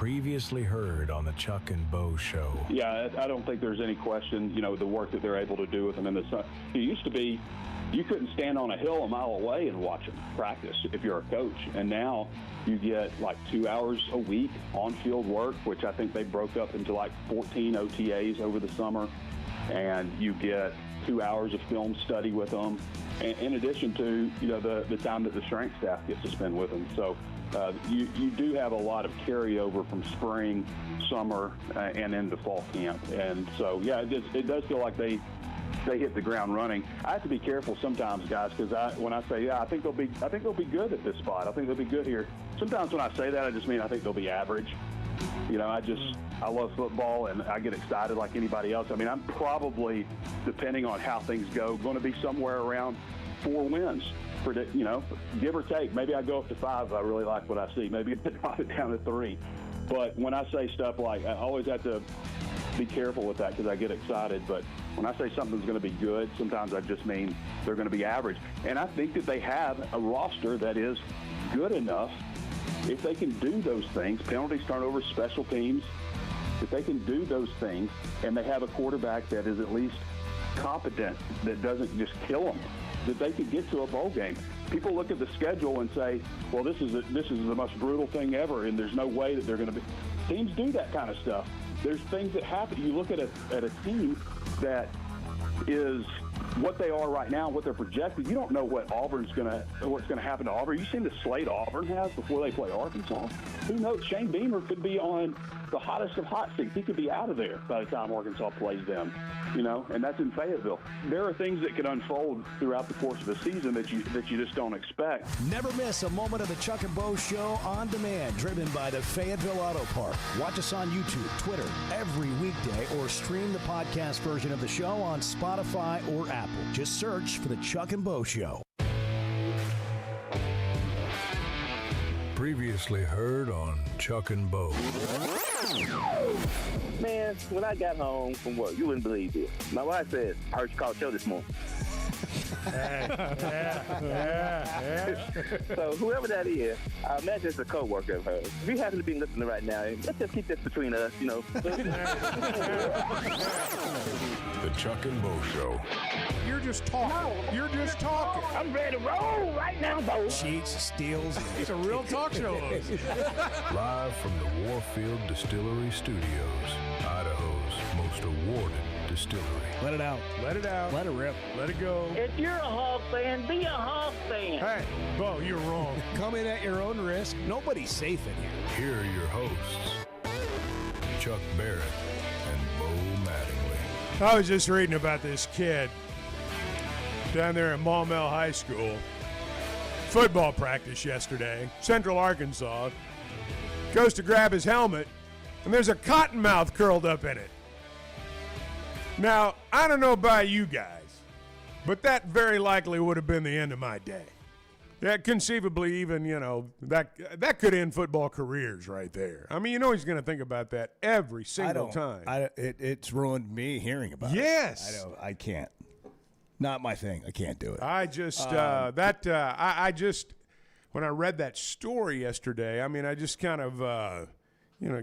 Previously heard on the Chuck and Bo Show. Yeah, I don't think there's any question, the work that they're able to do with them in the sun. It used to be you couldn't stand on a hill a mile away and watch them practice if you're a coach. And now you get like 2 hours a week on-field work, which I think they broke up into like 14 OTAs over the summer. And you get 2 hours of film study with them, in addition to, the time that the strength staff gets to spend with them. So you do have a lot of carryover from spring, summer, and into fall camp. And so, yeah, it does feel like they hit the ground running. I have to be careful sometimes, guys, because when I say, I think they'll be good at this spot. I think they'll be good here. Sometimes when I say that, I just mean I think they'll be average. I love football, and I get excited like anybody else. I mean, I'm probably, depending on how things go, going to be somewhere around 4 wins. Give or take. Maybe I go up to 5 if I really like what I see. Maybe I drop it down to 3. But when I say stuff like, I always have to be careful with that because I get excited. But when I say something's going to be good, sometimes I just mean they're going to be average. And I think that they have a roster that is good enough. If they can do those things, penalties, turnovers, special teams, if they can do those things and they have a quarterback that is at least competent, that doesn't just kill them, that they could get to a bowl game. People look at the schedule and say, well, this is the most brutal thing ever, and there's no way that they're going to be. Teams do that kind of stuff. There's things that happen. You look at a team that is what they are right now, what they're projected. You don't know what's going to happen to Auburn. You seen the slate Auburn has before they play Arkansas. Who knows? Shane Beamer could be on the hottest of hot seats. He could be out of there by the time Arkansas plays them. And that's in Fayetteville. There are things that could unfold throughout the course of the season that you just don't expect. Never miss a moment of the Chuck and Bo Show on demand, driven by the Fayetteville Auto Park. Watch us on YouTube, Twitter, every weekday, or stream the podcast version of the show on Spotify or Apple. Just search for the Chuck and Bo Show. Previously heard on Chuck and Bo. Man, when I got home from work, you wouldn't believe it. My wife said, I heard you call the show this morning. So whoever that is, I imagine it's a co-worker of hers. If you happen to be listening right now, let's just keep this between us, The Chuck and Bo Show. You're just talking. No. You're just talking. I'm ready to roll right now, Bo. Cheats, steals. It's a real talk show host. Live from the Warfield Distillery Studios, Idaho's most awarded distillery. Let it out. Let it out. Let it rip. Let it go. If you're a Hawk fan, be a Hawk fan. Hey, Bo, you're wrong. Come in at your own risk. Nobody's safe in here. Here are your hosts, Chuck Barrett and Bo Mattingly. I was just reading about this kid down there at Maumelle High School. Football practice yesterday. Central Arkansas. Goes to grab his helmet, and there's a cottonmouth curled up in it. Now, I don't know about you guys, but that very likely would have been the end of my day. That conceivably even, that could end football careers right there. I mean, he's going to think about that every single time. It's ruined me hearing about it. Yes. I can't. Not my thing. I can't do it. I just, when I read that story yesterday, I just kind of,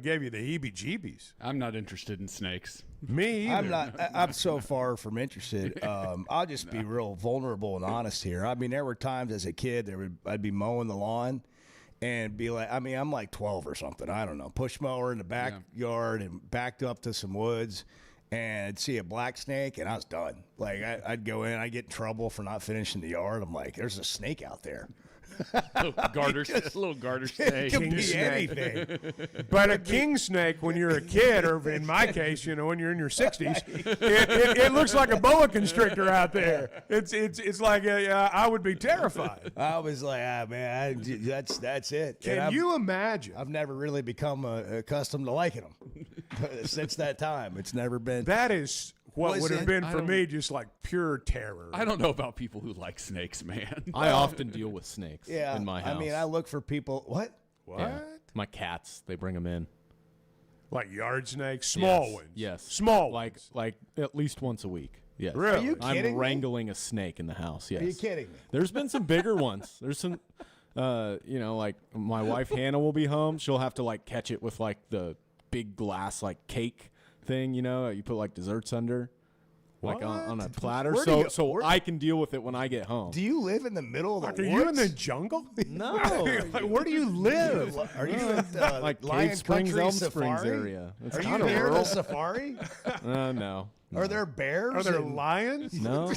gave you the heebie-jeebies. I'm not interested in snakes. Me either. I'm so far from interested. I'll just be real vulnerable and honest here. I mean, there were times as a kid I'd be mowing the lawn and be like, I'm like 12 or something. I don't know. Push mower in the backyard and backed up to some woods and I'd see a black snake and I was done. Like I'd go in, I'd get in trouble for not finishing the yard. I'm like, there's a snake out there. little garter snake. It could be anything. But a king snake, when you're a kid, or in my case, when you're in your 60s, it looks like a boa constrictor out there. It's like I would be terrified. I was like, man, that's it. Can you imagine? I've never really become accustomed to liking them since that time. It's never been. That is what would have been for me just like pure terror. I don't know about people who like snakes, man. I often deal with snakes in my house. I mean, I look for people. What? Yeah. My cats, they bring them in. Like yard snakes? Small ones? Yes. Small ones. Like at least once a week. Yes. Really? Are you kidding I'm wrangling a snake in the house, yes. Are you kidding me? There's been some bigger ones. There's some You know, like my wife Hannah will be home. She'll have to like catch it with like the big glass like cake thing, you know, that you put like desserts under. Like on a platter, so I can deal with it when I get home. Do you live in the middle of the Are woods? you in the jungle? No. Like, where do you live? Are you at Like Lion Cave Springs, Country Elm Safari? Springs area. It's Are you kinda near rural. the safari? No. Are there bears? Are there and- lions? No.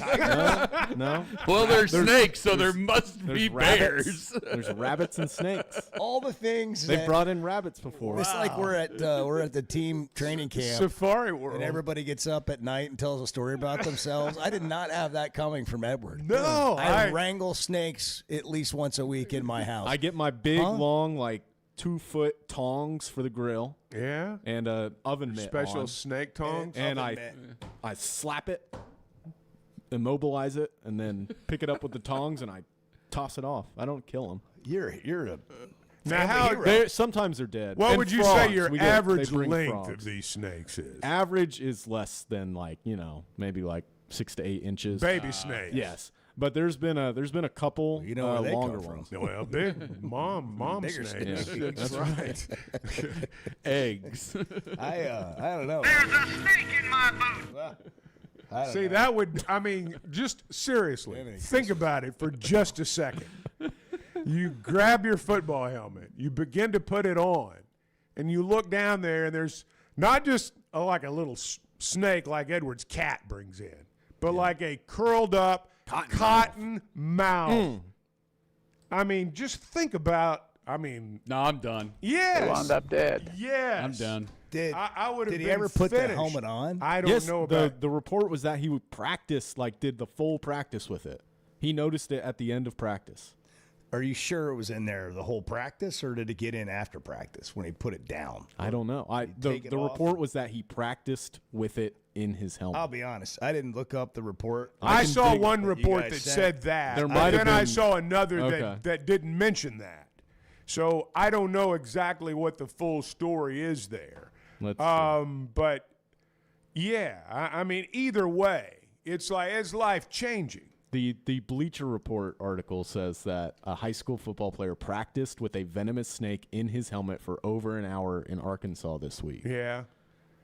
No. Well, there's snakes, so there must There's be rabbits. bears. There's rabbits and snakes. all the things They've that- brought in rabbits before. It's like we're at the team training camp. Safari World. And everybody gets up at night and tells a story about themselves. I did not have that coming from Edward. No, I wrangle snakes at least once a week in my house. I get my big, long, like 2-foot tongs for the grill Yeah. and a oven mitt Special on. snake tongs. And Oven mitt. I slap it, immobilize it, and then pick it up with the tongs and I toss it off. I don't kill them. You're a Now, how? hero. Sometimes they're dead. What And would you frogs, say your we get- average they bring length frogs. of these snakes is? Average is less than like, you know, maybe like 6 to 8 inches. Baby snakes. Yes. But there's been a couple You know where they longer come from. ones. Well, big mom Bigger snakes. snakes. That's right. Eggs. I don't know. I don't See, know. that would, I mean, just seriously, think about it for just a second. You grab your football helmet, you begin to put it on, and you look down there, and there's not just like a little snake like Edward's cat brings in, but like a curled up cotton mouth. I mean, just think about, No, I'm done. yes. Wound up dead. Yes. I'm done. I would have Did been he ever put the finished. helmet on? I don't Yes, know about the report was that he would practice, like did the full practice with it. He noticed it at the end of practice. Are you sure it was in there the whole practice, or did it get in after practice when he put it down? I don't know. take it The off? report was that he practiced with it in his helmet. I'll be honest. I didn't look up the report. I saw one what you report guys that said. said that. There and might have then I been- saw another Okay. that didn't mention that. So I don't know exactly what the full story is there. Let's see. But yeah, I mean, either way, it's life changing. The Bleacher Report article says that a high school football player practiced with a venomous snake in his helmet for over an hour in Arkansas this week. Yeah,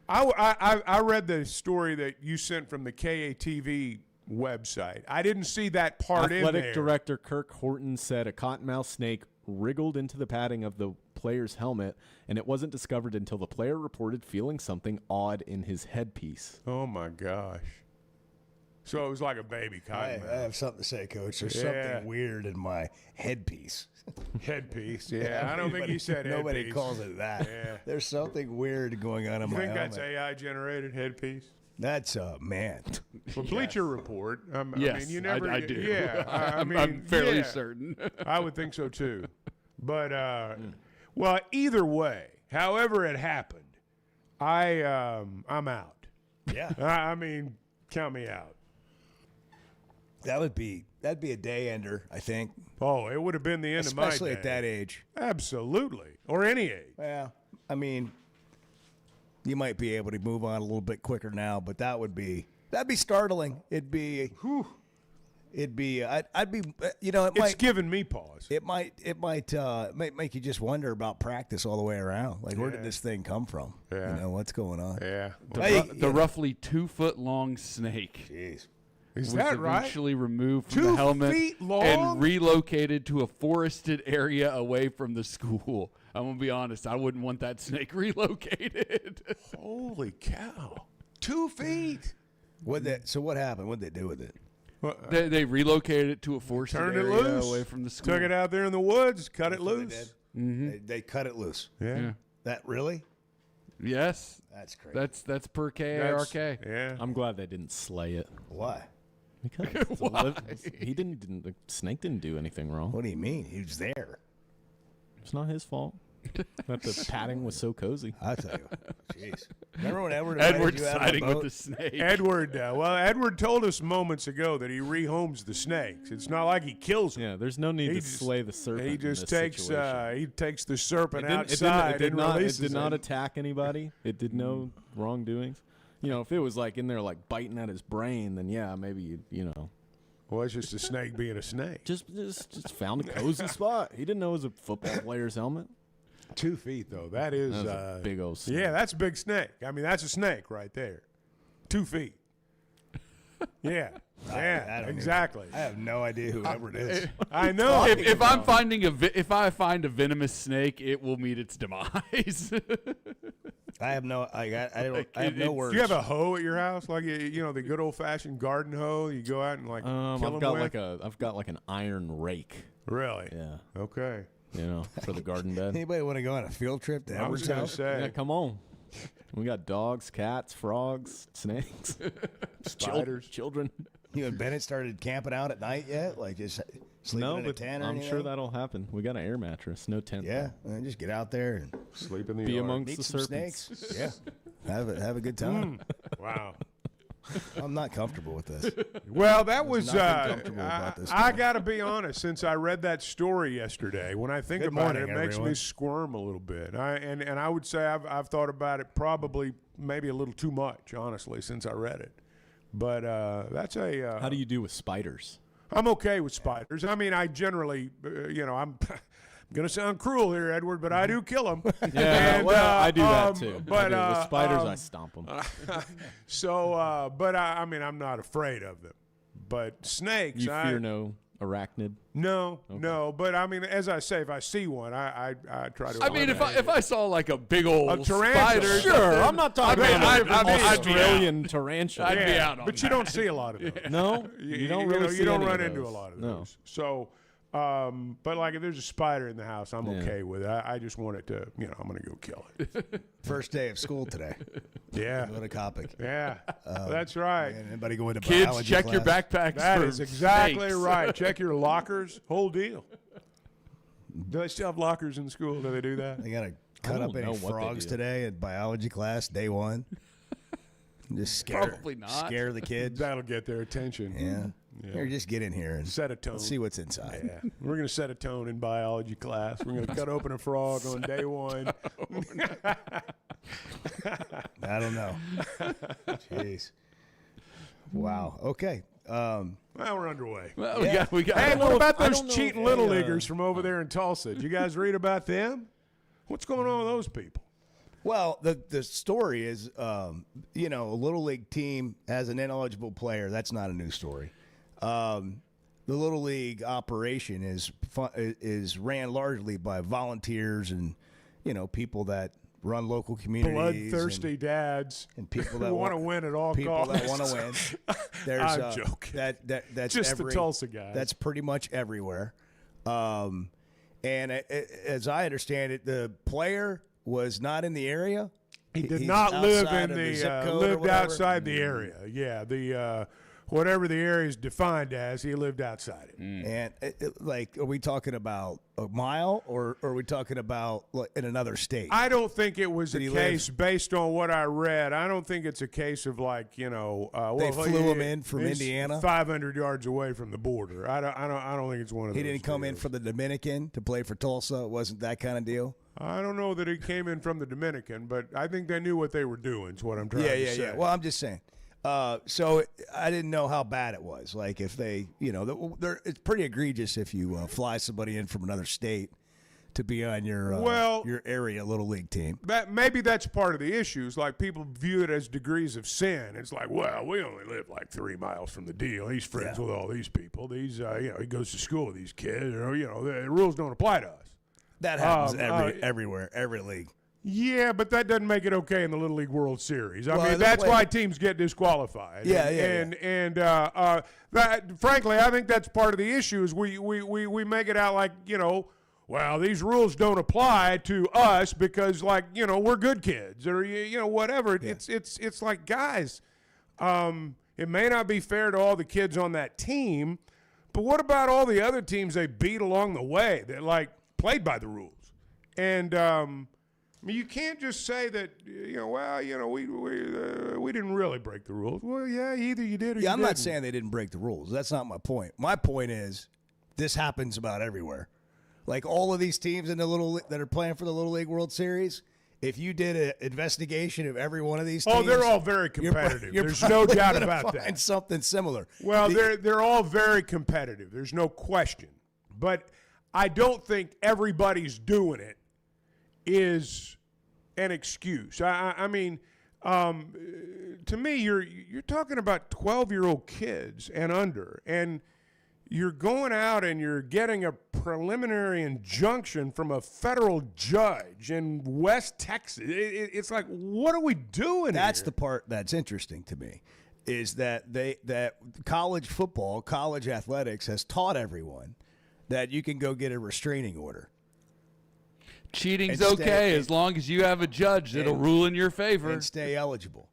I read the story that you sent from the KATV website. I didn't see that part in Athletic there. director Kirk Horton said a cottonmouth snake wriggled into the padding of the player's helmet, and it wasn't discovered until the player reported feeling something odd in his headpiece. Oh my gosh! So it was like a baby I cotton have something to say, Coach. There's Yeah. something weird in my headpiece. headpiece. Yeah, I don't think he said Nobody headpiece. calls it that. Yeah. There's something weird going on in You my think helmet. that's AI generated headpiece? That's man. Well, Bleacher Report. I Yes, mean, you never. I do. Yeah, I I'm mean, fairly yeah, certain. I would think so too. But well, either way, however it happened, I'm out. Yeah, I mean, count me out. that'd be a day ender. I think, Oh, it would have been the end of my day. especially at that age. Absolutely, or any age. Well, I mean, you might be able to move on a little bit quicker now, but that'd be startling. It'd be, I'd be, you know, It's giving me pause. it might make you just wonder about practice all the way around. Like, where did this thing come from? Yeah. You know, what's going on? Yeah, The roughly 2 foot long snake Jeez. is was that right? eventually removed from 2 the helmet feet long? and relocated to a forested area away from the school. I'm gonna be honest, I wouldn't want that snake relocated. Holy cow! 2 feet. So what happened? What'd they do with it? They relocated it to a forested Turned it area loose. away from the school. Took it out there in the woods. Cut it They loose. did? They cut it loose. Yeah. That really? Yes, That's crazy. that's per That's- KARK. Yeah. I'm glad they didn't slay it. Why? Because the snake didn't do anything wrong. What do you mean? He was there. It's not his fault that the padding was so cozy. I'll tell you. Jeez. Remember when Edward Edward you out on a siding with boat? the snake. Edward, Edward told us moments ago that he rehomes the snakes. It's not like he kills them. Yeah, there's no need He to just- slay the serpent. He in just this takes situation. he takes the serpent It outside did and not. It releases did not him. attack anybody. It did no wrongdoings. You know, if it was like in there like biting at his brain, then yeah, maybe you know. Well, it's just a snake being a snake. Just found a cozy spot. He didn't know it was a football player's helmet. 2 feet, though. That is a big old snake. Yeah, that's a big snake. I mean, that's a snake right there. 2 feet. Yeah. Yeah, exactly. I have no idea whoever it is. I know. If I'm finding if I find a venomous snake, it will meet its demise. I have no. I have no words. Do you have a hoe at your house, like the good old fashioned garden hoe? You go out and kill them with. I've got like an iron rake. Really? Yeah. Okay. For the garden bed. Anybody want to go on a field trip to I was Edward's going to house? say. Yeah, come on. We got dogs, cats, frogs, snakes, Spiders. children. You and Bennett started camping out at night yet? Like just sleeping in a tent? I'm sure that'll happen. We got an air mattress, no tent. Yeah, and just get out there and Sleep in the Be yard. amongst meet the some serpents. snakes. Yeah, have a good time. Wow. I'm not comfortable with this. Well, that was. nothing comfortable about this I stuff. got to be honest. Since I read that story yesterday, when I think Good about morning, it, it makes me everyone. squirm a little bit. And I would say I've thought about it probably maybe a little too much, honestly, since I read it. But that's a. How do you do with spiders? I'm okay with spiders. I mean, I generally, I'm going to sound cruel here, Edward, but I do kill them. Yeah, I do that too. But with spiders, I stomp them. So, but I mean, I'm not afraid of them. But snakes, You fear no arachnid? No, no. But I mean, as I say, if I see one, I try to. I mean, if I saw like a big old A tarantula. spider, Sure, I'm not talking I mean, about I'd be an out. Australian tarantula. I'd be out on but you that. don't see a lot of those. No, you don't really see you don't any run of into a those. lot of No. those. So, but like if there's a spider in the house, I'm okay with it. I just want it to, I'm going to go kill it. First day of school today. Yeah, Go to Copic. yeah, that's right. And anybody going to Kids, biology check your class? backpacks. That for is exactly snakes. right. Check your lockers, whole deal. Do they still have lockers in school? Do they do that? They got to cut don't up know any what they frogs do. today in biology class, day one. Just scare, Probably not. scare the kids. That'll get their attention. Yeah. Here, just get in here and Set a tone. let's see what's inside. Yeah, we're going to set a tone in biology class. We're going to cut open a frog on day one. I don't know. Jeez. Wow. Okay. Well, we're underway. Well, we got. Hey, don't what know about if- I those don't know cheating if little they, leaguers from over there in Tulsa? Did you guys read about them? What's going on with those people? Well, the story is, a little league team has an ineligible player. That's not a new story. The little league operation is ran largely by volunteers and people that run local communities, Bloodthirsty dads and people that who want to win at all people costs. that want to win. There's I'm joking. That's Just every, the Tulsa guys. That's pretty much everywhere. And as I understand it, the player was not in the area. He did He's not live outside in of the zip code or lived whatever. outside the area. Yeah, the whatever the area is defined as, he lived outside it. And are we talking about a mile, or are we talking about in another state? I don't think it was a Did he case based on what I read. I don't think it's a case of like They flew him in from he's Indiana? 500 yards away from the border. I don't think it's one of those. He didn't come in deals. from the Dominican to play for Tulsa. It wasn't that kind of deal. I don't know that he came in from the Dominican, but I think they knew what they were doing. Is what I'm trying to say. Yeah. Well, I'm just saying. So I didn't know how bad it was. Like if they, it's pretty egregious if you fly somebody in from another state to be on your area little league team. Maybe that's part of the issues. Like people view it as degrees of sin. It's like, well, we only live like 3 miles from the deal. He's friends with all these people. These, he goes to school with these kids. Or, the rules don't apply to us. That happens everywhere, every league. Yeah, but that doesn't make it okay in the Little League World Series. I Well, mean, that's why teams get disqualified. And frankly, I think that's part of the issue is we make it out like, well, these rules don't apply to us because, like, we're good kids or, whatever. Yeah. It's like, guys, it may not be fair to all the kids on that team, but what about all the other teams they beat along the way that, like, played by the rules? And, I mean, you can't just say that, we didn't really break the rules. Well, yeah, either you did or you I'm didn't. not saying they didn't break the rules. That's not my point. My point is this happens about everywhere. Like all of these teams in the that are playing for the Little League World Series, if you did an investigation of every one of these teams, they're all very competitive. There's no probably doubt gonna about find that. something similar. Well, they're all very competitive. There's no question. But I don't think everybody's doing it is an excuse. I mean, to me, you're talking about 12-year-old kids and under, and you're going out and you're getting a preliminary injunction from a federal judge in West Texas. It's like, what are we doing? That's here? the part that's interesting to me, is that that college football, college athletics has taught everyone that you can go get a restraining order. Cheating's And okay as long as you have a judge that'll rule in your favor. And stay eligible.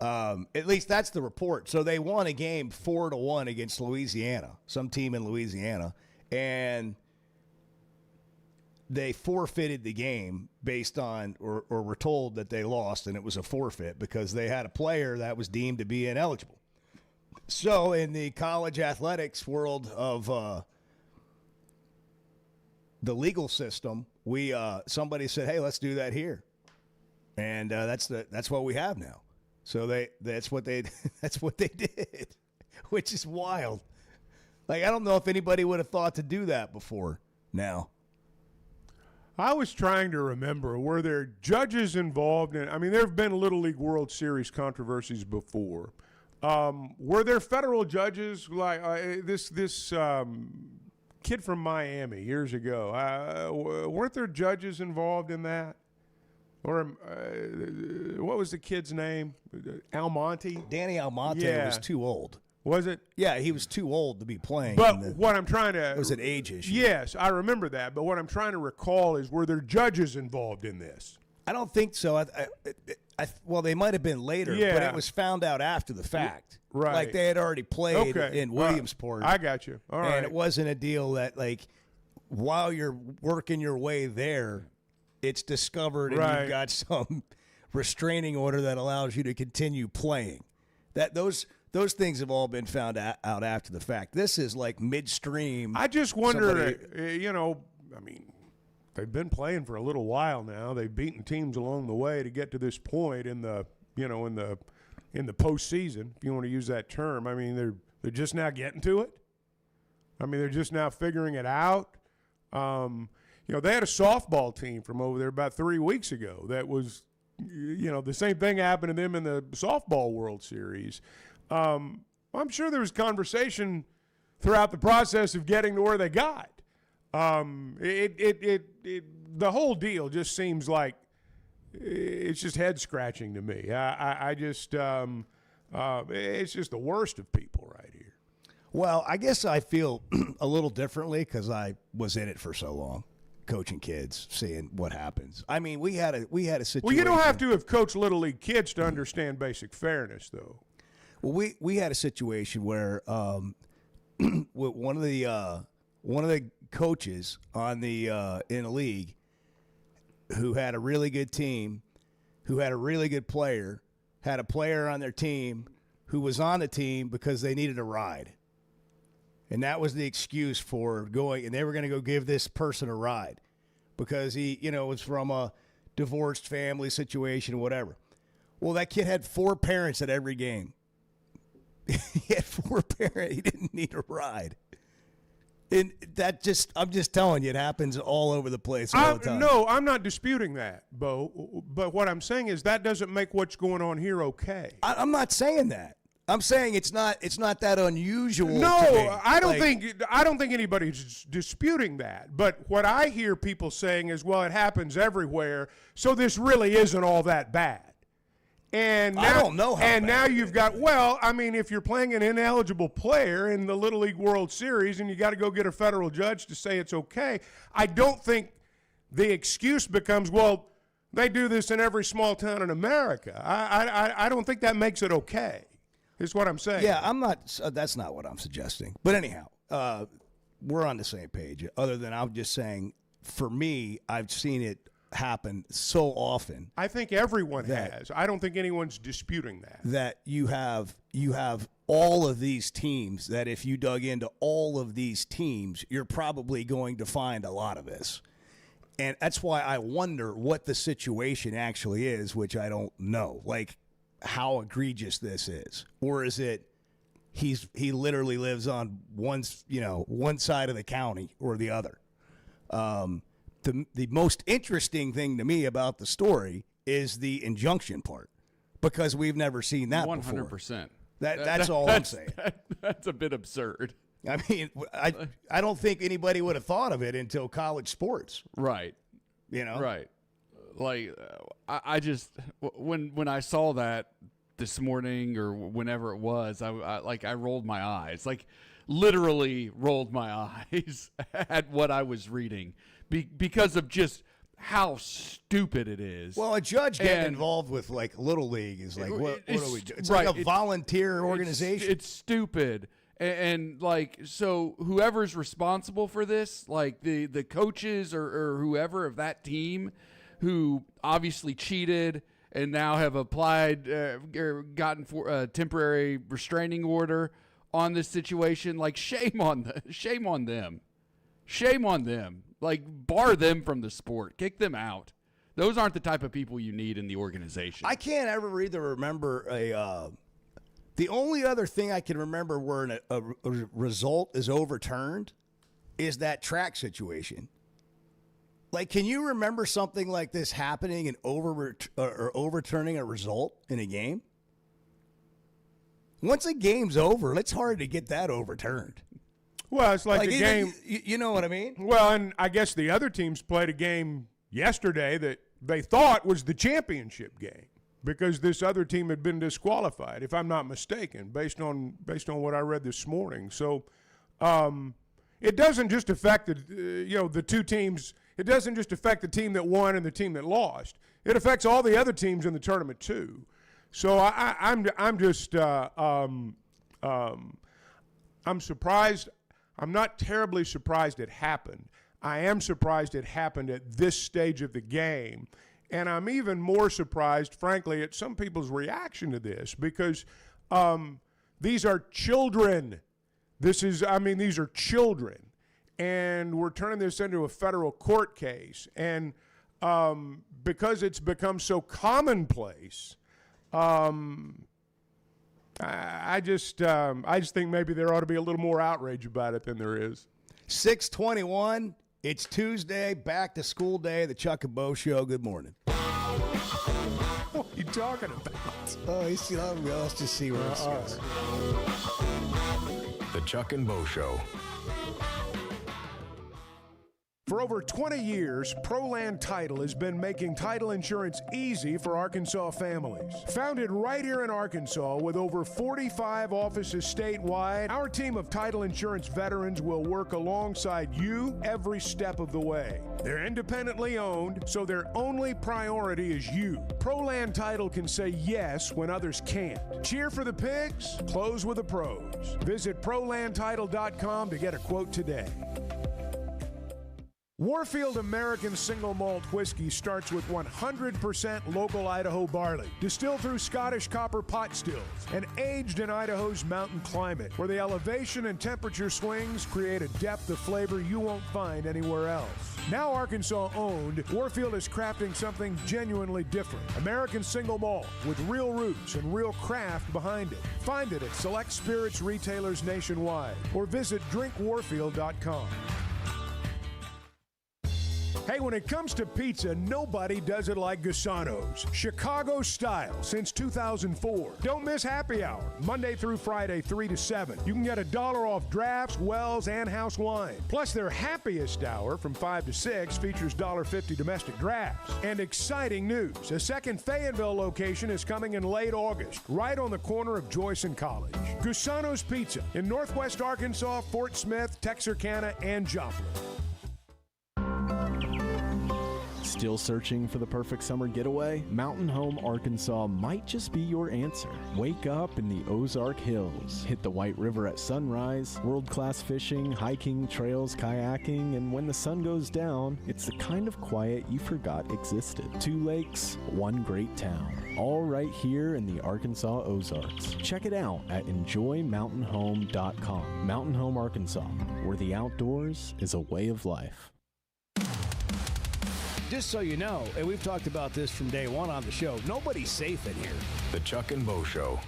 At least that's the report. So they won a game 4-1 against Louisiana, some team in Louisiana, and they forfeited the game based on, or were told that they lost, and it was a forfeit because they had a player that was deemed to be ineligible. So in the college athletics world of the legal system, somebody said, "Hey, let's do that here," and that's what we have now. So that's what they did, which is wild. Like, I don't know if anybody would have thought to do that before now. I was trying to remember, were there judges involved in? I mean, there have been Little League World Series controversies before. Were there federal judges like this kid from Miami years ago? Weren't there judges involved in that? Or what was the kid's name? Almonte? Danny Almonte was too old. Was it? Yeah, he was too old to be playing. But what I'm trying to... It was an age issue. Yes, I remember that. But what I'm trying to recall is, were there judges involved in this? I don't think so. Well, they might have been later, but it was found out after the fact. Right. Like they had already played in Williamsport. I got you. All right. And it wasn't a deal that, like, while you're working your way there, it's discovered and you've got some restraining order that allows you to continue playing. Those things have all been found out after the fact. This is like midstream. I just wonder, I mean, they've been playing for a little while now. They've beaten teams along the way to get to this point in the postseason, if you want to use that term. I mean, they're just now getting to it. I mean, they're just now figuring it out. They had a softball team from over there about 3 weeks ago that was, the same thing happened to them in the softball World Series. I'm sure there was conversation throughout the process of getting to where they got. The whole deal just seems like it's just head scratching to me. It's just the worst of people right here. Well, I guess I feel a little differently because I was in it for so long, coaching kids, seeing what happens. I mean, we had a situation. Well, you don't have to have coached Little League kids to understand basic fairness, though. Well, we had a situation where one of the coaches on the in the league who had a really good team, who had a really good player, had a player on their team who was on the team because they needed a ride. And that was the excuse for going, and they were going to go give this person a ride because he, was from a divorced family situation, whatever. Well, that kid had 4 parents at every game. He had 4 parents. He didn't need a ride. And I'm just telling you, it happens all over the place all the time. No, I'm not disputing that, Bo. But what I'm saying is that doesn't make what's going on here okay. I'm not saying that. I'm saying it's not that unusual. No, to me. I don't think anybody's disputing that. But what I hear people saying is, well, it happens everywhere, so this really isn't all that bad. And now, I don't know how and bad now it you've is. got, well, I mean, if you're playing an ineligible player in the Little League World Series and you got to go get a federal judge to say it's okay, I don't think the excuse becomes, well, they do this in every small town in America. I don't think that makes it okay. Is what I'm saying. Yeah, I'm not. That's not what I'm suggesting. But anyhow, we're on the same page. Other than I'm just saying, for me, I've seen it happen so often. I think everyone has. I don't think anyone's disputing that. That you have all of these teams. That if you dug into all of these teams, you're probably going to find a lot of this. And that's why I wonder what the situation actually is, which I don't know. Like, how egregious this is. Or is it he literally lives on one side of the county or the other? The most interesting thing to me about the story is the injunction part, because we've never seen that 100%. Before. That's all I'm saying. That's a bit absurd. I mean, I don't think anybody would have thought of it until college sports. Right. Right. Like, I just, when I saw that this morning or whenever it was, I rolled my eyes, like literally rolled my eyes at what I was reading because of just how stupid it is. Well, a judge getting involved with like Little League is like, what do we do? It's right, like a volunteer organization. It's stupid. And like, so whoever's responsible for this, like the coaches or whoever of that team who obviously cheated and now have applied or gotten for a temporary restraining order on this situation, like shame on them. Like, bar them from the sport. Kick them out. Those aren't the type of people you need in the organization. I can't ever either remember the only other thing I can remember where a result is overturned is that track situation. Like, can you remember something like this happening and overturning a result in a game? Once a game's over, it's hard to get that overturned. Well, it's like a game. You know what I mean? Well, and I guess the other teams played a game yesterday that they thought was the championship game, because this other team had been disqualified, if I'm not mistaken, based on what I read this morning. So it doesn't just affect the two teams. It doesn't just affect the team that won and the team that lost. It affects all the other teams in the tournament too. So I'm surprised. I'm not terribly surprised it happened. I am surprised it happened at this stage of the game. And I'm even more surprised, frankly, at some people's reaction to this, because these are children. These are children. And we're turning this into a federal court case. And because it's become so commonplace, I just think maybe there ought to be a little more outrage about it than there is. 6:21. It's Tuesday, back to school day, the Chuck and Bo Show. Good morning. What are you talking about? Oh, let's just see where this goes. The Chuck and Bo Show. For over 20 years, ProLand Title has been making title insurance easy for Arkansas families. Founded right here in Arkansas with over 45 offices statewide, our team of title insurance veterans will work alongside you every step of the way. They're independently owned, so their only priority is you. ProLand Title can say yes when others can't. Cheer for the pigs, close with the pros. Visit ProLandTitle.com to get a quote today. Warfield American Single Malt Whiskey starts with 100% local Idaho barley, distilled through Scottish copper pot stills, and aged in Idaho's mountain climate, where the elevation and temperature swings create a depth of flavor you won't find anywhere else. Now Arkansas-owned, Warfield is crafting something genuinely different. American Single Malt, with real roots and real craft behind it. Find it at select spirits retailers nationwide, or visit drinkwarfield.com. Hey, when it comes to pizza, nobody does it like Gusano's. Chicago style since 2004. Don't miss happy hour, Monday through Friday, 3 to 7. You can get $1 off drafts, wells, and house wine. Plus, their happiest hour from 5 to 6 features $1.50 domestic drafts. And exciting news, a second Fayetteville location is coming in late August, right on the corner of Joyce and College. Gusano's Pizza in Northwest Arkansas, Fort Smith, Texarkana, and Joplin. Still searching for the perfect summer getaway? Mountain Home Arkansas might just be your answer. Wake up in the Ozark Hills. Hit the White River at sunrise. World-class fishing, hiking, trails, kayaking, and when the sun goes down, it's the kind of quiet you forgot existed. 2 lakes, 1 great town. All right here in the Arkansas Ozarks. Check it out at enjoymountainhome.com. Mountain Home Arkansas, where the outdoors is a way of life. just so you know, and we've talked about this from day one on the show, nobody's safe in here. The Chuck and Bo Show.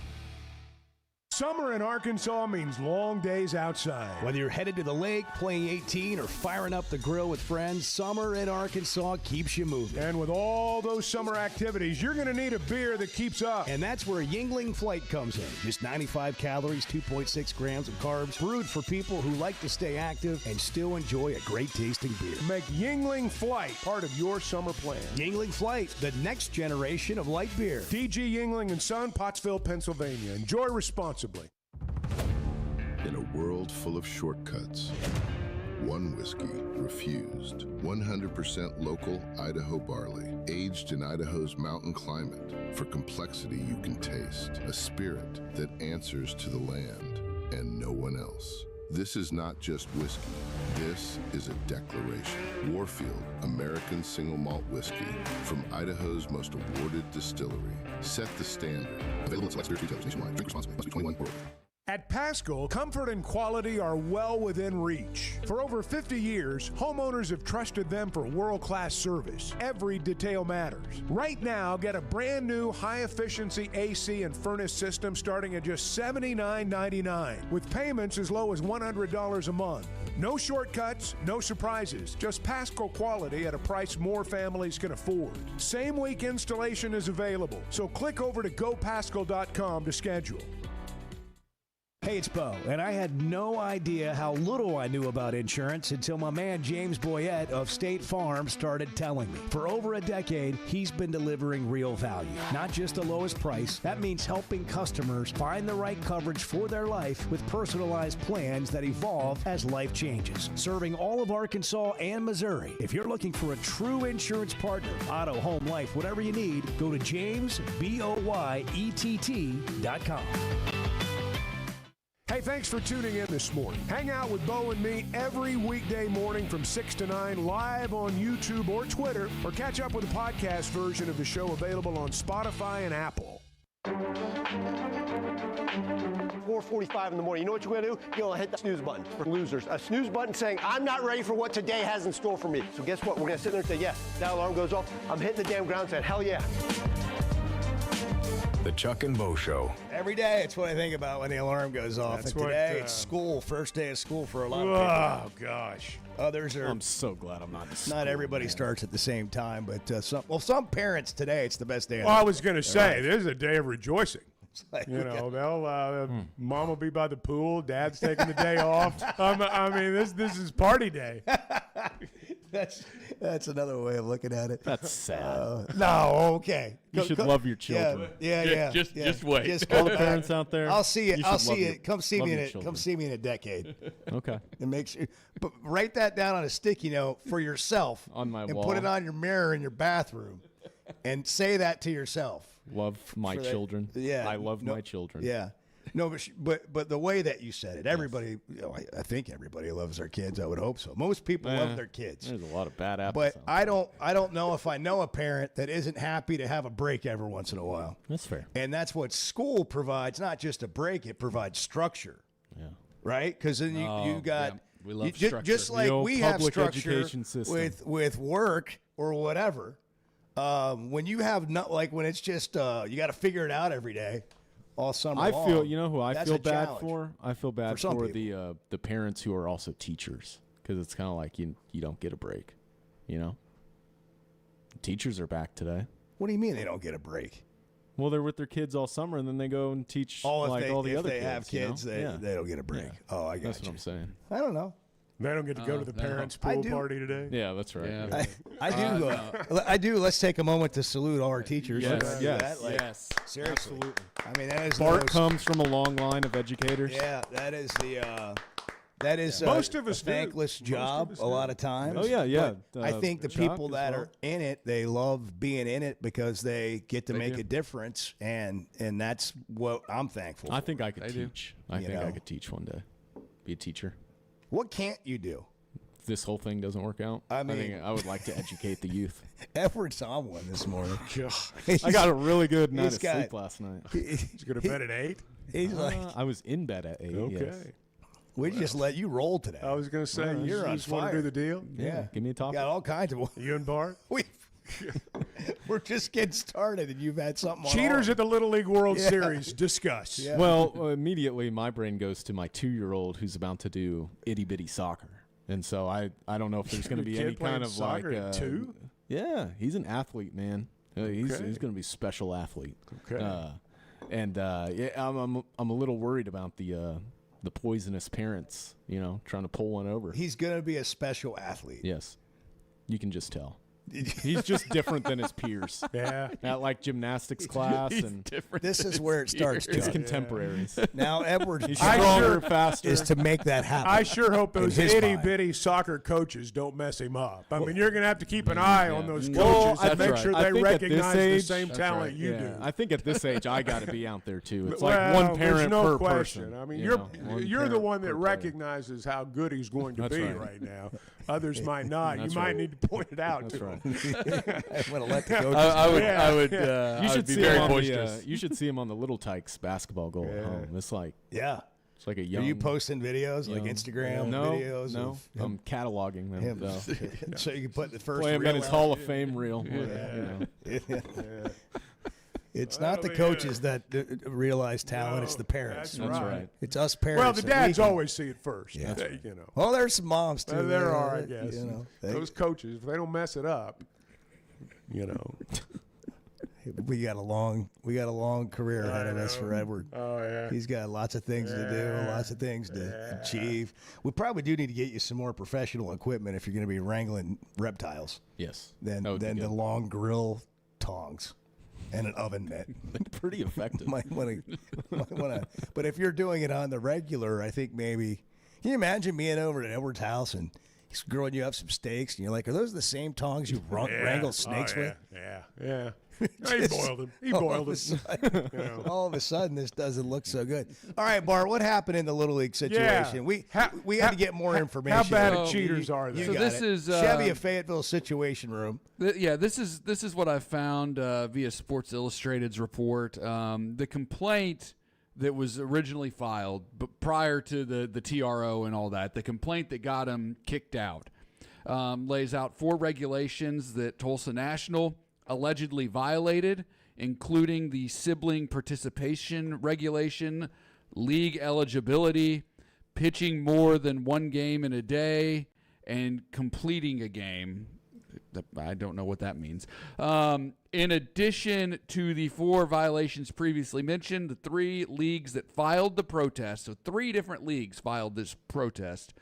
Summer in Arkansas means long days outside. Whether you're headed to the lake, playing 18, or firing up the grill with friends, summer in Arkansas keeps you moving. And with all those summer activities, you're going to need a beer that keeps up. And that's where Yuengling Flight comes in. Just 95 calories, 2.6 grams of carbs, brewed for people who like to stay active and still enjoy a great tasting beer. Make Yuengling Flight part of your summer plan. Yuengling Flight, the next generation of light beer. DG Yuengling and Son, Pottsville, Pennsylvania. Enjoy responsibly. In a world full of shortcuts, one whiskey refused. 100% local Idaho barley, aged in Idaho's mountain climate. For complexity you can taste, a spirit that answers to the land and no one else. This is not just whiskey. This is a declaration. Warfield, American single malt whiskey from Idaho's most awarded distillery. Set the standard. Available at select retailers nationwide. Drink responsibly. Must be 21 or older. At Paschal, comfort and quality are well within reach. For over 50 years, homeowners have trusted them for world-class service. Every detail matters. Right now, get a brand new high-efficiency AC and furnace system starting at just $79.99, with payments as low as $100 a month. No shortcuts, no surprises, just Paschal quality at a price more families can afford. Same week installation is available, so click over to gopaschal.com to schedule. Hey, it's Bo, and I had no idea how little I knew about insurance until my man James Boyette of State Farm started telling me. For over a decade, he's been delivering real value, not just the lowest price. That means helping customers find the right coverage for their life with personalized plans that evolve as life changes. Serving all of Arkansas and Missouri. If you're looking for a true insurance partner, auto, home, life, whatever you need, go to jamesboyett.com. Hey, thanks for tuning in this morning. Hang out with Bo and me every weekday morning from 6 to 9 live on YouTube or Twitter, or catch up with the podcast version of the show available on Spotify and Apple. 4:45 in the morning. You know what you're going to do? You're going to hit the snooze button for losers. A snooze button saying, I'm not ready for what today has in store for me. So guess what? We're going to sit there and say, yes, that alarm goes off. I'm hitting the damn ground saying, hell yeah. The Chuck and Bo Show. Every day, it's what I think about when the alarm goes off. That's and today, it's school, first day of school for a lot of Oh, gosh. people. Others are. I'm so glad I'm not in school, Not everybody man. starts at the same time, but some parents today, it's the best day. Well, I was going to say, this is a day of rejoicing. Like, You know, mom will be by the pool, dad's taking the day off. I mean, this is party day. That's another way of looking at it. That's sad. No, okay. You should love your children. Yeah. Just wait. All the parents out there. I'll see it. you I'll should love see your- it. Come see love me in your it. children. Come see me in a decade. Okay. And make sure, but write that down on a sticky note for yourself On my and wall. put it on your mirror in your bathroom, and say that to yourself. Love my For that- children. Yeah, I love my children. Yeah. No, but the way that you said it, everybody, I think everybody loves their kids. I would hope so. Most people love their kids. There's a lot of bad apples. But out I don't know if I know a parent that isn't happy to have a break every once in a while. That's fair. And that's what school provides, not just a break, it provides structure. Yeah. Right? Because then you got yeah. We love just structure. like The old we have public structure education system. with work or whatever. When you have when it's just you got to figure it out every day, all summer I long. feel, you know who I That's feel a bad challenge. for? I feel bad some for people. the parents who are also teachers, because it's kind of like you don't get a break, you know? Teachers are back today. What do you mean they don't get a break? Well, they're with their kids all summer, and then they go and teach Oh, if like they, all the if other they kids. have you know? kids, Yeah. they don't get a break. Yeah. Oh, I got That's you. what I'm saying. I don't know. They don't get to go to the no. parents' I pool do. party today. Yeah, that's right. Yeah. I do. I do. Let's take a moment to salute all our teachers. Yes, We're gonna do yes, that. Like, yes. Seriously. Absolutely. I mean, that is the Bart most- comes from a long line of educators. Yeah, that is the. That is Most of us a do. thankless Most job of us a do. lot of times. Oh, yeah. But I think the Chuck people as that well. are in it, they love being in it because they get to make do. a difference, and that's what I'm thankful. I for. think I could They do. teach. I You think I know? could teach one day. Be a teacher. What can't you do? If this whole thing doesn't work out, I I mean- think I would like to educate the youth. Edward's on one this morning. I got a really good night he's of got- sleep last night. Did you go to bed at 8? He's like, I was in bed at 8. Okay. Yes. We just let you roll today. I was going to say, You're you on just want to fire. do the deal? Yeah. Give me a topic. Got all kinds of. You and Bart? We're just getting started, and you've had something on. Cheaters at the Little League World Series. Discuss. Yeah. Well, immediately my brain goes to my 2-year-old who's about to do itty bitty soccer, and so I don't know if there's going to be Kid any kind playing of soccer like at 2? Yeah, he's an athlete, man. He's Okay. going to be a special athlete. Okay. Yeah, I'm a little worried about the poisonous parents, trying to pull one over. He's gonna be a special athlete. Yes, you can just tell. He's just different than his peers. Yeah. At like gymnastics class, and Different This is where it starts. his Joe. contemporaries. Now Edwards' He's job stronger, faster. is to make that happen. I sure hope those his itty mind. bitty soccer coaches don't mess him up. I mean, you're going to have to keep an eye on those coaches Well, and that's make right. sure I they think at this recognize the age- same That's talent right. you Yeah, do. I think at this age I got to be out there too. It's Well, like one there's parent no per question. person. I mean, you know, one you're the parent one that per player. recognizes how good he's going to That's be right. now. Others might not. That's you might right. need to point it out That's to right. them. I'm gonna let the coaches. I would. Yeah. I would. You I should would be see very him on boisterous. you should see him on the Little Tykes basketball goal at home. It's like Yeah. it's like a Are young. you posting videos like young- Instagram no, videos? No, of I'm cataloging them. him, though. so you can put the first. Play him reel in his out. Hall of Fame reel. It's not the coaches that realize talent; it's the parents. That's right. It's us parents. Well, the that we dads can- always see it first. Yeah. You know. Well, there's some moms too. There are, I guess. You know, Those coaches, if they don't mess it up, you know. we got a long career ahead of us for Edward. Oh, yeah. He's got lots of things to do, lots of things to achieve. We probably do need to get you some more professional equipment if you're going to be wrangling reptiles. Yes. Than That would be the good. long grill tongs and an oven mitt. Pretty effective. might want to. But if you're doing it on the regular, I think maybe. Can you imagine being over at Edward's house and he's grilling you up some steaks, and you're like, "Are those the same tongs you wrangle snakes with?" Yeah. He boiled him. He boiled him. You know. All of a sudden, this doesn't look so good. All right, Bart, what happened in the Little League situation? We had to get more information. How bad So, of cheaters are they? So got this it. is Chevy of Fayetteville Situation Room. This is what I found via Sports Illustrated's report. The complaint that was originally filed, but prior to the TRO and all that, the complaint that got him kicked out, lays out 4 regulations that Tulsa National allegedly violated, including the sibling participation regulation, league eligibility, pitching more than 1 game in a day, and completing a game. I don't know what that means. In addition to the 4 violations previously mentioned, the 3 leagues that filed the protest, so 3 different leagues filed this protest,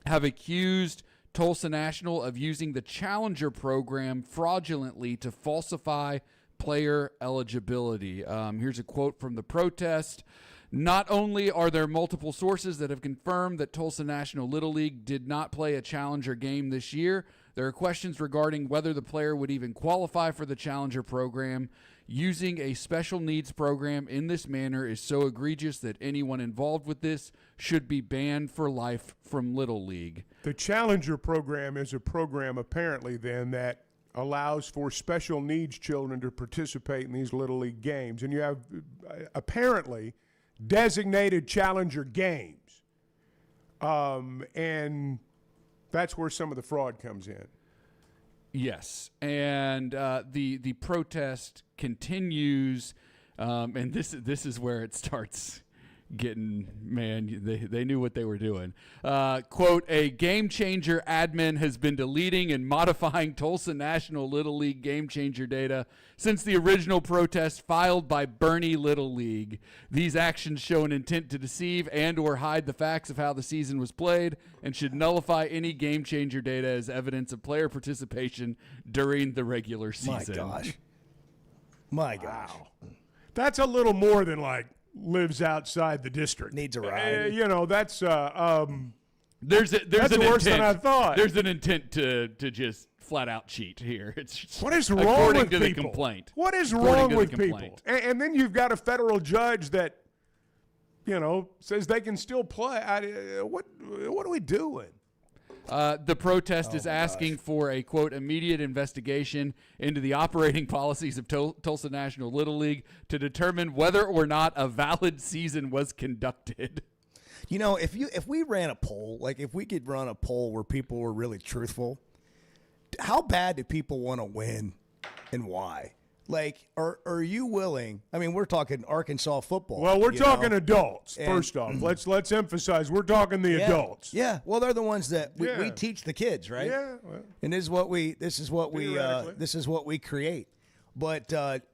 have accused Tulsa National of using the Challenger program fraudulently to falsify player eligibility. Here's a quote from the protest. Not only are there multiple sources that have confirmed that Tulsa National Little League did not play a Challenger game this year, there are questions regarding whether the player would even qualify for the Challenger program. Using a special needs program in this manner is so egregious that anyone involved with this should be banned for life from Little League. The Challenger program is a program, apparently, then, that allows for special needs children to participate in these Little League games. And you have, apparently, designated Challenger games. And that's where some of the fraud comes in. Yes, and the protest continues, and this is where it starts getting, man, they knew what they were doing. Quote, a Game Changer admin has been deleting and modifying Tulsa National Little League Game Changer data since the original protest filed by Bernie Little League. These actions show an intent to deceive and or hide the facts of how the season was played and should nullify any Game Changer data as evidence of player participation during the regular season. My gosh. Wow. That's a little more than, like, lives outside the district. Needs a ride. You know, that's There's that's an worse than intent. I thought. There's an intent to just flat out cheat here. It's just, what is wrong according with to people? the complaint. What is According wrong to the with people? complaint. And then you've got a federal judge that, you know, says they can still play. What are we doing? The protest is asking for a, quote, immediate investigation into the operating policies of Tulsa National Little League to determine whether or not a valid season was conducted. You know, if we ran a poll, like if we could run a poll where people were really truthful, how bad do people want to win and why? Like, are you willing? I mean, we're talking Arkansas football. Well, we're talking adults. First off, let's emphasize we're talking the adults. Yeah. Well, they're the ones that we teach the kids, right? Yeah. Well, and this is what we create. But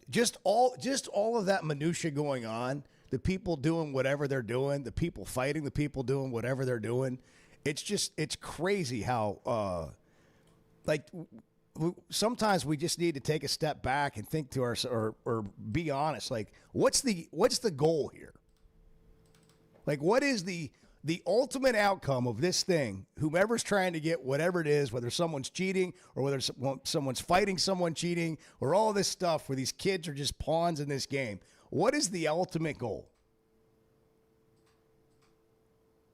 just all of that minutia going on, the people doing whatever they're doing, the people fighting, the people doing whatever they're doing. It's crazy how sometimes we just need to take a step back and think to ourselves or be honest. Like, what's the goal here? Like, what is the ultimate outcome of this thing? Whomever's trying to get whatever it is, whether someone's cheating or whether someone's fighting someone cheating or all this stuff where these kids are just pawns in this game. What is the ultimate goal?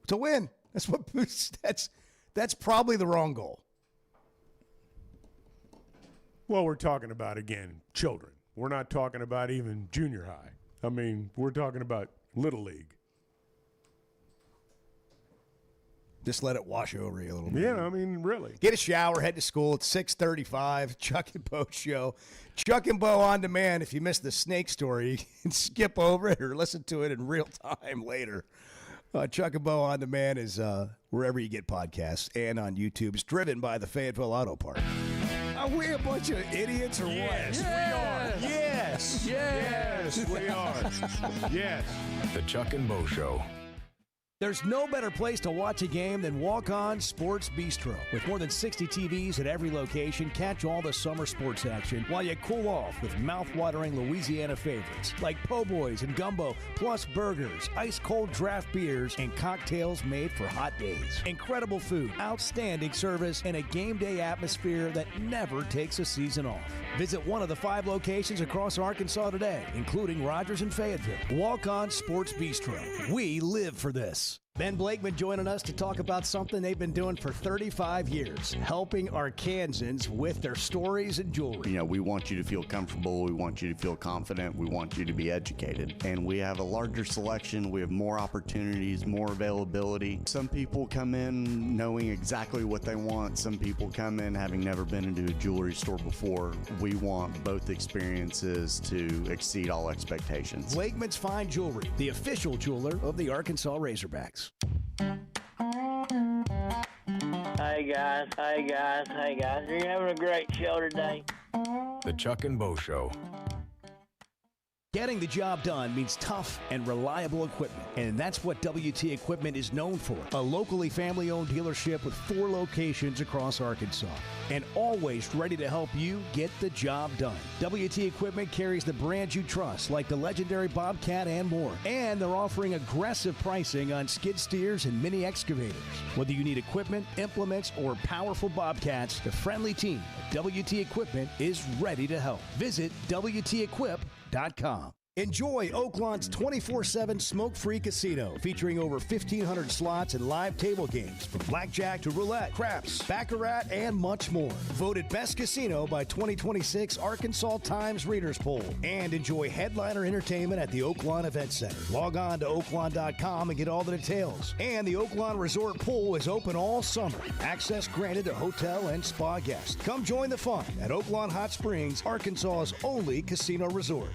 To win. That's probably the wrong goal. Well, we're talking about, again, children. We're not talking about even junior high. I mean, we're talking about Little League. Just let it wash over you a little bit. Yeah, I mean, really. Get a shower, head to school. It's 6:35, Chuck and Bo Show. Chuck and Bo on demand. If you missed the snake story, you can skip over it or listen to it in real time later. Chuck and Bo on demand is wherever you get podcasts and on YouTube. It's driven by the Fayetteville Auto Park. Are we a bunch of idiots or what? Yes, we are. Yes. Yes, we are. Yes. The Chuck and Bo Show. There's no better place to watch a game than Walk On Sports Bistro. With more than 60 TVs at every location, catch all the summer sports action while you cool off with mouth-watering Louisiana favorites like po' boys and gumbo, plus burgers, ice-cold draft beers, and cocktails made for hot days. Incredible food, outstanding service, and a game day atmosphere that never takes a season off. Visit one of the 5 locations across Arkansas today, including Rogers and Fayetteville. Walk On Sports Bistro. We live for this. Ben Blakeman joining us to talk about something they've been doing for 35 years, helping Arkansans with their stories and jewelry. You know, we want you to feel comfortable. We want you to feel confident. We want you to be educated. And we have a larger selection. We have more opportunities, more availability. Some people come in knowing exactly what they want. Some people come in having never been into a jewelry store before. We want both experiences to exceed all expectations. Blakeman's Fine Jewelry, the official jeweler of the Arkansas Razorbacks. Hey guys, you're having a great show today. The Chuck and Bo Show. Getting the job done means tough and reliable equipment, and that's what WT Equipment is known for. A locally family-owned dealership with 4 locations across Arkansas, and always ready to help you get the job done. WT Equipment carries the brands you trust, like the legendary Bobcat and more, and they're offering aggressive pricing on skid steers and mini excavators. Whether you need equipment, implements, or powerful Bobcats, the friendly team at WT Equipment is ready to help. Visit WTEquip.com. Enjoy Oaklawn's 24/7 smoke-free casino featuring over 1,500 slots and live table games from blackjack to roulette, craps, baccarat, and much more. Voted best casino by 2026 Arkansas Times Readers Poll. And enjoy headliner entertainment at the Oaklawn Event Center. Log on to oaklawn.com and get all the details. And the Oaklawn Resort Pool is open all summer. Access granted to hotel and spa guests. Come join the fun at Oaklawn Hot Springs, Arkansas's only casino resort.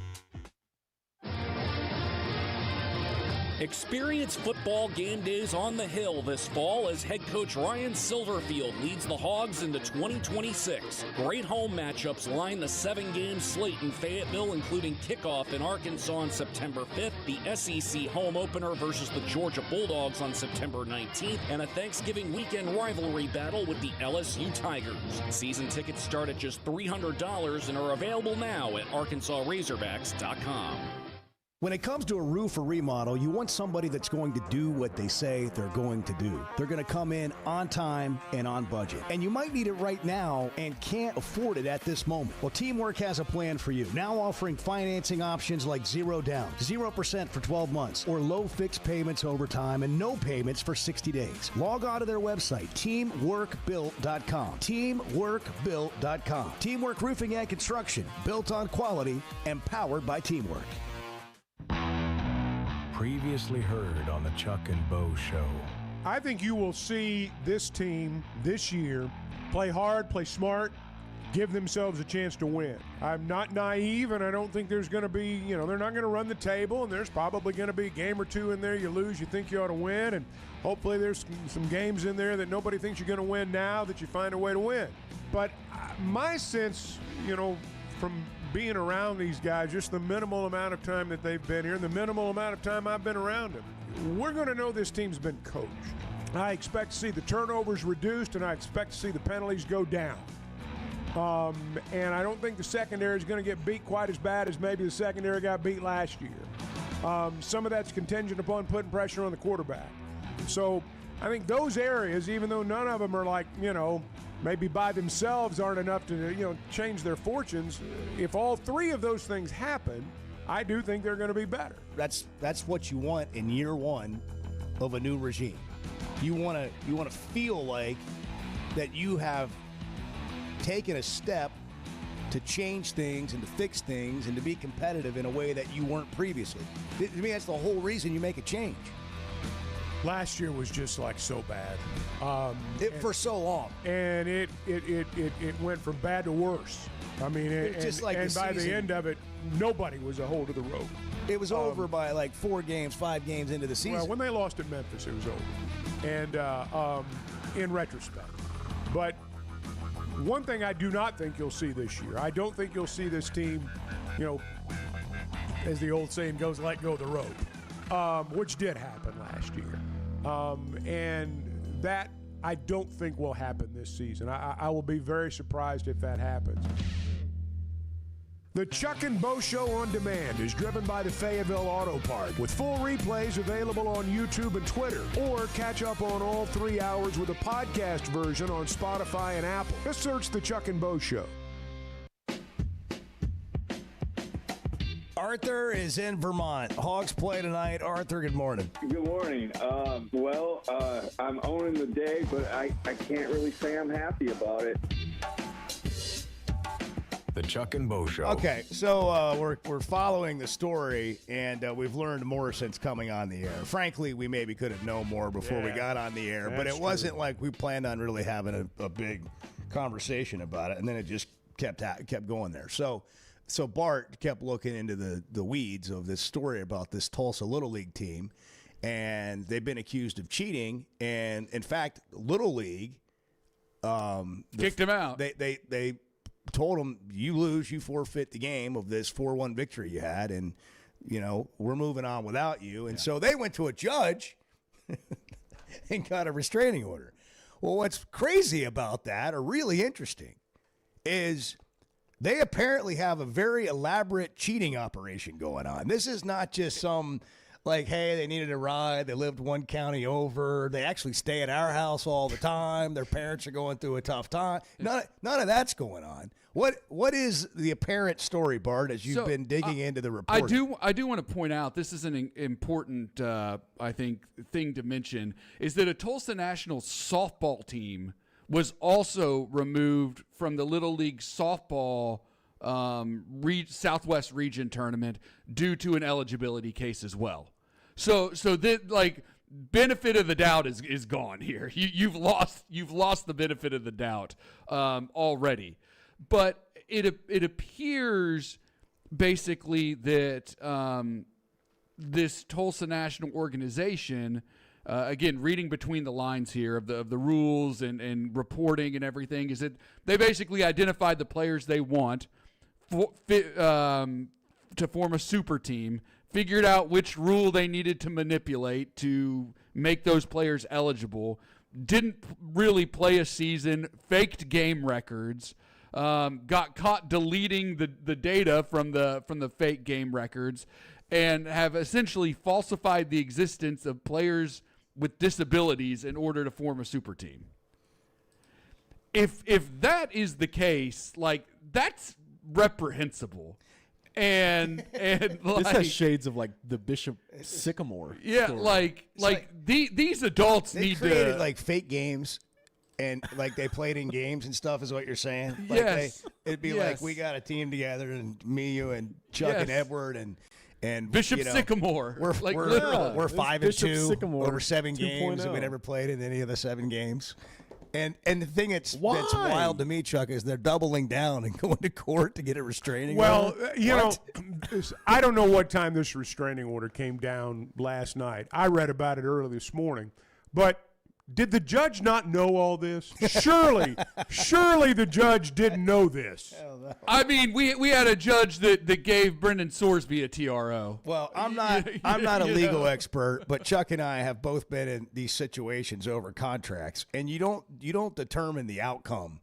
Experience football game days on the Hill this fall as head coach Ryan Silverfield leads the Hogs into 2026. Great home matchups line the 7-game slate in Fayetteville, including kickoff in Arkansas on September 5th, the SEC home opener versus the Georgia Bulldogs on September 19th, and a Thanksgiving weekend rivalry battle with the LSU Tigers. Season tickets start at just $300 and are available now at ArkansasRazorbacks.com. When it comes to a roof or remodel, you want somebody that's going to do what they say they're going to do. They're going to come in on time and on budget. And you might need it right now and can't afford it at this moment. Well, Teamwork has a plan for you. Now offering financing options like 0 down, 0% for 12 months, or low fixed payments over time and no payments for 60 days. Log on to their website, teamworkbuilt.com. Teamworkbuilt.com. Teamwork Roofing and Construction, built on quality and powered by teamwork. Previously heard on the Chuck and Bo Show. I think you will see this team this year play hard, play smart, give themselves a chance to win. I'm not naive, and I don't think there's going to be, they're not going to run the table, and there's probably going to be a game or two in there you lose, you think you ought to win, and hopefully there's some games in there that nobody thinks you're going to win now that you find a way to win. But my sense, from being around these guys, just the minimal amount of time that they've been here and the minimal amount of time I've been around them, we're going to know this team's been coached. I expect to see the turnovers reduced, and I expect to see the penalties go down. And I don't think the secondary is going to get beat quite as bad as maybe the secondary got beat last year. Some of that's contingent upon putting pressure on the quarterback. So I think those areas, even though none of them are like, maybe by themselves aren't enough to, change their fortunes, if all three of those things happen, I do think they're going to be better. That's what you want in year one of a new regime. You want to feel like that you have taken a step to change things and to fix things and to be competitive in a way that you weren't previously. To me, that's the whole reason you make a change. Last year was just like so bad. For so long. And it went from bad to worse. I mean, and by the end of it, nobody was a hold of the rope. It was over by like 5 games into the season. Well, when they lost at Memphis, it was over. And in retrospect. But one thing I do not think you'll see this year, I don't think you'll see this team, as the old saying goes, let go of the rope, which did happen last year. And that I don't think will happen this season. I will be very surprised if that happens. The Chuck and Bo Show on Demand is driven by the Fayetteville Auto Part, with full replays available on YouTube and Twitter, or catch up on all 3 hours with a podcast version on Spotify and Apple. Just search The Chuck and Bo Show. Arthur is in Vermont. Hogs play tonight. Arthur, good morning. Good morning. I'm owning the day, but I can't really say I'm happy about it. The Chuck and Bo Show. Okay, so we're following the story, and we've learned more since coming on the air. Frankly, we maybe could have known more before we got on the air, but it wasn't like we planned on really having a big conversation about it, and then it just kept going there. So Bart kept looking into the weeds of this story about this Tulsa Little League team, and they've been accused of cheating, and in fact, Little League kicked him out. They told him, you lose, you forfeit the game of this 4-1 victory you had, and we're moving on without you. And so they went to a judge and got a restraining order. Well, what's crazy about that, or really interesting, is they apparently have a very elaborate cheating operation going on. This is not just some like, hey, they needed a ride, they lived one county over, they actually stay at our house all the time, their parents are going through a tough time. None of that's going on. What is the apparent story, Bart, as you've been digging into the report? I do want to point out, this is an important, I think, thing to mention, is that a Tulsa National softball team was also removed from the Little League softball Southwest Region tournament due to an eligibility case as well. So that, like, benefit of the doubt is gone here. You've lost the benefit of the doubt already. But it appears basically that this Tulsa National organization, again, reading between the lines here of the rules and reporting and everything, is that they basically identified the players they want to form a super team, figured out which rule they needed to manipulate to make those players eligible, didn't really play a season, faked game records, got caught deleting the data from the fake game records, and have essentially falsified the existence of players with disabilities in order to form a super team. If that is the case, like, that's reprehensible. And like, this has shades of like the Bishop Sycamore. Yeah, story. like these adults they need created to like fake games, and like they played in games and stuff. Is what you're saying? Like Yes. it'd be like, we got a team together, and me, you, and Chuck and Edward, and And Bishop Sycamore. We're literally. we're 5-2 Sycamore over 7 games that we 2.0. never played in any of the 7 games. And the thing that's wild to me, Chuck, is they're doubling down and going to court to get a restraining order. Well, I don't know what time this restraining order came down last night. I read about it early this morning. But did the judge not know all this? Surely the judge didn't know this. I mean, we had a judge that gave Brendan Sorsby a TRO. Well, I'm not a legal expert, but Chuck and I have both been in these situations over contracts, and you don't determine the outcome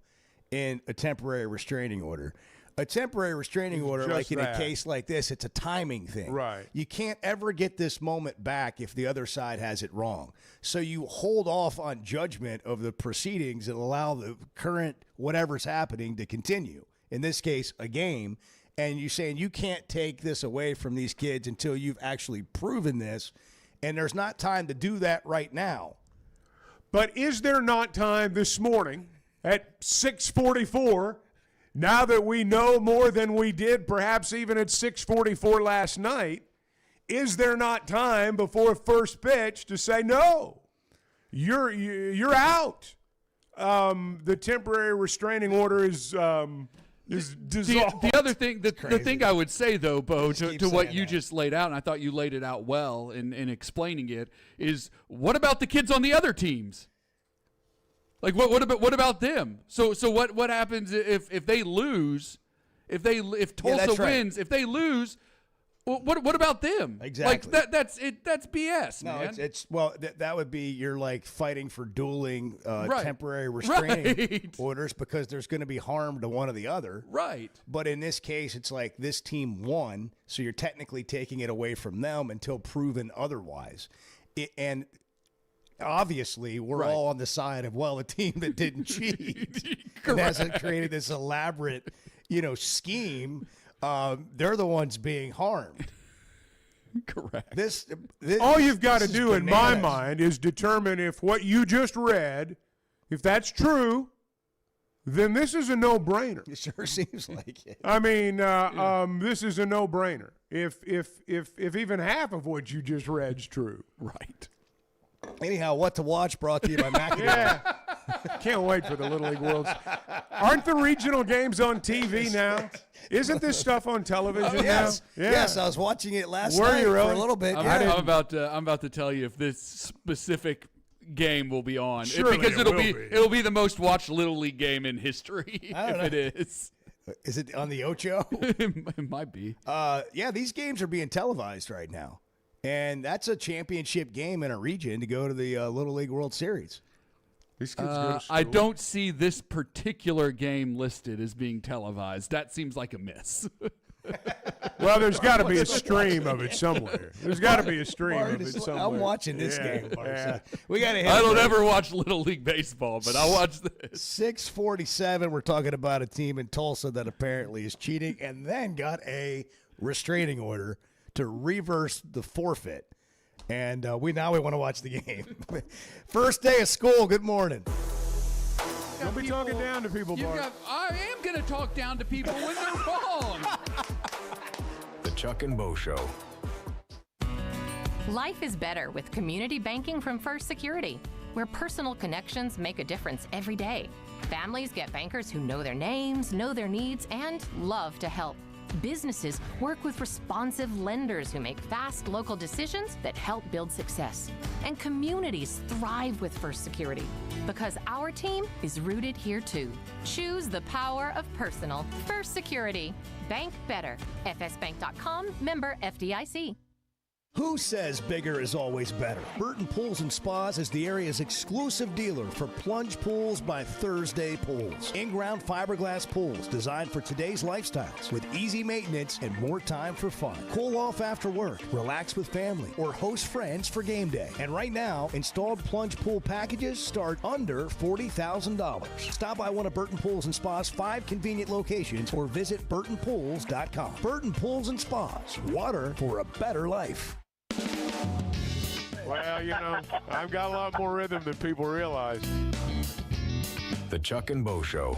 in a temporary restraining order. A temporary restraining order, like in a case like this, it's a timing thing. Right. You can't ever get this moment back if the other side has it wrong. So you hold off on judgment of the proceedings and allow the current whatever's happening to continue. In this case, a game. And you're saying you can't take this away from these kids until you've actually proven this. And there's not time to do that right now. But is there not time this morning at 6:44? Now that we know more than we did, perhaps even at 6:44 last night, is there not time before first pitch to say no? You're out. The temporary restraining order is dissolved. The other thing, the thing I would say though, Bo, to what you just laid out, and I thought you laid it out well in explaining it, is what about the kids on the other teams? Like what about them? So what happens if they lose? If Tulsa wins, if they lose, what about them? Exactly. Like that's BS, no, man. it's that would be you're like fighting for dueling temporary restraining orders because there's going to be harm to one or the other. Right. But in this case, it's like this team won, so you're technically taking it away from them until proven otherwise. And obviously, we're all on the side of, a team that didn't cheat and hasn't created this elaborate, scheme. They're the ones being harmed. Correct. This all you've got to do, in my mind, is determine if what you just read, if that's true, then this is a no-brainer. It sure seems like it. I mean, this is a no-brainer. If even half of what you just read is true, right. Anyhow, What to Watch brought to you by McAdoo. Yeah. Can't wait for the Little League Worlds. Aren't the regional games on TV now? Isn't this stuff on television yes. now? Yeah. Yes, I was watching it last Were night you really? for a little bit. I'm about to tell you if this specific game will be on. Surely because it'll be the most watched Little League game in history if it is. Is it on the Ocho? It might be. Yeah, these games are being televised right now. And that's a championship game in a region to go to the Little League World Series. These kids go to school. I don't see this particular game listed as being televised. That seems like a miss. Well, there's got to be a stream of it somewhere. There's got to be a stream of it somewhere. I'm watching this game. Yeah. We got to. I don't ever watch Little League baseball, but I watch this. 6:47. We're talking about a team in Tulsa that apparently is cheating and then got a restraining order to reverse the forfeit. And we want to watch the game. First day of school. Good morning. Don't be talking down to people, Bart. I am going to talk down to people when they're wrong. The Chuck and Bo Show. Life is better with community banking from First Security, where personal connections make a difference every day. Families get bankers who know their names, know their needs, and love to help. Businesses work with responsive lenders who make fast local decisions that help build success. And communities thrive with First Security because our team is rooted here too. Choose the power of personal. First Security. Bank better. FSbank.com, member FDIC. Who says bigger is always better? Burton Pools and Spas is the area's exclusive dealer for plunge pools by Thursday Pools. In-ground fiberglass pools designed for today's lifestyles with easy maintenance and more time for fun. Cool off after work, relax with family, or host friends for game day. And right now, installed plunge pool packages start under $40,000. Stop by one of Burton Pools and Spas' 5 convenient locations or visit burtonpools.com. Burton Pools and Spas, water for a better life. Well, I've got a lot more rhythm than people realize. The Chuck and Bo Show.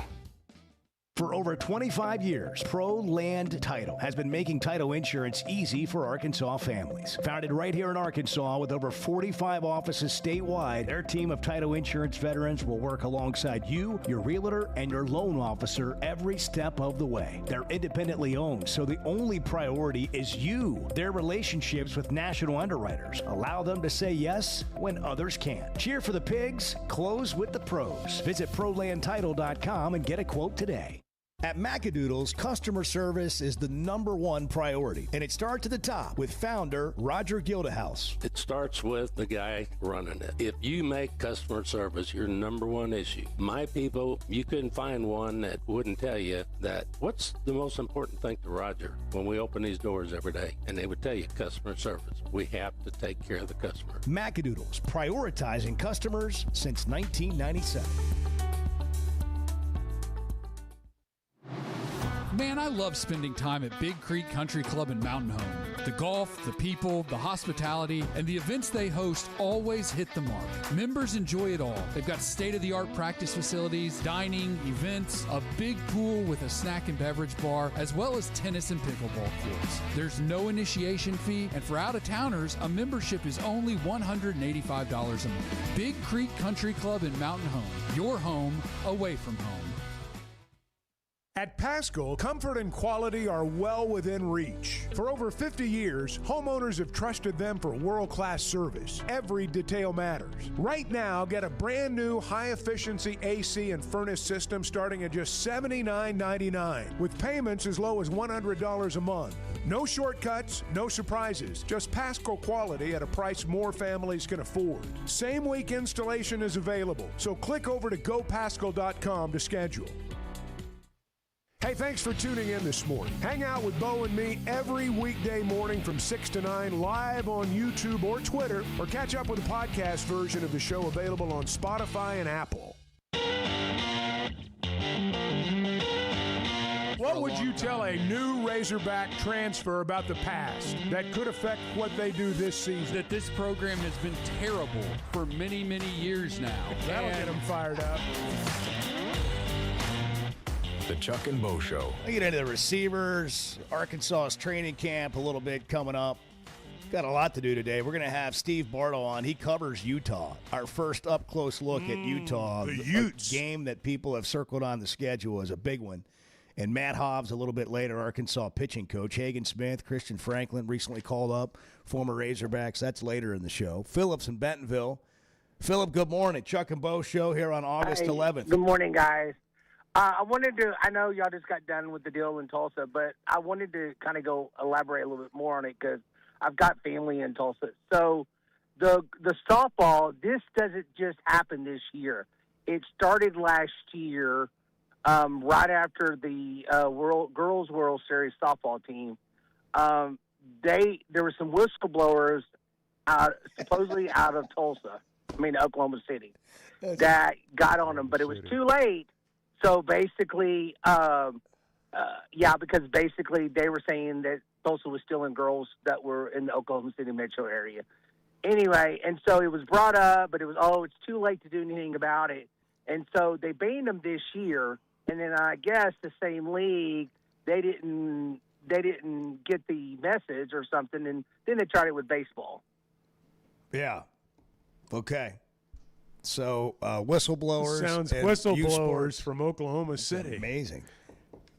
For over 25 years, Pro Land Title has been making title insurance easy for Arkansas families. Founded right here in Arkansas with over 45 offices statewide, their team of title insurance veterans will work alongside you, your realtor, and your loan officer every step of the way. They're independently owned, so the only priority is you. Their relationships with national underwriters allow them to say yes when others can't. Cheer for the pigs, close with the pros. Visit ProLandTitle.com and get a quote today. At Macadoodles, customer service is the #1 priority, and it starts at the top with founder Roger Gildehouse. It starts with the guy running it. If you make customer service your #1 issue, my people, you couldn't find one that wouldn't tell you that what's the most important thing to Roger when we open these doors every day, and they would tell you customer service. We have to take care of the customer. Macadoodles, prioritizing customers since 1997. Man, I love spending time at Big Creek Country Club and Mountain Home. The golf, the people, the hospitality, and the events they host always hit the mark. Members enjoy it all. They've got state-of-the-art practice facilities, dining, events, a big pool with a snack and beverage bar, as well as tennis and pickleball courts. There's no initiation fee, and for out-of-towners, a membership is only $185 a month. Big Creek Country Club and Mountain Home. Your home away from home. At Paschal, comfort and quality are well within reach. For over 50 years, homeowners have trusted them for world-class service. Every detail matters. Right now, get a brand new high-efficiency AC and furnace system starting at just $79.99, with payments as low as $100 a month. No shortcuts, no surprises, just Paschal quality at a price more families can afford. Same week installation is available, so click over to gopaschal.com to schedule. Hey, thanks for tuning in this morning. Hang out with Bo and me every weekday morning from 6 to 9 live on YouTube or Twitter, or catch up with the podcast version of the show available on Spotify and Apple. What would you tell a new Razorback transfer about the past that could affect what they do this season? That this program has been terrible for many, many years now. That'll get them fired up. The Chuck and Bo Show. I get into the receivers, Arkansas's training camp a little bit coming up. Got a lot to do today. We're going to have Steve Bartle on. He covers Utah. Our first up-close look at Utah. The Utes. A game that people have circled on the schedule is a big one. And Matt Hobbs a little bit later, Arkansas pitching coach. Hagen Smith, Christian Franklin recently called up, former Razorbacks. That's later in the show. Phillips in Bentonville. Philip, good morning. Chuck and Bo Show here on August 11th. Good morning, guys. I know y'all just got done with the deal in Tulsa, but I wanted to kind of go elaborate a little bit more on it because I've got family in Tulsa. So the softball, this doesn't just happen this year. It started last year, right after the Girls World Series softball team. There were some whistleblowers supposedly out of Tulsa, Oklahoma City, that got on them, but it was too late. So basically, because basically they were saying that Tulsa was stealing girls that were in the Oklahoma City metro area. Anyway, and so it was brought up, but it was, it's too late to do anything about it. And so they banned them this year, and then I guess the same league, they didn't get the message or something, and then they tried it with baseball. Yeah. Okay. So whistleblowers. Sounds whistleblowers from Oklahoma City. Amazing.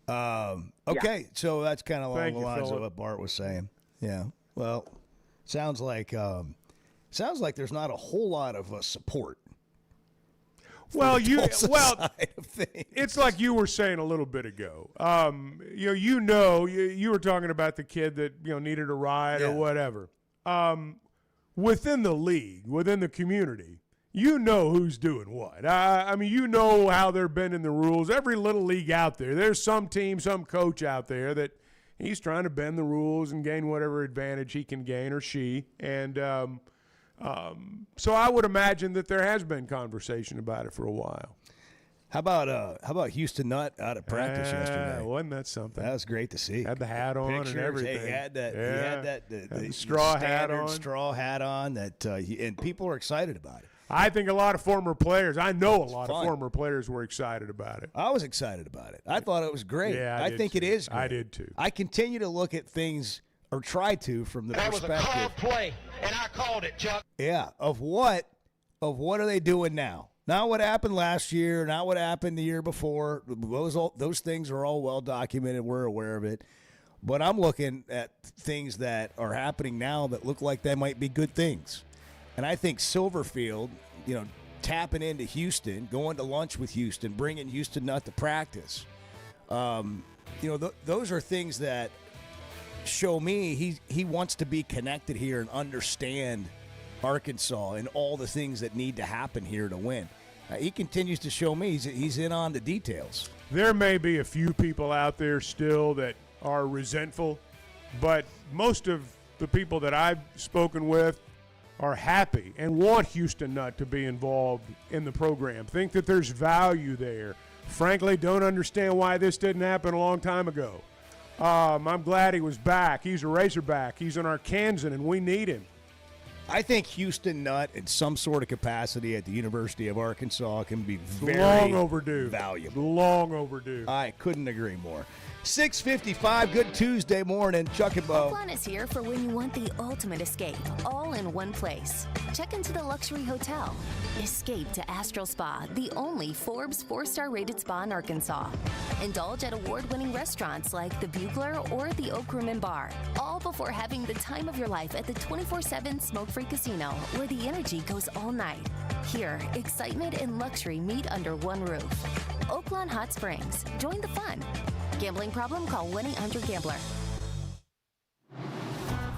So that's kind of along the lines of what Bart was saying. Yeah. Well, sounds like there's not a whole lot of support. Well, it's like you were saying a little bit ago. You were talking about the kid that needed a ride or whatever. Within the league, within the community, who's doing what. How they're bending the rules. Every little league out there, there's some team, some coach out there that he's trying to bend the rules and gain whatever advantage he can gain, or she. And so I would imagine that there has been conversation about it for a while. How about Houston Nutt out of practice yesterday? Wasn't that something? That was great to see. Had the hat on and everything. He had that. The straw hat on. Straw hat on. And people are excited about it. I think a lot of former players, I know a lot of former players were excited about it. I was excited about it. I thought it was great. Yeah, I think it is great. I did too. I continue to look at things, or try to, from the perspective. That was a called play, and I called it, Chuck. Yeah, of what are they doing now? Not what happened last year, not what happened the year before. Those things are all well documented. We're aware of it. But I'm looking at things that are happening now that look like they might be good things. And I think Silverfield, tapping into Houston, going to lunch with Houston, bringing Houston Nutt to practice, those are things that show me he wants to be connected here and understand Arkansas and all the things that need to happen here to win. He continues to show me he's in on the details. There may be a few people out there still that are resentful, but most of the people that I've spoken with are happy and want Houston Nutt to be involved in the program, think that there's value there. Frankly, don't understand why this didn't happen a long time ago. I'm glad he was back. He's a Razorback. He's an Arkansan, and we need him. I think Houston Nutt in some sort of capacity at the University of Arkansas can be very long overdue. Valuable. Long overdue. I couldn't agree more. 6:55, good Tuesday morning. Chuck and Bo. Oaklawn is here for when you want the ultimate escape, all in one place. Check into the luxury hotel. Escape to Astral Spa, the only Forbes 4-star rated spa in Arkansas. Indulge at award-winning restaurants like the Bugler or the Oak Room and Bar, all before having the time of your life at the 24/7 smoke-free casino, where the energy goes all night. Here, excitement and luxury meet under one roof. Oaklawn Hot Springs. Join the fun. Gambling problem? Call 1-800-GAMBLER.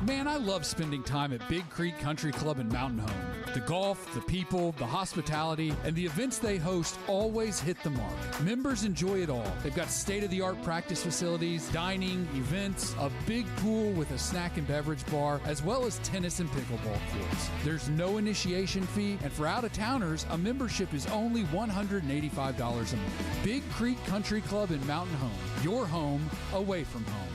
Man, I love spending time at Big Creek Country Club in Mountain Home. The golf, the people, the hospitality, and the events they host always hit the mark. Members enjoy it all. They've got state-of-the-art practice facilities, dining, events, a big pool with a snack and beverage bar, as well as tennis and pickleball courts. There's no initiation fee, and for out-of-towners, a membership is only $185 a month. Big Creek Country Club in Mountain Home. Your home away from home.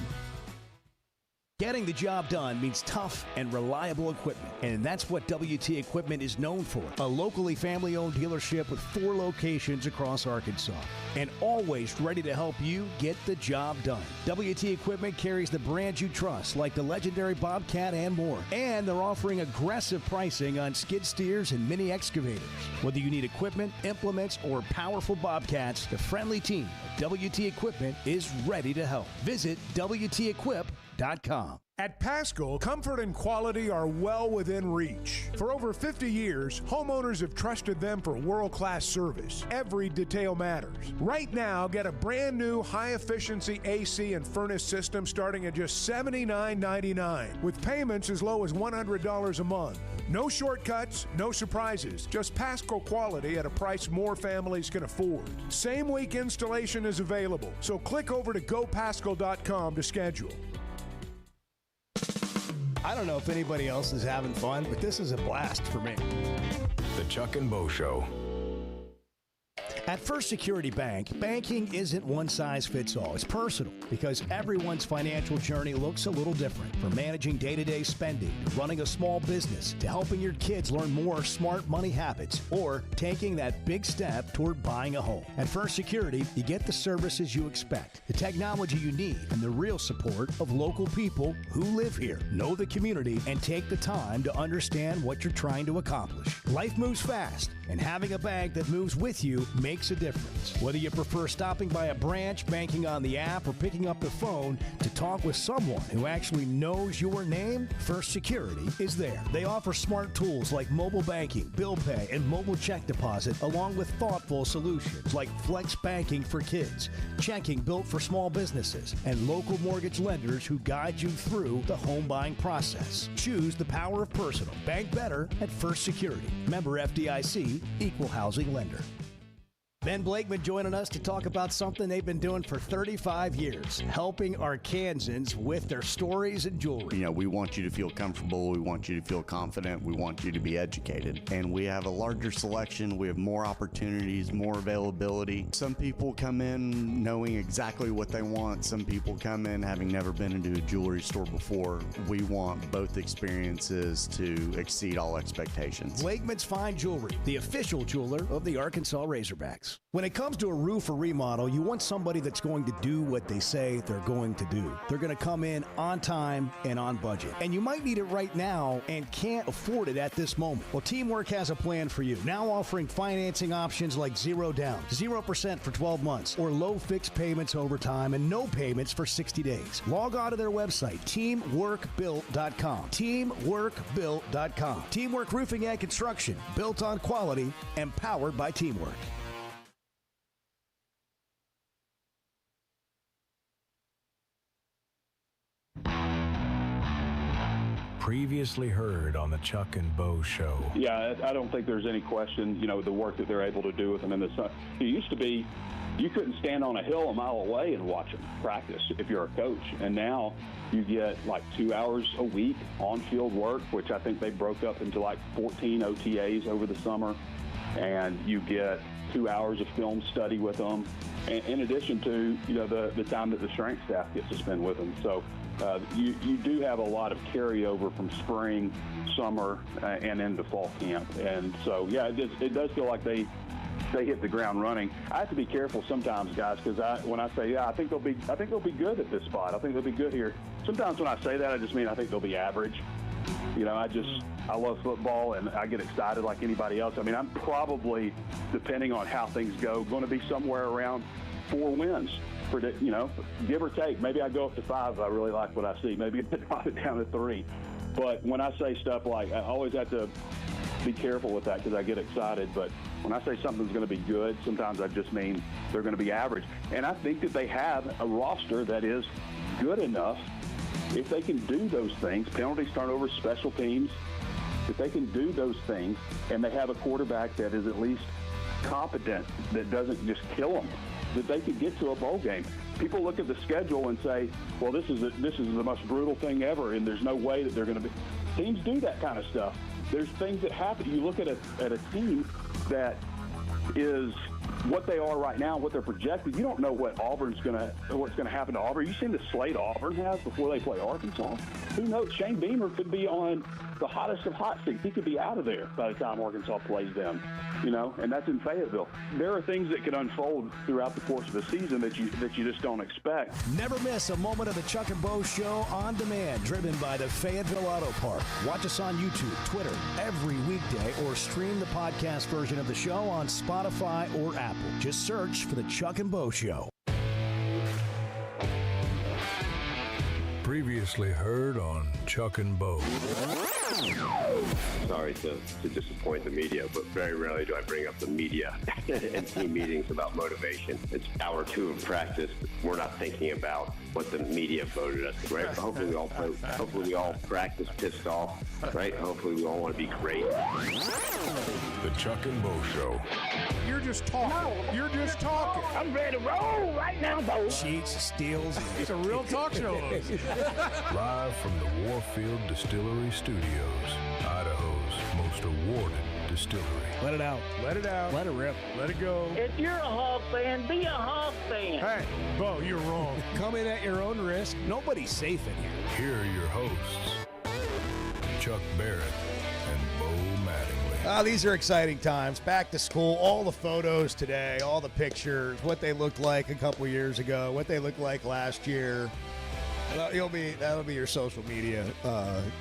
Getting the job done means tough and reliable equipment, and that's what WT Equipment is known for. A locally family-owned dealership with 4 locations across Arkansas, and always ready to help you get the job done. WT Equipment carries the brands you trust, like the legendary Bobcat and more, and they're offering aggressive pricing on skid steers and mini excavators. Whether you need equipment, implements, or powerful Bobcats, the friendly team at WT Equipment is ready to help. Visit WTEquip.com. At Paschal, comfort and quality are well within reach. For over 50 years, homeowners have trusted them for world-class service. Every detail matters. Right now, get a brand new high-efficiency AC and furnace system starting at just $79.99, with payments as low as $100 a month. No shortcuts, no surprises, just Paschal quality at a price more families can afford. Same week installation is available, so click over to gopaschal.com to schedule. I don't know if anybody else is having fun, but this is a blast for me. The Chuck and Bo Show. At First Security Bank, banking isn't one size fits all. It's personal because everyone's financial journey looks a little different. From managing day-to-day spending, to running a small business, to helping your kids learn more smart money habits, or taking that big step toward buying a home. At First Security, you get the services you expect, the technology you need, and the real support of local people who live here, know the community, and take the time to understand what you're trying to accomplish. Life moves fast, and having a bank that moves with you makes a difference. Whether you prefer stopping by a branch, banking on the app, or picking up the phone to talk with someone who actually knows your name, First Security is there. They offer smart tools like mobile banking, bill pay, and mobile check deposit, along with thoughtful solutions like flex banking for kids, checking built for small businesses, and local mortgage lenders who guide you through the home buying process. Choose the power of personal. Bank better at First Security. Member FDIC, Equal Housing Lender. Ben Blakeman joining us to talk about something they've been doing for 35 years, helping Arkansans with their stories and jewelry. You know, we want you to feel comfortable. We want you to feel confident. We want you to be educated. And we have a larger selection. We have more opportunities, more availability. Some people come in knowing exactly what they want. Some people come in having never been into a jewelry store before. We want both experiences to exceed all expectations. Blakeman's Fine Jewelry, the official jeweler of the Arkansas Razorbacks. When it comes to a roof or remodel, you want somebody that's going to do what they say they're going to do. They're going to come in on time and on budget. And you might need it right now and can't afford it at this moment. Well, Teamwork has a plan for you. Now offering financing options like 0 down, 0% for 12 months, or low fixed payments over time and no payments for 60 days. Log on to their website, teamworkbuilt.com. Teamworkbuilt.com. Teamwork Roofing and Construction, built on quality and powered by Teamwork. Previously heard on the Chuck and Bo Show. Yeah, I don't think there's any question, the work that they're able to do with them in the sun. It used to be you couldn't stand on a hill a mile away and watch them practice if you're a coach. And now you get like 2 hours a week on-field work, which I think they broke up into like 14 OTAs over the summer. And you get 2 hours of film study with them, in addition to, the time that the strength staff gets to spend with them. So you do have a lot of carryover from spring, summer, and into fall camp. And so, yeah, it does feel like they hit the ground running. I have to be careful sometimes, guys, because when I say, I think they'll be good at this spot. I think they'll be good here. Sometimes when I say that, I just mean I think they'll be average. I love football, and I get excited like anybody else. I mean, I'm probably, depending on how things go, going to be somewhere around 4 wins, give or take. Maybe I go up to 5 if I really like what I see. Maybe I drop it down to 3. But when I say stuff like, I always have to be careful with that because I get excited. But when I say something's going to be good, sometimes I just mean they're going to be average. And I think that they have a roster that is good enough. If they can do those things, penalties, turnovers, special teams, if they can do those things and they have a quarterback that is at least competent, that doesn't just kill them, that they could get to a bowl game. People look at the schedule and say, well, this is the most brutal thing ever, and there's no way that they're going to be. Teams do that kind of stuff. There's things that happen. You look at a team that is what they are right now, what they're projected. You don't know what's going to happen to Auburn. You've seen the slate Auburn has before they play Arkansas. Who knows? Shane Beamer could be on the hottest of hot seats. He could be out of there by the time Arkansas plays them, and that's in Fayetteville. There are things that can unfold throughout the course of the season that you just don't expect. Never miss a moment of the Chuck and Bo Show on demand, driven by the Fayetteville Auto Park. Watch us on YouTube, Twitter, every weekday, or stream the podcast version of the show on Spotify or Apple. Just search for the Chuck and Bo Show. Previously heard on Chuck and Bo. Sorry to disappoint the media, but very rarely do I bring up the media in team meetings about motivation. It's hour 2 of practice. We're not thinking about what the media voted us, right? Hopefully we all practice pissed off, right? Hopefully we all want to be great. The Chuck and Bo Show. You're just talking. No. You're just talking. I'm ready to roll right now, Bo. Cheats, steals. He's a real talk show host. Live from the Warfield Distillery Studios, Idaho's most awarded distillery. Let it out. Let it out. Let it rip. Let it go. If you're a Hawk fan, be a Hawk fan. Hey, Bo, you're wrong. Come in at your own risk. Nobody's safe in here. Here are your hosts, Chuck Barrett and Bo Mattingly. These are exciting times. Back to school. All the photos today, all the pictures, what they looked like a couple years ago, what they looked like last year. That'll be your social media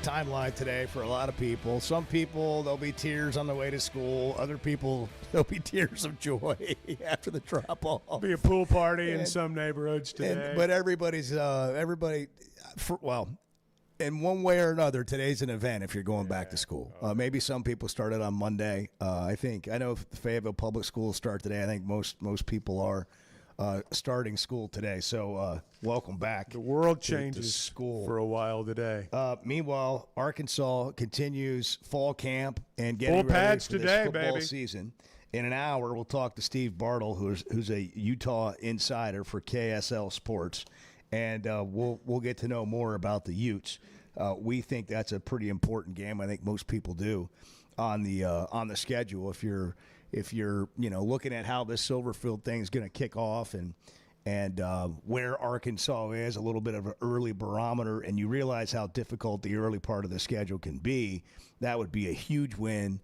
timeline today for a lot of people. Some people, there'll be tears on the way to school. Other people, there'll be tears of joy after the drop-off. Be a pool party in some neighborhoods today. But in one way or another, today's an event if you're going back to school. Maybe some people started on Monday. I know if the Fayetteville Public Schools start today, I think most people are starting school today. So welcome back. The world changes to school for a while today. Meanwhile, Arkansas continues fall camp and getting full ready pads for today, this football baby. season. In an hour, we'll talk to Steve Bartle, who's a Utah insider for KSL Sports, and we'll get to know more about the Utes. We think that's a pretty important game. I think most people do on the schedule. If you're looking at how this Silverfield thing is going to kick off and where Arkansas is, a little bit of an early barometer, and you realize how difficult the early part of the schedule can be, that would be a huge win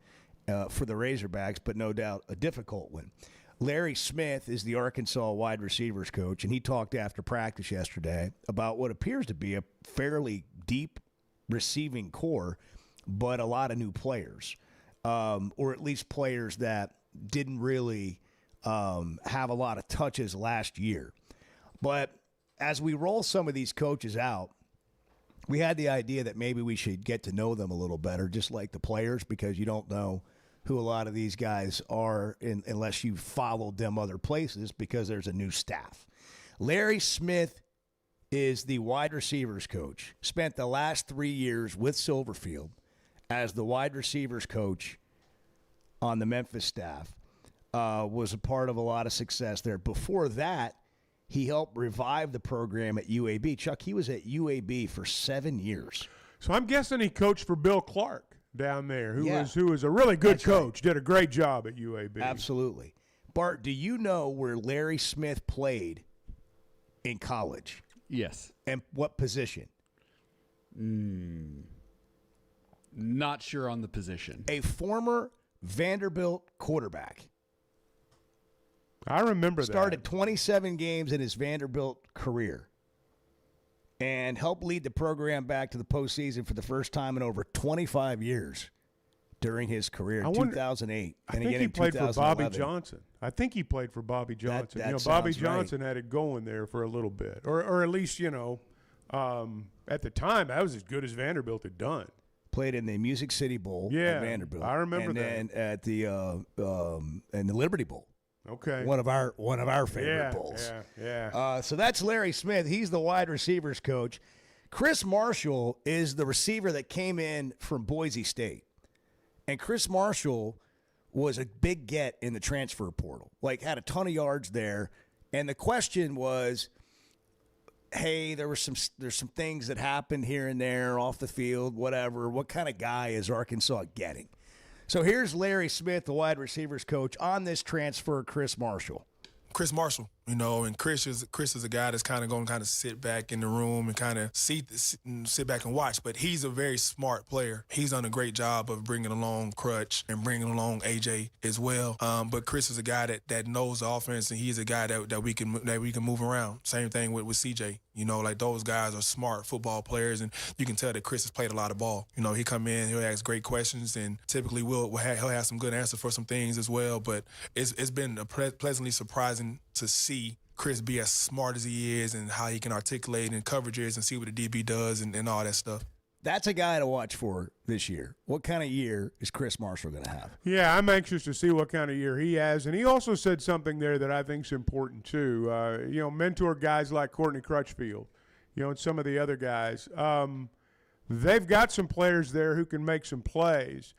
for the Razorbacks, but no doubt a difficult win. Larry Smith is the Arkansas wide receivers coach, and he talked after practice yesterday about what appears to be a fairly deep receiving core, but a lot of new players, or at least players that didn't really have a lot of touches last year. But as we roll some of these coaches out, we had the idea that maybe we should get to know them a little better, just like the players, because you don't know who a lot of these guys are unless you followed them other places, because there's a new staff. Larry Smith is the wide receivers coach, spent the last 3 years with Silverfield as the wide receivers coach on the Memphis staff, was a part of a lot of success there. Before that, he helped revive the program at UAB. Chuck, he was at UAB for 7 years. So I'm guessing he coached for Bill Clark down there, who was a really good coach, right. Did a great job at UAB. Absolutely. Bart, do you know where Larry Smith played in college? Yes. And what position? Not sure on the position. A former Vanderbilt quarterback. I remember that. Started 27 games in his Vanderbilt career and helped lead the program back to the postseason for the first time in over 25 years during his career in 2008. I think he played for Bobby Johnson. Bobby Johnson had it going there for a little bit. Or at least, at the time, that was as good as Vanderbilt had done. Played in the Music City Bowl at Vanderbilt. I remember that. And then at the in the Liberty Bowl. Okay. One of our favorite bowls. Yeah. So that's Larry Smith. He's the wide receivers coach. Chris Marshall is the receiver that came in from Boise State. And Chris Marshall was a big get in the transfer portal. Had a ton of yards there. And the question was, hey, there's some things that happened here and there off the field, whatever. What kind of guy is Arkansas getting? So here's Larry Smith, the wide receivers coach, on this transfer, Chris Marshall. Chris Marshall, and Chris is a guy that's kind of going to sit back in the room and kind of sit back and watch. But he's a very smart player. He's done a great job of bringing along Crutch and bringing along AJ as well. But Chris is a guy that knows the offense, and he's a guy that we can move around. Same thing with CJ. Those guys are smart football players, and you can tell that Chris has played a lot of ball. He come in, he'll ask great questions, and typically he'll have some good answers for some things as well. But it's been pleasantly surprising to see Chris be as smart as he is and how he can articulate in coverages and see what the DB does and all that stuff. That's a guy to watch for this year. What kind of year is Chris Marshall going to have? Yeah, I'm anxious to see what kind of year he has. And he also said something there that I think is important too. Mentor guys like Courtney Crutchfield, and some of the other guys. They've got some players there who can make some plays.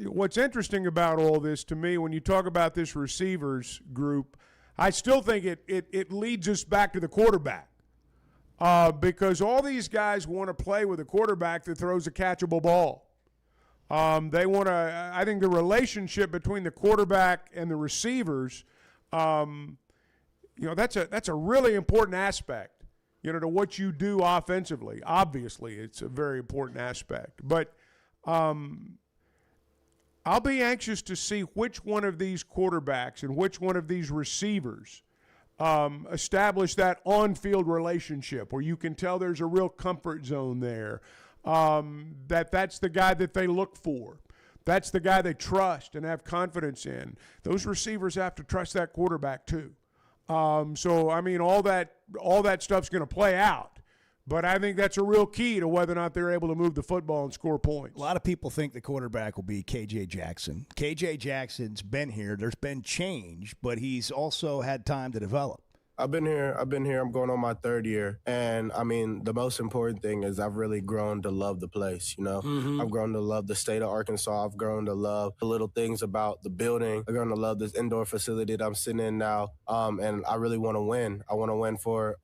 What's interesting about all this to me, when you talk about this receivers group, I still think it leads us back to the quarterback. Because all these guys want to play with a quarterback that throws a catchable ball. They want to. I think the relationship between the quarterback and the receivers, that's a really important aspect. To what you do offensively. Obviously, it's a very important aspect. But I'll be anxious to see which one of these quarterbacks and which one of these receivers establish that on-field relationship where you can tell there's a real comfort zone there, that's the guy that they look for. That's the guy they trust and have confidence in. Those receivers have to trust that quarterback too. All that stuff's going to play out. But I think that's a real key to whether or not they're able to move the football and score points. A lot of people think the quarterback will be K.J. Jackson. K.J. Jackson's been here. There's been change, but he's also had time to develop. I've been here. I'm going on my 3rd year. And, I mean, the most important thing is I've really grown to love the place, you know? I've grown to love the state of Arkansas. I've grown to love the little things about the building. I've grown to love this indoor facility that I'm sitting in now. And I really want to win. I want to win for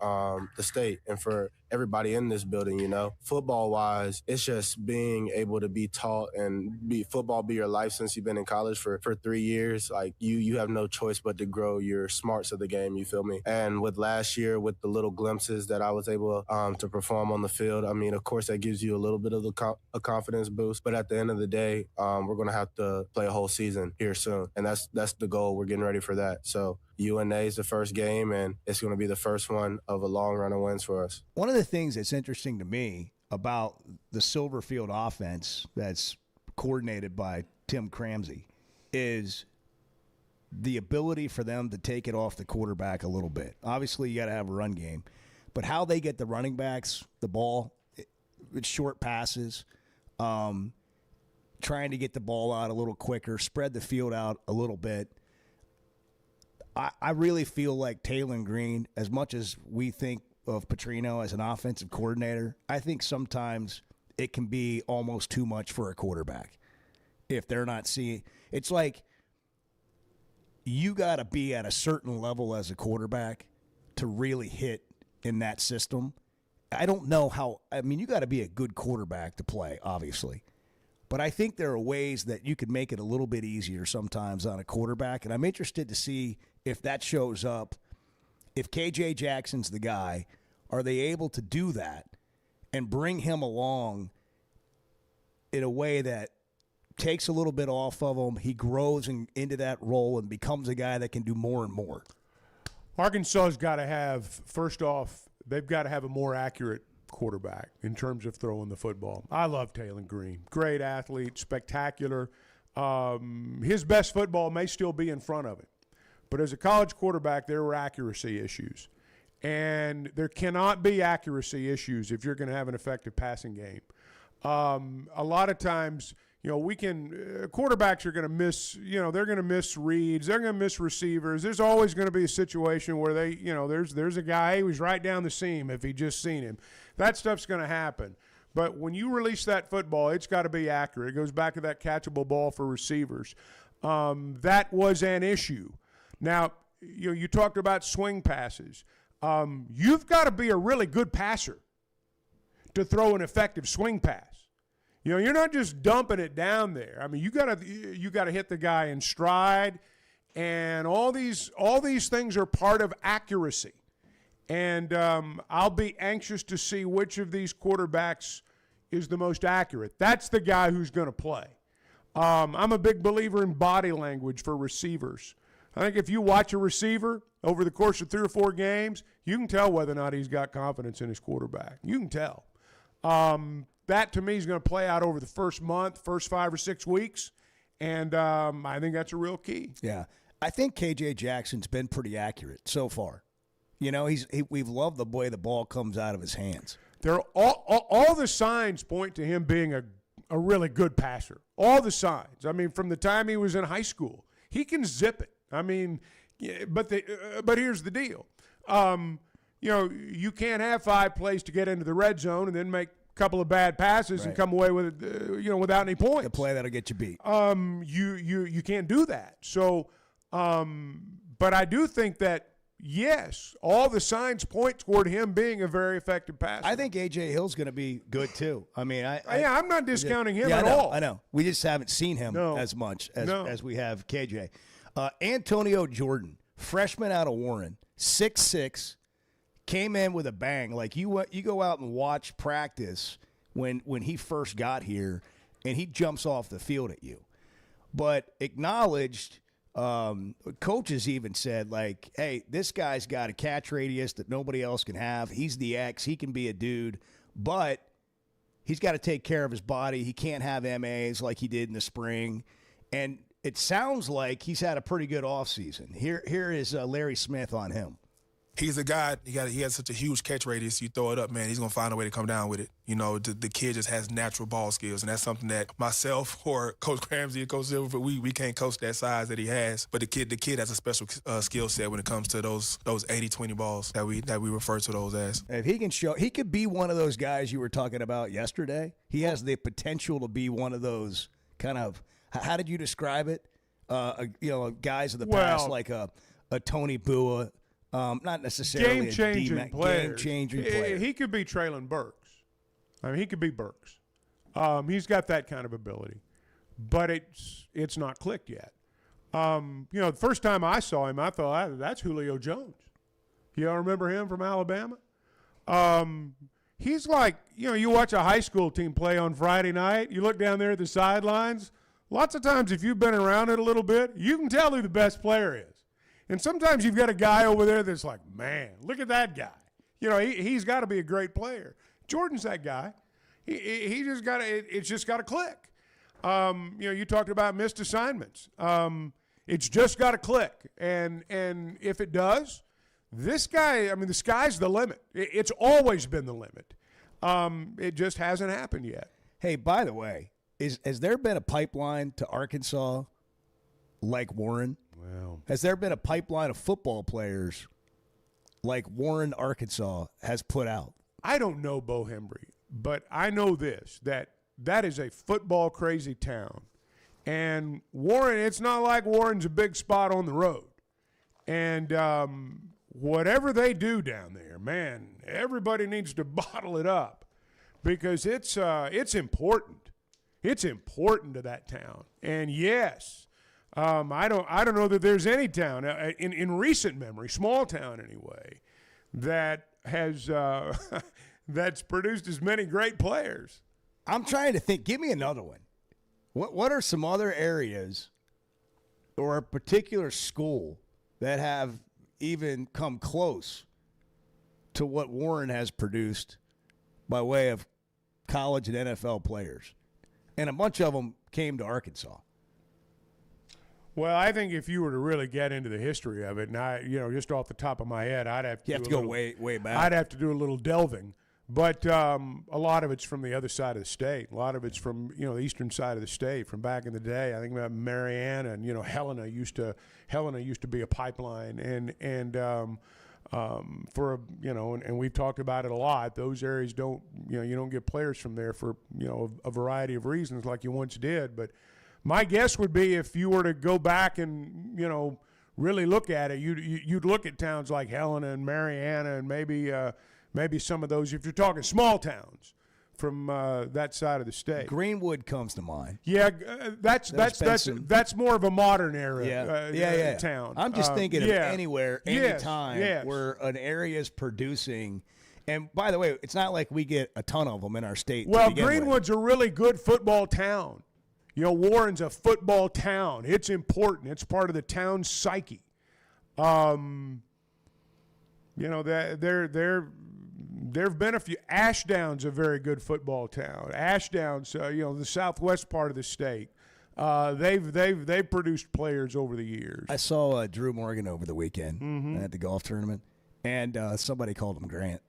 the state and for everybody in this building, you know. Football-wise, it's just being able to be taught and football be your life since you've been in college for 3 years. Like, you have no choice but to grow your smarts of the game, you feel me? And with last year, with the little glimpses that I was able to perform on the field, I mean, of course, that gives you a little bit of a confidence boost. But at the end of the day, we're going to have to play a whole season here soon. And that's the goal. We're getting ready for that. So UNA is the first game, and it's going to be the first one of a long run of wins for us. One of the things that's interesting to me about the Silverfield offense that's coordinated by Tim Cramsey is the ability for them to take it off the quarterback a little bit. Obviously, you got to have a run game, but how they get the running backs the ball, it's short passes, trying to get the ball out a little quicker, spread the field out a little bit. I really feel like Taylen Green, as much as we think of Petrino as an offensive coordinator, I think sometimes it can be almost too much for a quarterback if they're not seeing. It's like you got to be at a certain level as a quarterback to really hit in that system. I don't know how. I mean, you got to be a good quarterback to play, obviously. But I think there are ways that you could make it a little bit easier sometimes on a quarterback, and I'm interested to see if that shows up. If KJ Jackson's the guy, are they able to do that and bring him along in a way that takes a little bit off of him, he grows into that role and becomes a guy that can do more and more? Arkansas's got to have, first off, they've got to have a more accurate quarterback in terms of throwing the football. I love Taylen Green. Great athlete, spectacular. His best football may still be in front of him. But as a college quarterback, there were accuracy issues. And there cannot be accuracy issues if you're going to have an effective passing game. A lot of times, quarterbacks are going to miss, they're going to miss reads. They're going to miss receivers. There's always going to be a situation where there's a guy who's right down the seam if he just seen him. That stuff's going to happen. But when you release that football, it's got to be accurate. It goes back to that catchable ball for receivers. That was an issue. Now, you talked about swing passes. You've got to be a really good passer to throw an effective swing pass. You're not just dumping it down there. I mean, you got to hit the guy in stride, and all these things are part of accuracy. And I'll be anxious to see which of these quarterbacks is the most accurate. That's the guy who's going to play. I'm a big believer in body language for receivers. I think if you watch a receiver over the course of 3 or 4 games, you can tell whether or not he's got confidence in his quarterback. You can tell. That, to me, is going to play out over the first month, first 5 or 6 weeks, and I think that's a real key. Yeah. I think KJ Jackson's been pretty accurate so far. We've loved the way the ball comes out of his hands. All the signs point to him being a really good passer. All the signs. I mean, from the time he was in high school, he can zip it. I mean, but here's the deal. You can't have 5 plays to get into the red zone and then make a couple of bad passes and come away with it, without any points. The play that'll get you beat. You can't do that. So, but I do think that, yes, all the signs point toward him being a very effective passer. I think A.J. Hill's going to be good, too. I mean, I'm not discounting him at all. I know. We just haven't seen him as much as we have KJ. Antonio Jordan, freshman out of Warren, 6'6", came in with a bang. Like you go out and watch practice when he first got here, and he jumps off the field at you. But acknowledged, coaches even said, like, hey, this guy's got a catch radius that nobody else can have. He's the X. He can be a dude, but he's got to take care of his body. He can't have MAs like he did in the spring. And it sounds like he's had a pretty good offseason. Here is Larry Smith on him. he's a guy. He has such a huge catch radius. You throw it up, man, he's gonna find a way to come down with it. You know, the kid just has natural ball skills, and that's something that myself or Coach Ramsey and Coach Silver, we can't coach that size that he has. But the kid has a special skill set when it comes to those 80-20 balls that we refer to those as. If he can show, he could be one of those guys you were talking about yesterday. He has the potential to be one of those kind of. How did you describe it? Guys of the past like a Tony Bua. Not necessarily game-changing player. Game-changing player. He could be Traylon Burks. I mean, he could be Burks. He's got that kind of ability, but it's not clicked yet. The first time I saw him, I thought that's Julio Jones. You all remember him from Alabama? He's like, you watch a high school team play on Friday night. You look down there at the sidelines. Lots of times, if you've been around it a little bit, you can tell who the best player is. And sometimes you've got a guy over there that's like, man, look at that guy. He's got to be a great player. Jordan's that guy. He just got to. It's just got to click. You talked about missed assignments. It's just got to click. And if it does, this guy. I mean, the sky's the limit. It's always been the limit. It just hasn't happened yet. Hey, by the way, has there been a pipeline to Arkansas like Warren? Well, has there been a pipeline of football players like Warren, Arkansas has put out? I don't know Bo Hembry, but I know this, that is a football-crazy town. And Warren, it's not like Warren's a big spot on the road. And whatever they do down there, man, everybody needs to bottle it up because it's important. It's important to that town. And, yes, I don't know that there's any town in recent memory, small town anyway, that has that's produced as many great players. I'm trying to think. Give me another one. What are some other areas or a particular school that have even come close to what Warren has produced by way of college and NFL players? And a bunch of them came to Arkansas. Well, I think if you were to really get into the history of it, and just off the top of my head, I'd have to go way back. I'd have to do a little delving, but a lot of it's from the other side of the state. A lot of it's from the eastern side of the state from back in the day. I think about Marianna and Helena used to be a pipeline, and we've talked about it a lot. Those areas don't you don't get players from there for a variety of reasons like you once did, but. My guess would be if you were to go back and, really look at it, you'd look at towns like Helena and Marianna and maybe some of those, if you're talking small towns from that side of the state. Greenwood comes to mind. Yeah, that's more of a modern era town. I'm just thinking of anywhere, anytime where an area is producing. And by the way, it's not like we get a ton of them in our state. Well, Greenwood's a really good football town. Warren's a football town. It's important. It's part of the town's psyche. There have been a few. Ashdown's a very good football town. Ashdown's, the southwest part of the state. They've produced players over the years. I saw Drew Morgan over the weekend at the golf tournament, and somebody called him Grant.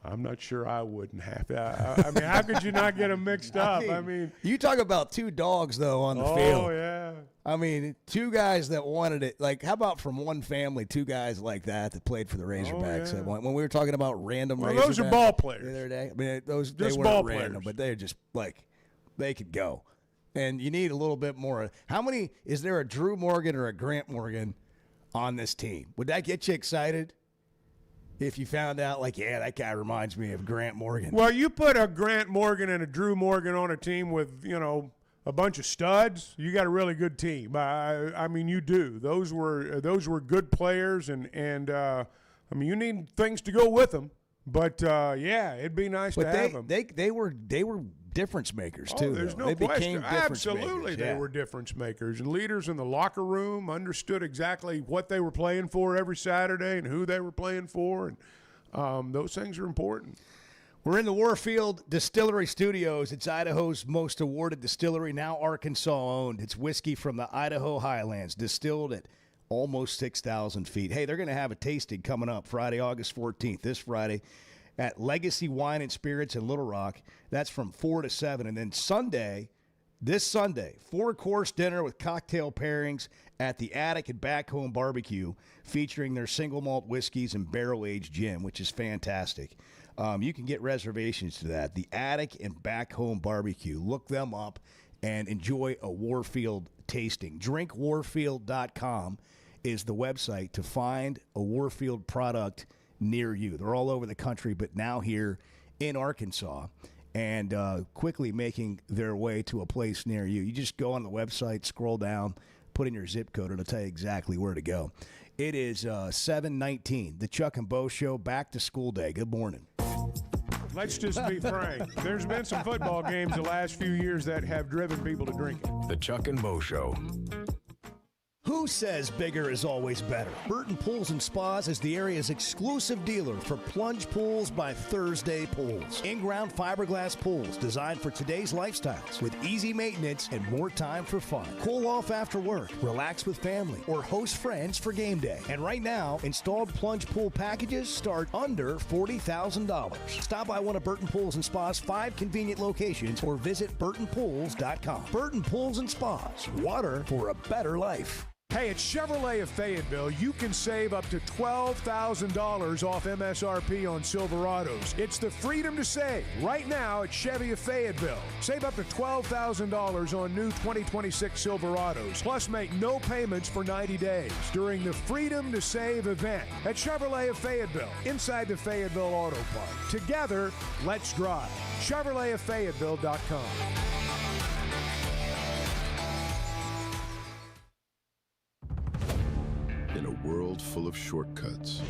I'm not sure I wouldn't have to. I mean, how could you not get them mixed up? I mean, you talk about two dogs, though, on the field. Oh, yeah. I mean, two guys that wanted it. Like, how about from one family, two guys like that played for the Razorbacks? Oh, yeah. When we were talking about random Razorbacks. Those are ball players. The other day. I mean, they just weren't ball random, players. but they're just, they could go. And you need a little bit more. How many, is there a Drew Morgan or a Grant Morgan on this team? Would that get you excited? If you found out, that guy reminds me of Grant Morgan. Well, you put a Grant Morgan and a Drew Morgan on a team with, a bunch of studs, you got a really good team. I mean, you do. Those were good players, and you need things to go with them. But it'd be nice to have them. They were difference makers too. There's no they question. Became difference Absolutely, makers. They were difference makers and leaders in the locker room. Understood exactly what they were playing for every Saturday and who they were playing for, and those things are important. We're in the Warfield Distillery Studios. It's Idaho's most awarded distillery, now Arkansas owned. It's whiskey from the Idaho Highlands, distilled at almost 6,000 feet. Hey, they're going to have a tasting coming up Friday, August 14th, this Friday, at Legacy Wine and Spirits in Little Rock. That's from 4 to 7. And then this Sunday, 4-course dinner with cocktail pairings at the Attic and Back Home Barbecue, featuring their single malt whiskeys and barrel-aged gin, which is fantastic. You can get reservations to that. The Attic and Back Home Barbecue. Look them up and enjoy a Warfield tasting. DrinkWarfield.com is the website to find a Warfield product near you. They're all over the country, but now here in Arkansas, and quickly making their way to a place near you. You just go on the website, scroll down, put in your zip code, and it'll tell you exactly where to go. It is 7:19, the Chuck and Bo Show, back to school day. Good morning. Let's just be frank. There's been some football games the last few years that have driven people to drinking. The Chuck and Bo Show. Who says bigger is always better? Burton Pools and Spas is the area's exclusive dealer for plunge pools by Thursday Pools. In-ground fiberglass pools designed for today's lifestyles with easy maintenance and more time for fun. Cool off after work, relax with family, or host friends for game day. And right now, installed plunge pool packages start under $40,000. Stop by one of Burton Pools and Spas' 5 convenient locations or visit burtonpools.com. Burton Pools and Spas, water for a better life. Hey, at Chevrolet of Fayetteville, you can save up to $12,000 off MSRP on Silverados. It's the freedom to save right now at Chevy of Fayetteville. Save up to $12,000 on new 2026 Silverados. Plus, make no payments for 90 days during the Freedom to Save event at Chevrolet of Fayetteville, inside the Fayetteville Auto Park. Together, let's drive. ChevroletofFayetteville.com. In a world full of shortcuts,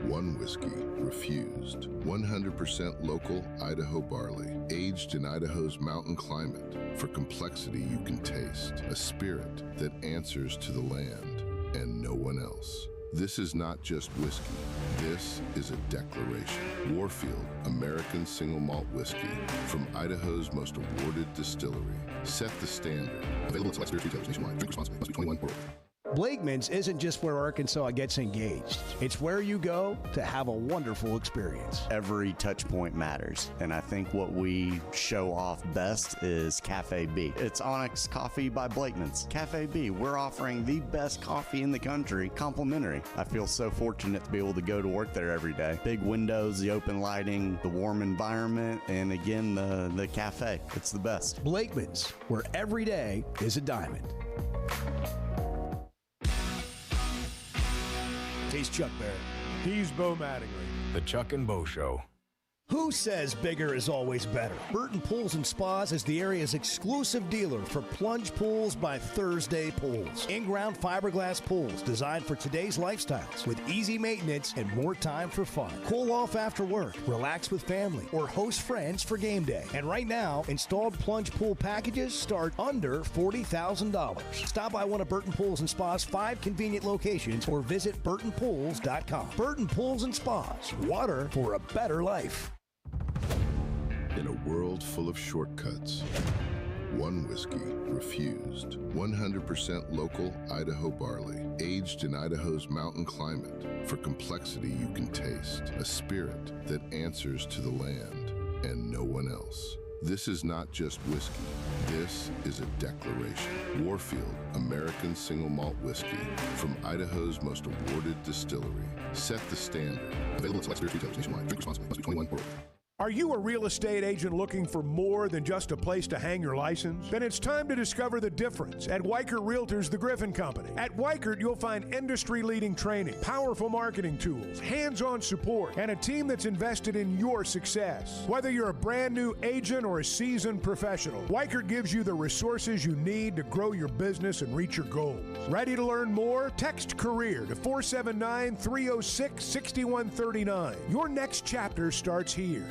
one whiskey refused. 100% local Idaho barley, aged in Idaho's mountain climate. For complexity you can taste, a spirit that answers to the land and no one else. This is not just whiskey. This is a declaration. Warfield, American single malt whiskey from Idaho's most awarded distillery. Set the standard. Available at select spirit retailers nationwide. Drink responsibly. Must be 21 or older. Blakeman's isn't just where Arkansas gets engaged. It's where you go to have a wonderful experience. Every touch point matters, and I think what we show off best is Cafe B. It's Onyx Coffee by Blakeman's. Cafe B, we're offering the best coffee in the country, complimentary. I feel so fortunate to be able to go to work there every day. Big windows, the open lighting, the warm environment, and again, the cafe. It's the best. Blakeman's, where every day is a diamond. He's Chuck Barrett. He's Bo Mattingly. The Chuck and Bo Show. Who says bigger is always better? Burton Pools and Spas is the area's exclusive dealer for plunge pools by Thursday Pools. In-ground fiberglass pools designed for today's lifestyles with easy maintenance and more time for fun. Cool off after work, relax with family, or host friends for game day. And right now, installed plunge pool packages start under $40,000. Stop by one of Burton Pools and Spas' 5 convenient locations or visit burtonpools.com. Burton Pools and Spas, water for a better life. In a world full of shortcuts, one whiskey refused. 100% local Idaho barley, aged in Idaho's mountain climate. For complexity you can taste, a spirit that answers to the land and no one else. This is not just whiskey. This is a declaration. Warfield, American single malt whiskey from Idaho's most awarded distillery. Set the standard. Available at select spirit retailers nationwide. Drink responsibly. Must be 21 or older. Are you a real estate agent looking for more than just a place to hang your license? Then it's time to discover the difference at Weichert Realtors, the Griffin Company. At Weichert, you'll find industry-leading training, powerful marketing tools, hands-on support, and a team that's invested in your success. Whether you're a brand new agent or a seasoned professional, Weichert gives you the resources you need to grow your business and reach your goals. Ready to learn more? Text CAREER to 479-306-6139. Your next chapter starts here.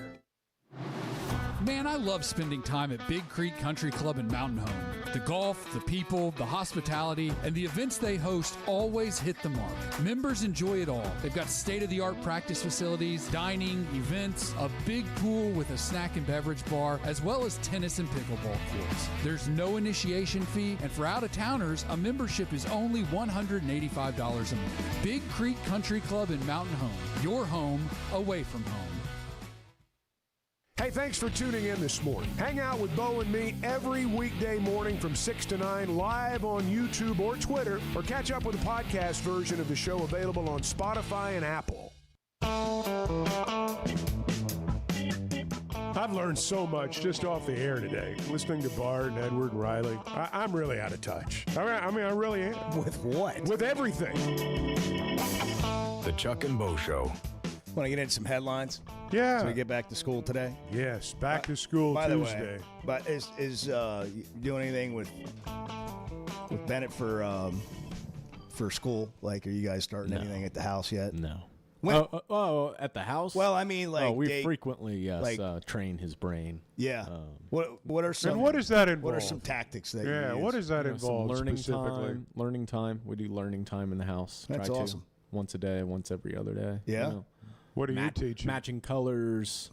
Man, I love spending time at Big Creek Country Club in Mountain Home. The golf, the people, the hospitality, and the events they host always hit the mark. Members enjoy it all. They've got state-of-the-art practice facilities, dining, events, a big pool with a snack and beverage bar, as well as tennis and pickleball courts. There's no initiation fee, and for out-of-towners, a membership is only $185 a month. Big Creek Country Club in Mountain Home. Your home away from home. Hey, thanks for tuning in this morning. Hang out with Bo and me every weekday morning from 6 to 9 live on YouTube or Twitter, or catch up with the podcast version of the show available on Spotify and Apple. I've learned so much just off the air today, listening to Bart and Edward and Riley. I'm really out of touch. I mean, I really am. With what? With everything. The Chuck and Bo Show. Want to get into some headlines? Yeah. So we get back to school today? Yes, back to school by Tuesday. The way, but is you doing anything with Bennett for school? Like, are you guys starting anything at the house yet? No. When, at the house? Well, I mean, like we frequently train his brain. Yeah. What are some? And what does that involve? What are some tactics that? Yeah. you use? What does that involve? Learning specifically? time. Learning time. We do learning time in the house. That's Try awesome. Once a day, once every other day. Yeah. You know. What do you teach? Matching colors.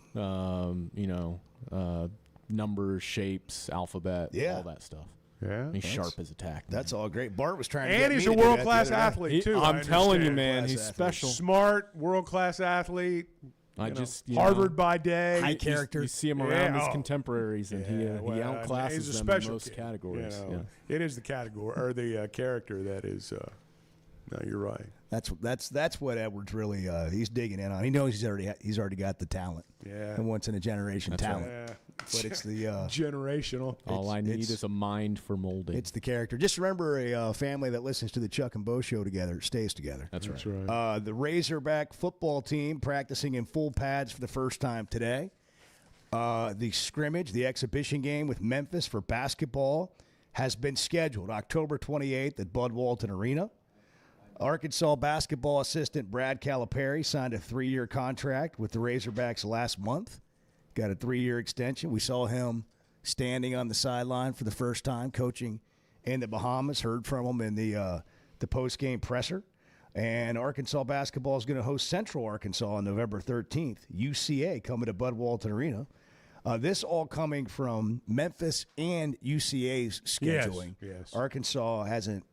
Numbers, shapes, alphabet. Yeah. All that stuff. Yeah. He's sharp as a tack. That's all great. Bart was trying to. And get he's me a to do world-class that the other day. athlete too. I'm telling you, man, World-class he's athlete. special. Smart, world-class athlete. Harvard by day. High character. You see him around his contemporaries, and he he's outclasses a them special in most kid. categories. You know, It is the category or the character that is. No, you're right. That's what Edwards really he's digging in on. He knows he's already got the talent. Yeah. And once in a generation That's talent. Yeah. But it's the generational. All I need is a mind for molding. It's the character. Just remember, a family that listens to the Chuck and Bo Show together stays together. That's right. That's right. The Razorback football team practicing in full pads for the first time today. The scrimmage, the exhibition game with Memphis for basketball has been scheduled October 28th at Bud Walton Arena. Arkansas basketball assistant Brad Calipari signed a 3-year contract with the Razorbacks last month. Got a 3-year extension. We saw him standing on the sideline for the first time, coaching in the Bahamas. Heard from him in the post-game presser. And Arkansas basketball is going to host Central Arkansas on November 13th. UCA coming to Bud Walton Arena. This all coming from Memphis and UCA's scheduling. Yes. Arkansas hasn't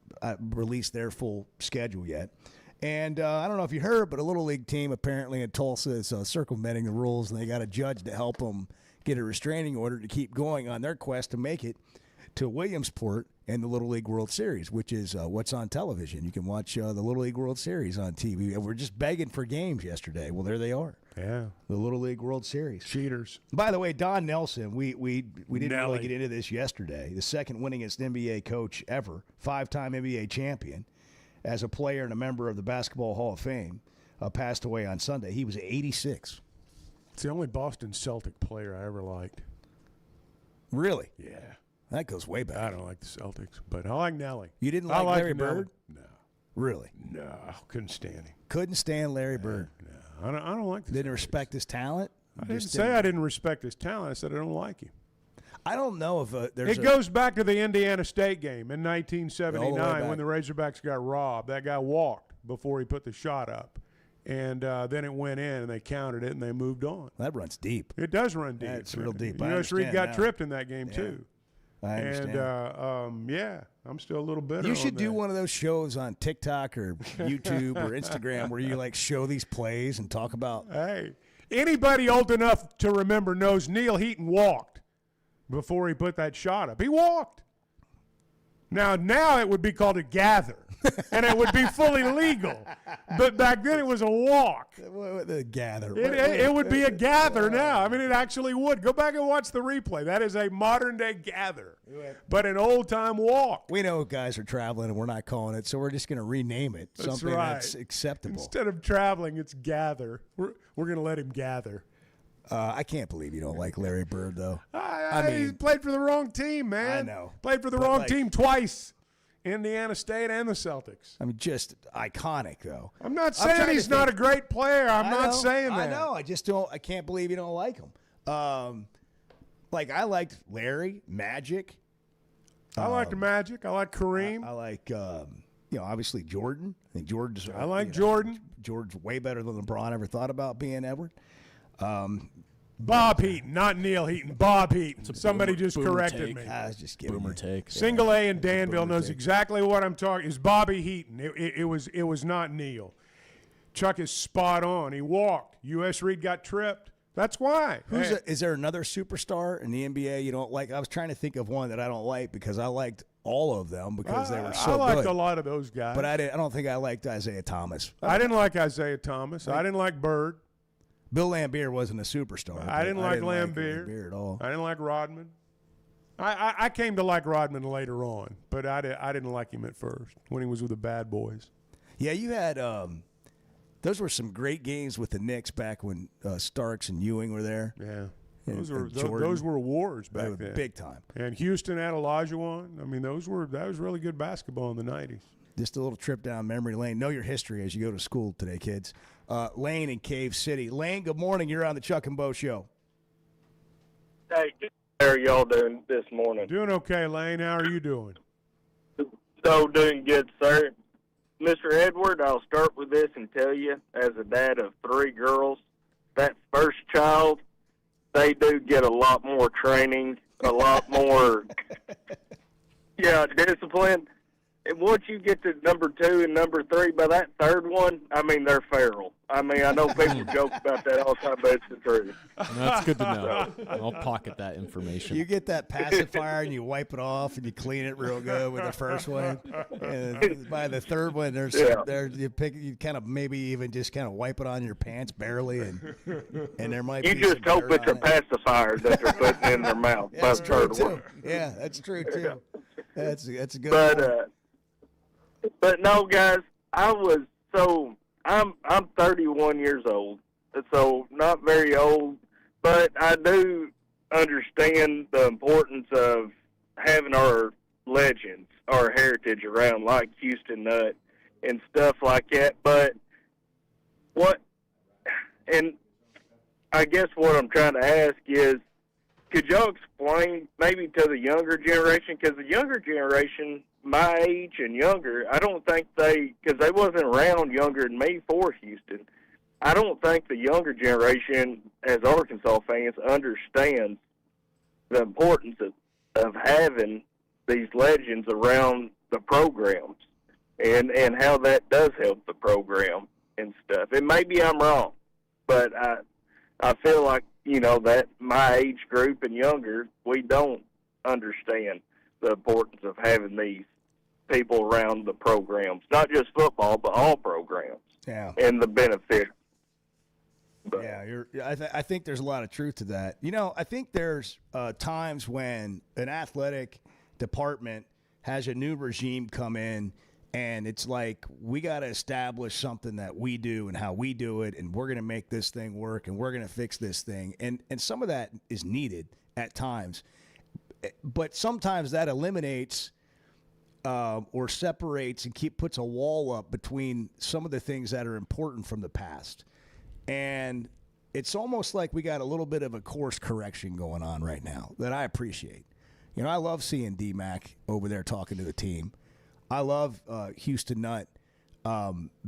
released their full schedule yet. And I don't know if you heard, but a Little League team apparently in Tulsa is circumventing the rules, and they got a judge to help them get a restraining order to keep going on their quest to make it to Williamsport in the Little League World Series, which is what's on television. You can watch the Little League World Series on TV. We're just begging for games yesterday. Well, there they are. Yeah. The Little League World Series. Cheaters. By the way, Don Nelson, we didn't Nelly. really get into this yesterday. The second winningest NBA coach ever, 5-time NBA champion, as a player and a member of the Basketball Hall of Fame, passed away on Sunday. He was 86. It's the only Boston Celtic player I ever liked. Really? Yeah. That goes way back. I don't like the Celtics, but I like Nelly. You didn't I like Larry Nelly. Bird? No. Really? No, couldn't stand him. Couldn't stand Larry Bird. No, I don't like the Didn't Celtics. respect his talent? I didn't say I didn't respect his talent. I said I don't like him. I don't know if there's It goes back to the Indiana State game in All 1979 the way back. when the Razorbacks got robbed. That guy walked before he put the shot up. And then it went in, and they counted it, and they moved on. That runs deep. It does run deep. That's real deep. I U.S. Reed understand got now. tripped in that game, Yeah. too. I understand. And, I'm still a little bitter You should on do that. one of those shows on TikTok or YouTube or Instagram where you, show these plays and talk about. Hey, anybody old enough to remember knows Neil Heaton walked before he put that shot up. He walked. Now it would be called a gather, and it would be fully legal. But back then it was a walk. The gather. It would be a gather now. I mean, it actually would. Go back and watch the replay. That is a modern-day gather, but an old-time walk. We know guys are traveling and we're not calling it, so we're just going to rename it That's something right. that's acceptable. Instead of traveling, it's gather. We're going to let him gather. I can't believe you don't like Larry Bird, though. He played for the wrong team, man. I know. Played for the But, wrong team twice. Indiana State and the Celtics. I mean, just iconic, though. I'm not saying he's not a great player. I'm not saying that. I know. I just don't. I can't believe you don't like him. I liked Larry, Magic, I like the Magic. I like Kareem. I like, obviously Jordan. I think Jordan's. I like Jordan. Jordan's way better than LeBron ever thought about being ever. Bob Heaton, not Neil Heaton. Bob Heaton. Somebody just corrected me. I was just giving Boomer take. Single A in Danville knows exactly what I'm talking. It's Bobby Heaton. It was not Neil. Chuck is spot on. He walked. U.S. Reed got tripped. That's why. Is there another superstar in the NBA you don't like? I was trying to think of one that I don't like because I liked all of them because they were so good. I liked a lot of those guys. But I don't think I liked Isaiah Thomas. I didn't like Isaiah Thomas. I didn't like Bird. Bill Laimbeer wasn't a superstar. I didn't like Laimbeer at all. I didn't like Rodman. I came to like Rodman later on, but I didn't like him at first when he was with the Bad Boys. Yeah, you had those were some great games with the Knicks back when Starks and Ewing were there. Yeah. And Those were wars back then. Big time. And Houston had Olajuwon. I mean, that was really good basketball in the 90s. Just a little trip down memory lane. Know your history as you go to school today, kids. Lane in Cave City. Lane, good morning. You're on the Chuck and Bo Show. Hey, how are y'all doing this morning? Doing okay, Lane. How are you doing? So doing good, sir. Mr. Edward, I'll start with this and tell you, as a dad of 3 girls, that first child, they do get a lot more training, a lot more, discipline. And once you get to number 2 and number 3, by that third one, I mean, they're feral. I mean, I know people joke about that all the time, but it's the truth. That's good to know. I'll pocket that information. You get that pacifier and you wipe it off and you clean it real good with the first one. And by the third one, you kind of maybe even just kind of wipe it on your pants barely, and there might you be just hope it's a pacifier that they're putting in their mouth. That's by the true third too. one. Yeah, that's true too. That's a good. But no, guys, I'm 31 years old, so not very old, but I do understand the importance of having our legends, our heritage around, like Houston Nutt and stuff like that. But and I guess what I'm trying to ask is, could y'all explain maybe to the younger generation, because the younger generation, my age and younger, I don't think because they wasn't around younger than me for Houston, I don't think the younger generation, as Arkansas fans, understands the importance of having these legends around the programs and how that does help the program and stuff. And maybe I'm wrong, but I feel like, that my age group and younger, we don't understand the importance of having these people around the programs, not just football, but all programs. Yeah. And the benefit. Yeah, I think there's a lot of truth to that. I think there's times when an athletic department has a new regime come in, and it's like, we got to establish something that we do and how we do it, and we're going to make this thing work, and we're going to fix this thing. And some of that is needed at times. But sometimes that eliminates or separates and puts a wall up between some of the things that are important from the past. And it's almost like we got a little bit of a course correction going on right now that I appreciate. I love seeing D-Mac over there talking to the team. I love Houston Nutt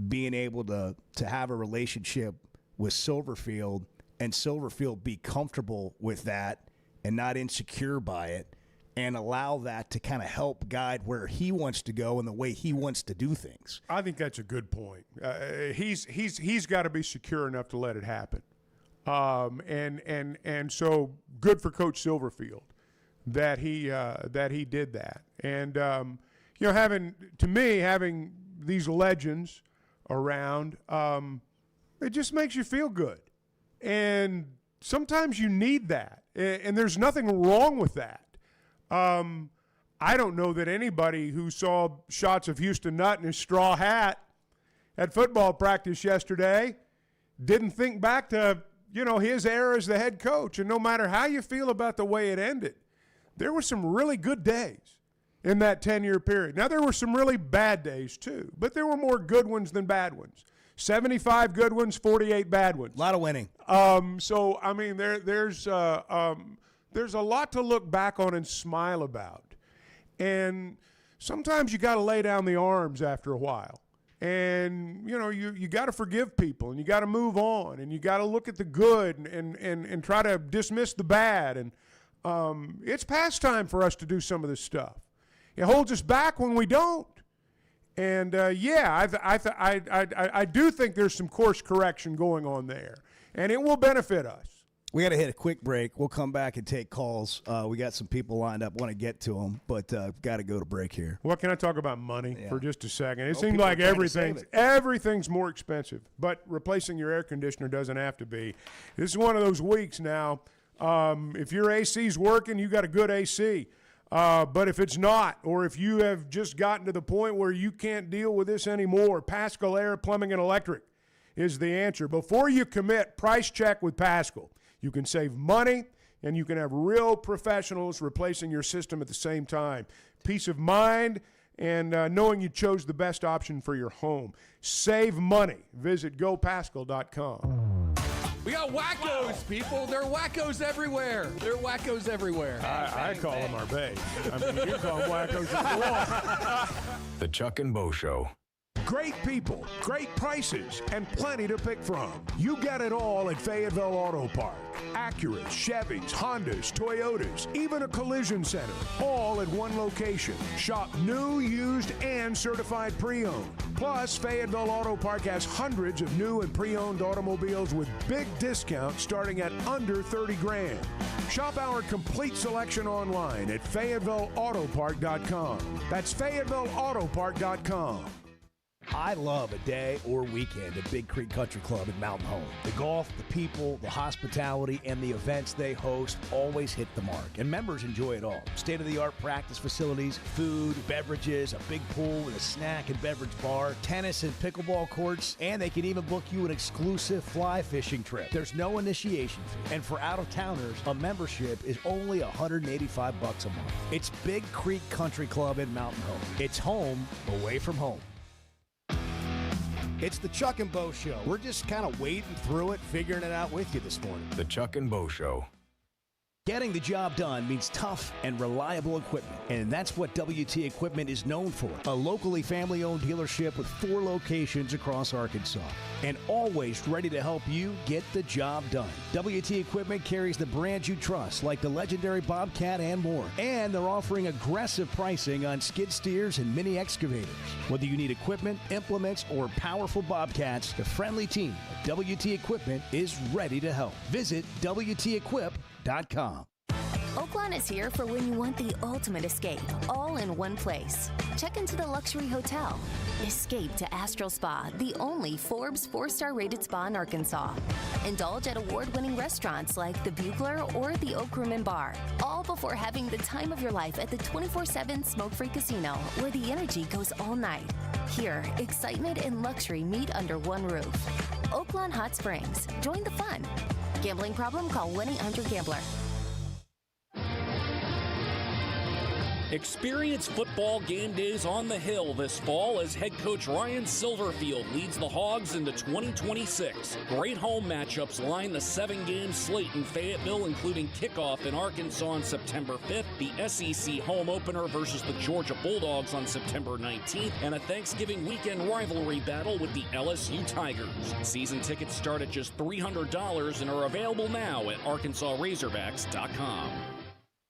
being able to have a relationship with Silverfield, and Silverfield be comfortable with that and not insecure by it, and allow that to kind of help guide where he wants to go and the way he wants to do things. I think that's a good point. He's got to be secure enough to let it happen, and so good for Coach Silverfield that he did that. And having these legends around, it just makes you feel good, and sometimes you need that, and there's nothing wrong with that. I don't know that anybody who saw shots of Houston Nutt in his straw hat at football practice yesterday didn't think back to, his era as the head coach. And no matter how you feel about the way it ended, there were some really good days in that 10-year period. Now, there were some really bad days too, but there were more good ones than bad ones. 75 good ones, 48 bad ones. A lot of winning. So, I mean, there's a lot to look back on and smile about. And sometimes you got to lay down the arms after a while. And, you know, you got to forgive people, and you got to move on, and you got to look at the good and try to dismiss the bad. And it's past time for us to do some of this stuff. It holds us back when we don't. And, I do think there's some course correction going on there, and it will benefit us. We got to hit a quick break. We'll come back and take calls. We got some people lined up, want to get to them, but got to go to break here. What can I talk about money for just a second? It seems people like are trying to save everything's more expensive, but replacing your air conditioner doesn't have to be. This is one of those weeks now. If your AC's working, you got a good AC. But if it's not, or if you have just gotten to the point where you can't deal with this anymore, Paschal Air Plumbing and Electric is the answer. Before you commit, price check with Paschal. You can save money, and you can have real professionals replacing your system at the same time. Peace of mind and knowing you chose the best option for your home. Save money. Visit GoPaschal.com. We got wackos, people. There are wackos everywhere. I call them our base. I mean, you call them wackos if you want. The Chuck and Bo Show. Great people, great prices, and plenty to pick from. You get it all at Fayetteville Auto Park. Acuras, Chevys, Hondas, Toyotas, even a collision center, all at one location. Shop new, used, and certified pre-owned. Plus, Fayetteville Auto Park has hundreds of new and pre-owned automobiles with big discounts starting at under $30,000. Shop our complete selection online at FayettevilleAutopark.com. That's FayettevilleAutopark.com. I love a day or weekend at Big Creek Country Club in Mountain Home. The golf, the people, the hospitality, and the events they host always hit the mark, and members enjoy it all. State-of-the-art practice facilities, food, beverages, a big pool with a snack and beverage bar, tennis and pickleball courts, and they can even book you an exclusive fly fishing trip. There's no initiation fee, and for out-of-towners, a membership is only $185 a month. It's Big Creek Country Club in Mountain Home. It's home away from home. It's the Chuck and Bo Show. We're just kind of wading through it, figuring it out with you this morning. The Chuck and Bo Show. Getting the job done means tough and reliable equipment, and that's what WT Equipment is known for. A locally family-owned dealership with 4 locations across Arkansas, and always ready to help you get the job done. WT Equipment carries the brands you trust, like the legendary Bobcat and more, and they're offering aggressive pricing on skid steers and mini excavators. Whether you need equipment, implements, or powerful Bobcats, the friendly team at WT Equipment is ready to help. Visit WTEquip.com. Oaklawn is here for when you want the ultimate escape, all in one place. Check into the luxury hotel. Escape to Astral Spa, the only Forbes 4-star rated spa in Arkansas. Indulge at award-winning restaurants like the Bugler or the Oak Room and Bar, all before having the time of your life at the 24/7 smoke-free casino, where the energy goes all night. Here, excitement and luxury meet under one roof. Oaklawn Hot Springs. Join the fun. Gambling problem? Call 1-800-GAMBLER. Experience football game days on the Hill this fall as head coach Ryan Silverfield leads the Hogs into 2026. Great home matchups line the 7-game slate in Fayetteville, including kickoff in Arkansas on September 5th, the SEC home opener versus the Georgia Bulldogs on September 19th, and a Thanksgiving weekend rivalry battle with the LSU Tigers. Season tickets start at just $300 and are available now at ArkansasRazorbacks.com.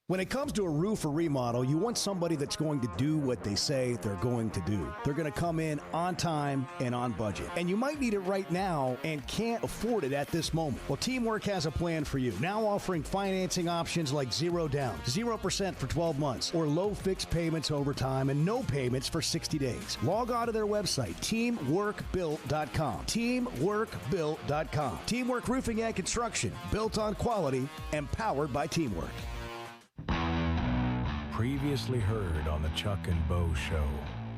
When it comes to a roof or remodel, you want somebody that's going to do what they say they're going to do. They're going to come in on time and on budget. And you might need it right now and can't afford it at this moment. Well, Teamwork has a plan for you, now offering financing options like 0 down, 0% for 12 months, or low fixed payments over time and no payments for 60 days. Log on to their website, teamworkbuilt.com. Teamworkbuilt.com. Teamwork Roofing and Construction, built on quality, empowered by teamwork. Previously heard on the Chuck and Bo Show.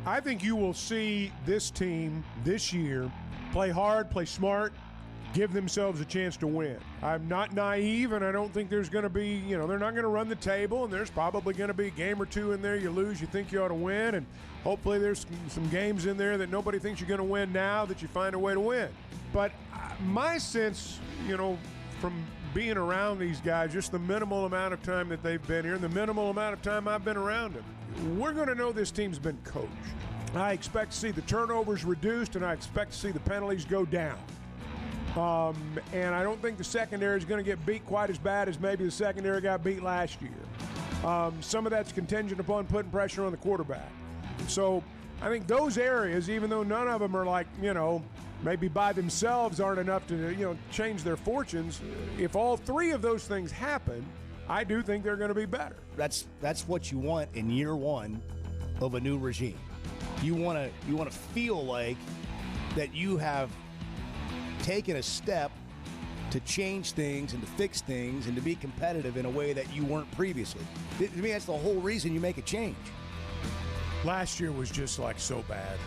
I think you will see this team this year play hard, play smart, give themselves a chance to win. I'm not naive, and I don't think there's going to be, they're not going to run the table, and there's probably going to be a game or two in there you lose, you think you ought to win, and hopefully there's some games in there that nobody thinks you're going to win now that you find a way to win. But my sense, from being around these guys, just the minimal amount of time that they've been here and the minimal amount of time I've been around them, we're going to know this team's been coached. I expect to see the turnovers reduced, and I expect to see the penalties go down. And I don't think the secondary is going to get beat quite as bad as maybe the secondary got beat last year. Some of that's contingent upon putting pressure on the quarterback. So I think those areas, even though none of them are like, maybe by themselves aren't enough to, change their fortunes, if all three of those things happen, I do think they're going to be better. That's what you want in year one of a new regime. You want to feel like that you have taken a step to change things and to fix things and to be competitive in a way that you weren't previously. To me, that's the whole reason you make a change. Last year was just like so bad.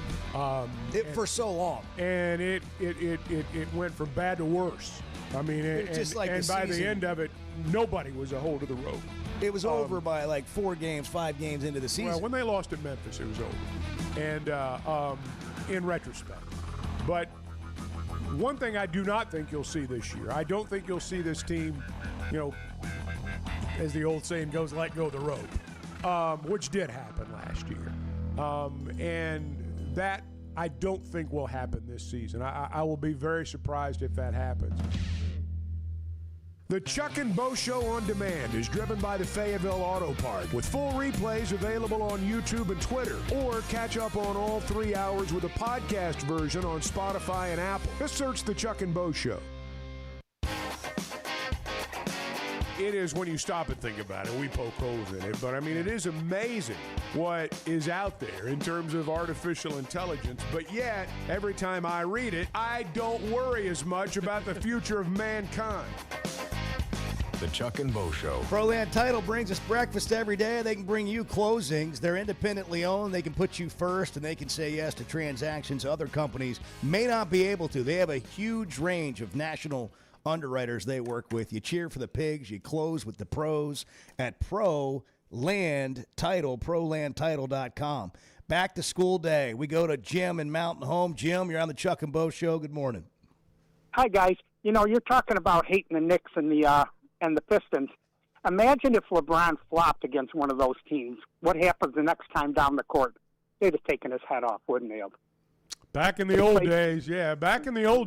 For so long. And it went from bad to worse. I mean, just like and by the end of it, nobody was a hold of the rope. It was over by like 4 games, 5 games into the season. Well, when they lost at Memphis, it was over. And in retrospect. But one thing I do not think you'll see this year, I don't think you'll see this team, as the old saying goes, let go of the rope, which did happen last year. And that I don't think will happen this season. I will be very surprised if that happens. The Chuck and Bo Show on Demand is driven by the Fayetteville Auto Park, with full replays available on YouTube and Twitter, or catch up on all 3 hours with a podcast version on Spotify and Apple. Just search The Chuck and Bo Show. It is, when you stop and think about it, we poke holes in it, but I mean, it is amazing what is out there in terms of artificial intelligence, but yet, every time I read it, I don't worry as much about the future of mankind. The Chuck and Bo Show. ProLand Title brings us breakfast every day. They can bring you closings. They're independently owned. They can put you first, and they can say yes to transactions other companies may not be able to. They have a huge range of national underwriters they work with. You cheer for the Pigs. You close with the pros at ProLand Title, ProLandTitle.com. Back to school day. We go to Jim in Mountain Home. Jim, you're on the Chuck and Bo Show. Good morning. Hi, guys. You're talking about hating the Knicks and the Pistons. Imagine if LeBron flopped against one of those teams. What happens the next time down the court? They'd have taken his head off, wouldn't they have? Back in the old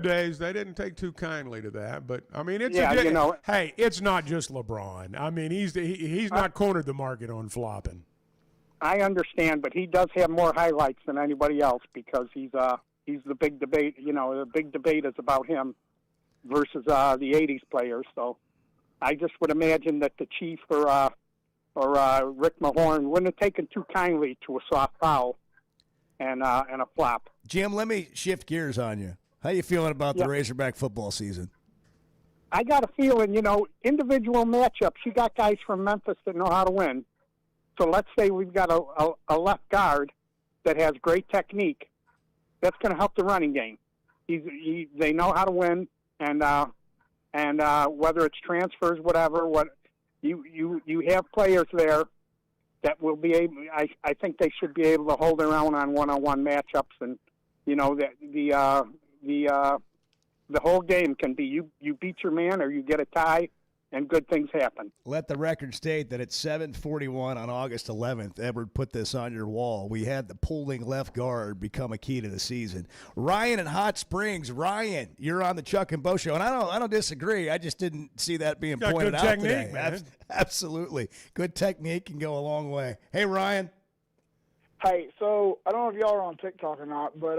days, they didn't take too kindly to that. But I mean, hey, it's not just LeBron. I mean, he's not cornered the market on flopping. I understand, but he does have more highlights than anybody else because he's the big debate. The big debate is about him versus the '80s players. So I just would imagine that the Chief or Rick Mahorn wouldn't have taken too kindly to a soft foul and a flop. Jim, let me shift gears on you. How you feeling about the Razorback football season? I got a feeling, individual matchups, you got guys from Memphis that know how to win. So let's say we've got a left guard that has great technique. That's going to help the running game. They know how to win, and whether it's transfers, whatever, you have players there that will be able. I think they should be able to hold their own on one-on-one matchups, and the whole game can be you beat your man or you get a tie, and good things happen. Let the record state that at 7:41 on August 11th, Edward put this on your wall. We had the pulling left guard become a key to the season. Ryan in Hot Springs. Ryan, you're on the Chuck and Bo Show, and I don't disagree. I just didn't see that being pointed out today. Man. Absolutely, good technique can go a long way. Hey, Ryan. Hey, so I don't know if y'all are on TikTok or not, but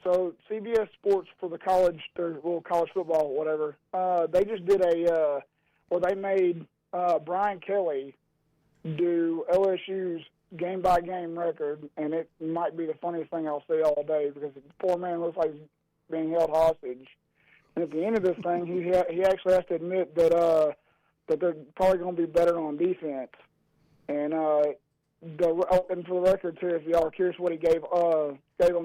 so CBS Sports for the college football, whatever, they just did where they made Brian Kelly do LSU's game-by-game record, and it might be the funniest thing I'll see all day because the poor man looks like he's being held hostage. And at the end of this thing, he actually has to admit that they're probably going to be better on defense. And and for the record, too, if y'all are curious what he gave them,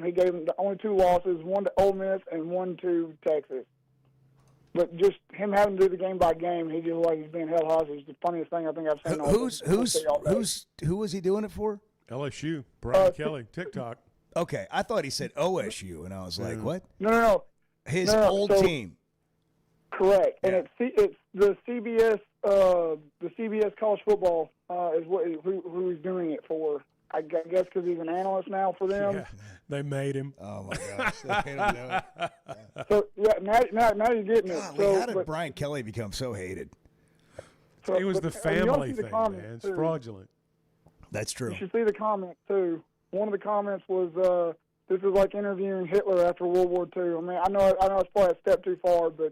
he gave them the only 2 losses, one to Ole Miss and one to Texas. But just him having to do the game by game, he just like he's being held hostage. The funniest thing I think I've seen. Who was he doing it for? LSU, Brian Kelly, TikTok. Okay, I thought he said OSU, and I was like, what? No. His old team. Correct, and it's the CBS college football is who he's doing it for. I guess because he's an analyst now for them. Yeah, they made him. Oh my gosh! They made him do it. So now you're getting it. God, So, how did Brian Kelly become so hated? It was the family thing, man. It's too. fraudulent. That's true. You should see the comments too. One of the comments was, "This is like interviewing Hitler after World War II." I mean, I know it's probably a step too far, but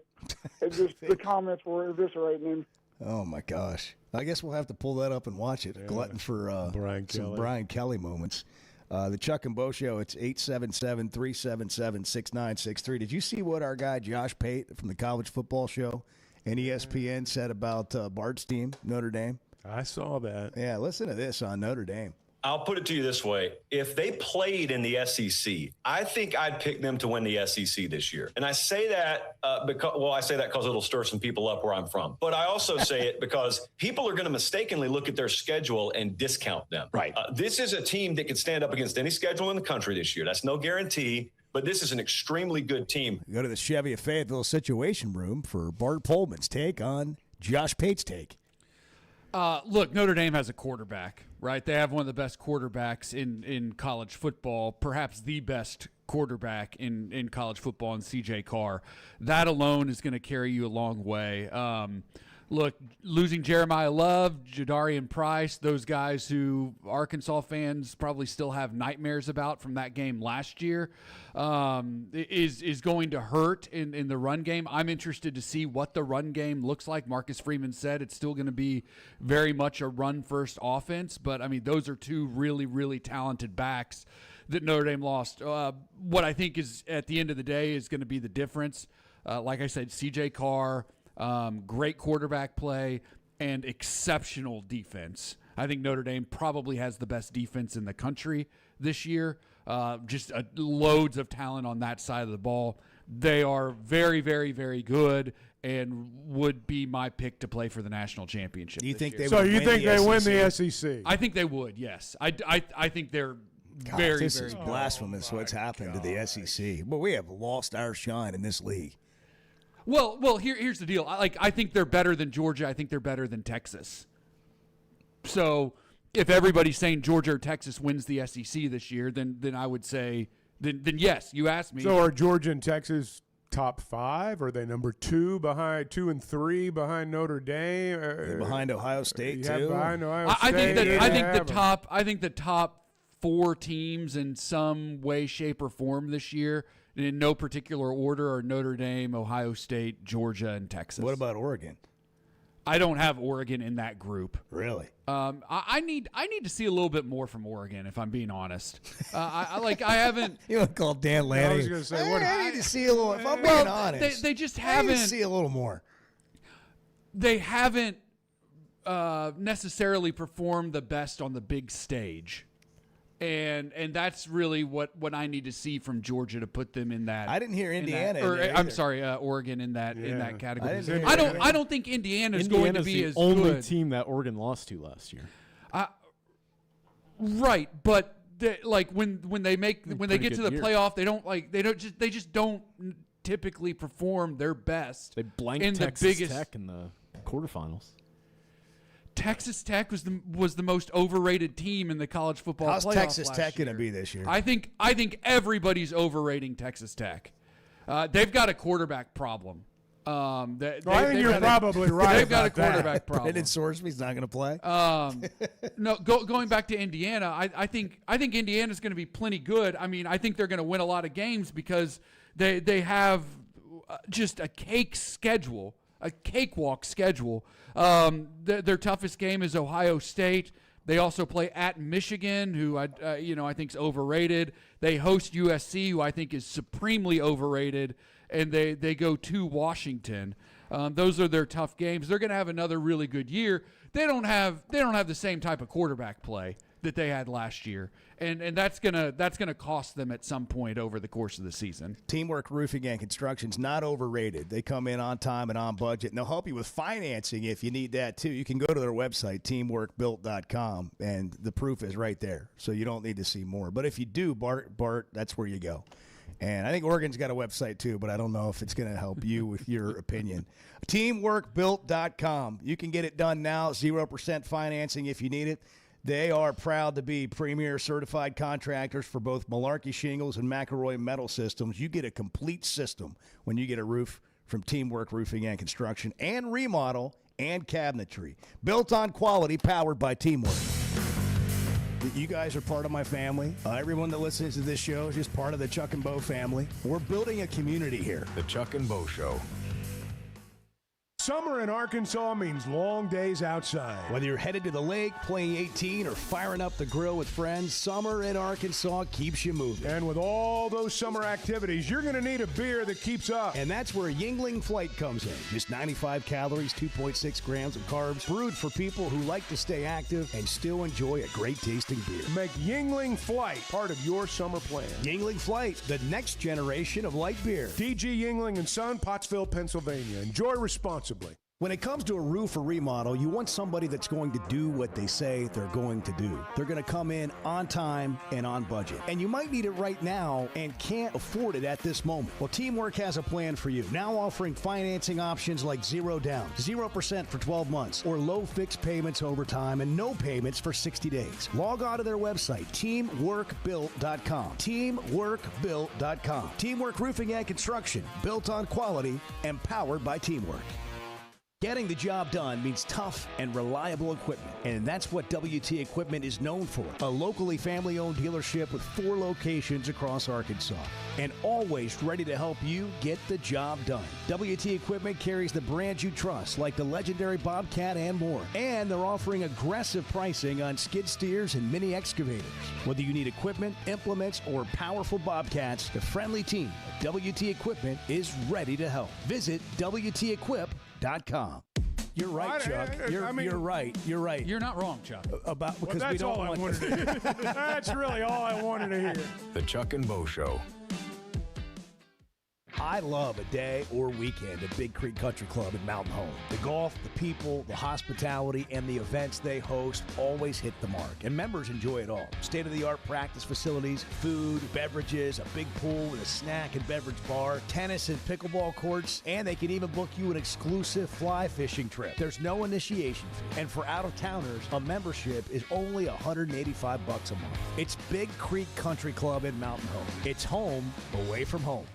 it just the comments were eviscerating him. Oh my gosh! I guess we'll have to pull that up and watch it. Yeah. Glutton for some Brian Kelly moments. The Chuck and Bo Show. It's 877-377-6963. Did you see what our guy Josh Pate from the College Football Show and ESPN said about Bart's team, Notre Dame? I saw that. Yeah, listen to this on Notre Dame. I'll put it to you this way. If they played in the SEC, I think I'd pick them to win the SEC this year. And I say that because it'll stir some people up where I'm from. But I also say it because people are going to mistakenly look at their schedule and discount them. Right. This is a team that could stand up against any schedule in the country this year. That's no guarantee. But this is an extremely good team. Go to the Chevy of Fayetteville Situation Room for Bart Pullman's take on Josh Pate's take. Look, Notre Dame has a quarterback, right? They have one of the best quarterbacks in college football, perhaps the best quarterback in college football in C.J. Carr. That alone is going to carry you a long way. Look, losing Jeremiah Love, Jadarian Price, those guys who Arkansas fans probably still have nightmares about from that game last year, is going to hurt in the run game. I'm interested to see what the run game looks like. Marcus Freeman said it's still going to be very much a run-first offense, but, I mean, those are two really, really talented backs that Notre Dame lost. What I think is, at the end of the day, is going to be the difference. Like I said, C.J. Carr, great quarterback play, and exceptional defense. I think Notre Dame probably has the best defense in the country this year. Just loads of talent on that side of the ball. They are very, very, very good and would be my pick to play for the national championship. You think year. they would win the SEC? I think they would, yes. I think they're God, very, this very is good. blasphemous what's happened to the SEC. Well, we have lost our shine in this league. Well, here's the deal. I think they're better than Georgia. I think they're better than Texas. So if everybody's saying Georgia or Texas wins the SEC this year, then I would say then yes. You asked me. So are Georgia and Texas top 5? Are they number 2 behind 2 and 3 behind Notre Dame? They're behind Ohio State too. Behind Ohio State. I think the top 4 teams in some way, shape, or form this year, in no particular order, are Notre Dame, Ohio State, Georgia, and Texas. What about Oregon? I don't have Oregon in that group. Really? I need to see a little bit more from Oregon, if I'm being honest. I haven't. You want to call Dan Lanning? I was going to say, I need to see a little. If I'm being honest, they just I haven't. need to see a little more. They haven't necessarily performed the best on the big stage. And that's really what I need to see from Georgia to put them in that. I didn't hear Indiana. I'm sorry, Oregon in that category. I don't think Indiana's going to be the as only good. team that Oregon lost to last year. Right, but when they get to the playoff, they just don't typically perform their best. They blanked in Texas the biggest Tech in the quarterfinals. Texas Tech was the most overrated team in the college football playoff. How's Texas last Tech year. going to be this year? I think everybody's overrating Texas Tech. They've got a quarterback problem. I think you're probably right. They've got a about that. quarterback problem. Brandon Sorsby's not going to play. No, going back to Indiana, I think Indiana's going to be plenty good. I mean, I think they're going to win a lot of games because they have just a cakewalk schedule. Their toughest game is Ohio State. They also play at Michigan, who I think is overrated. They host USC, who I think is supremely overrated, and they go to Washington. Those are their tough games. They're going to have another really good year. They don't have the same type of quarterback play that they had last year, and that's gonna cost them at some point over the course of the season. Teamwork Roofing and Construction's not overrated. They come in on time and on budget, and they'll help you with financing if you need that too. You can go to their website, teamworkbuilt.com, and the proof is right there, so you don't need to see more. But if you do, Bart, that's where you go. And I think Oregon's got a website too, but I don't know if it's going to help you with your opinion. Teamworkbuilt.com. You can get it done now. 0% financing if you need it. They are proud to be premier certified contractors for both Malarkey Shingles and McElroy Metal Systems. You get a complete system when you get a roof from Teamwork Roofing and Construction, and remodel and cabinetry. Built on quality, powered by Teamwork. You guys are part of my family. Everyone that listens to this show is just part of the Chuck and Bo family. We're building a community here. The Chuck and Bo Show. Summer in Arkansas means long days outside. Whether you're headed to the lake, playing 18, or firing up the grill with friends, summer in Arkansas keeps you moving. And with all those summer activities, you're going to need a beer that keeps up. And that's where Yuengling Flight comes in. Just 95 calories, 2.6 grams of carbs, brewed for people who like to stay active and still enjoy a great tasting beer. Make Yuengling Flight part of your summer plan. Yuengling Flight, the next generation of light beer. DG Yuengling & Son, Pottsville, Pennsylvania. Enjoy responsibly. When it comes to a roof or remodel, you want somebody that's going to do what they say they're going to do. They're going to come in on time and on budget. And you might need it right now and can't afford it at this moment. Well, Teamwork has a plan for you. Now offering financing options like 0 down, 0% for 12 months, or low fixed payments over time and no payments for 60 days. Log on to their website, teamworkbuilt.com. Teamworkbuilt.com. Teamwork Roofing and Construction, built on quality and powered by Teamwork. Getting the job done means tough and reliable equipment, and that's what WT Equipment is known for. A locally family-owned dealership with 4 locations across Arkansas, and always ready to help you get the job done. WT Equipment carries the brands you trust, like the legendary Bobcat and more, and they're offering aggressive pricing on skid steers and mini excavators. Whether you need equipment, implements, or powerful Bobcats, the friendly team at WT Equipment is ready to help. Visit WTEquip.com. You're right, Chuck. You're right. You're right. You're not wrong, Chuck. Because we don't want. Wanted to hear. That's really all I wanted to hear. The Chuck and Bo Show. I love a day or weekend at Big Creek Country Club in Mountain Home. The golf, the people, the hospitality, and the events they host always hit the mark, and members enjoy it all. State-of-the-art practice facilities, food, beverages, a big pool with a snack and beverage bar, tennis and pickleball courts, and they can even book you an exclusive fly fishing trip. There's no initiation fee, and for out-of-towners, a membership is only $185 a month. It's Big Creek Country Club in Mountain Home. It's home away from home.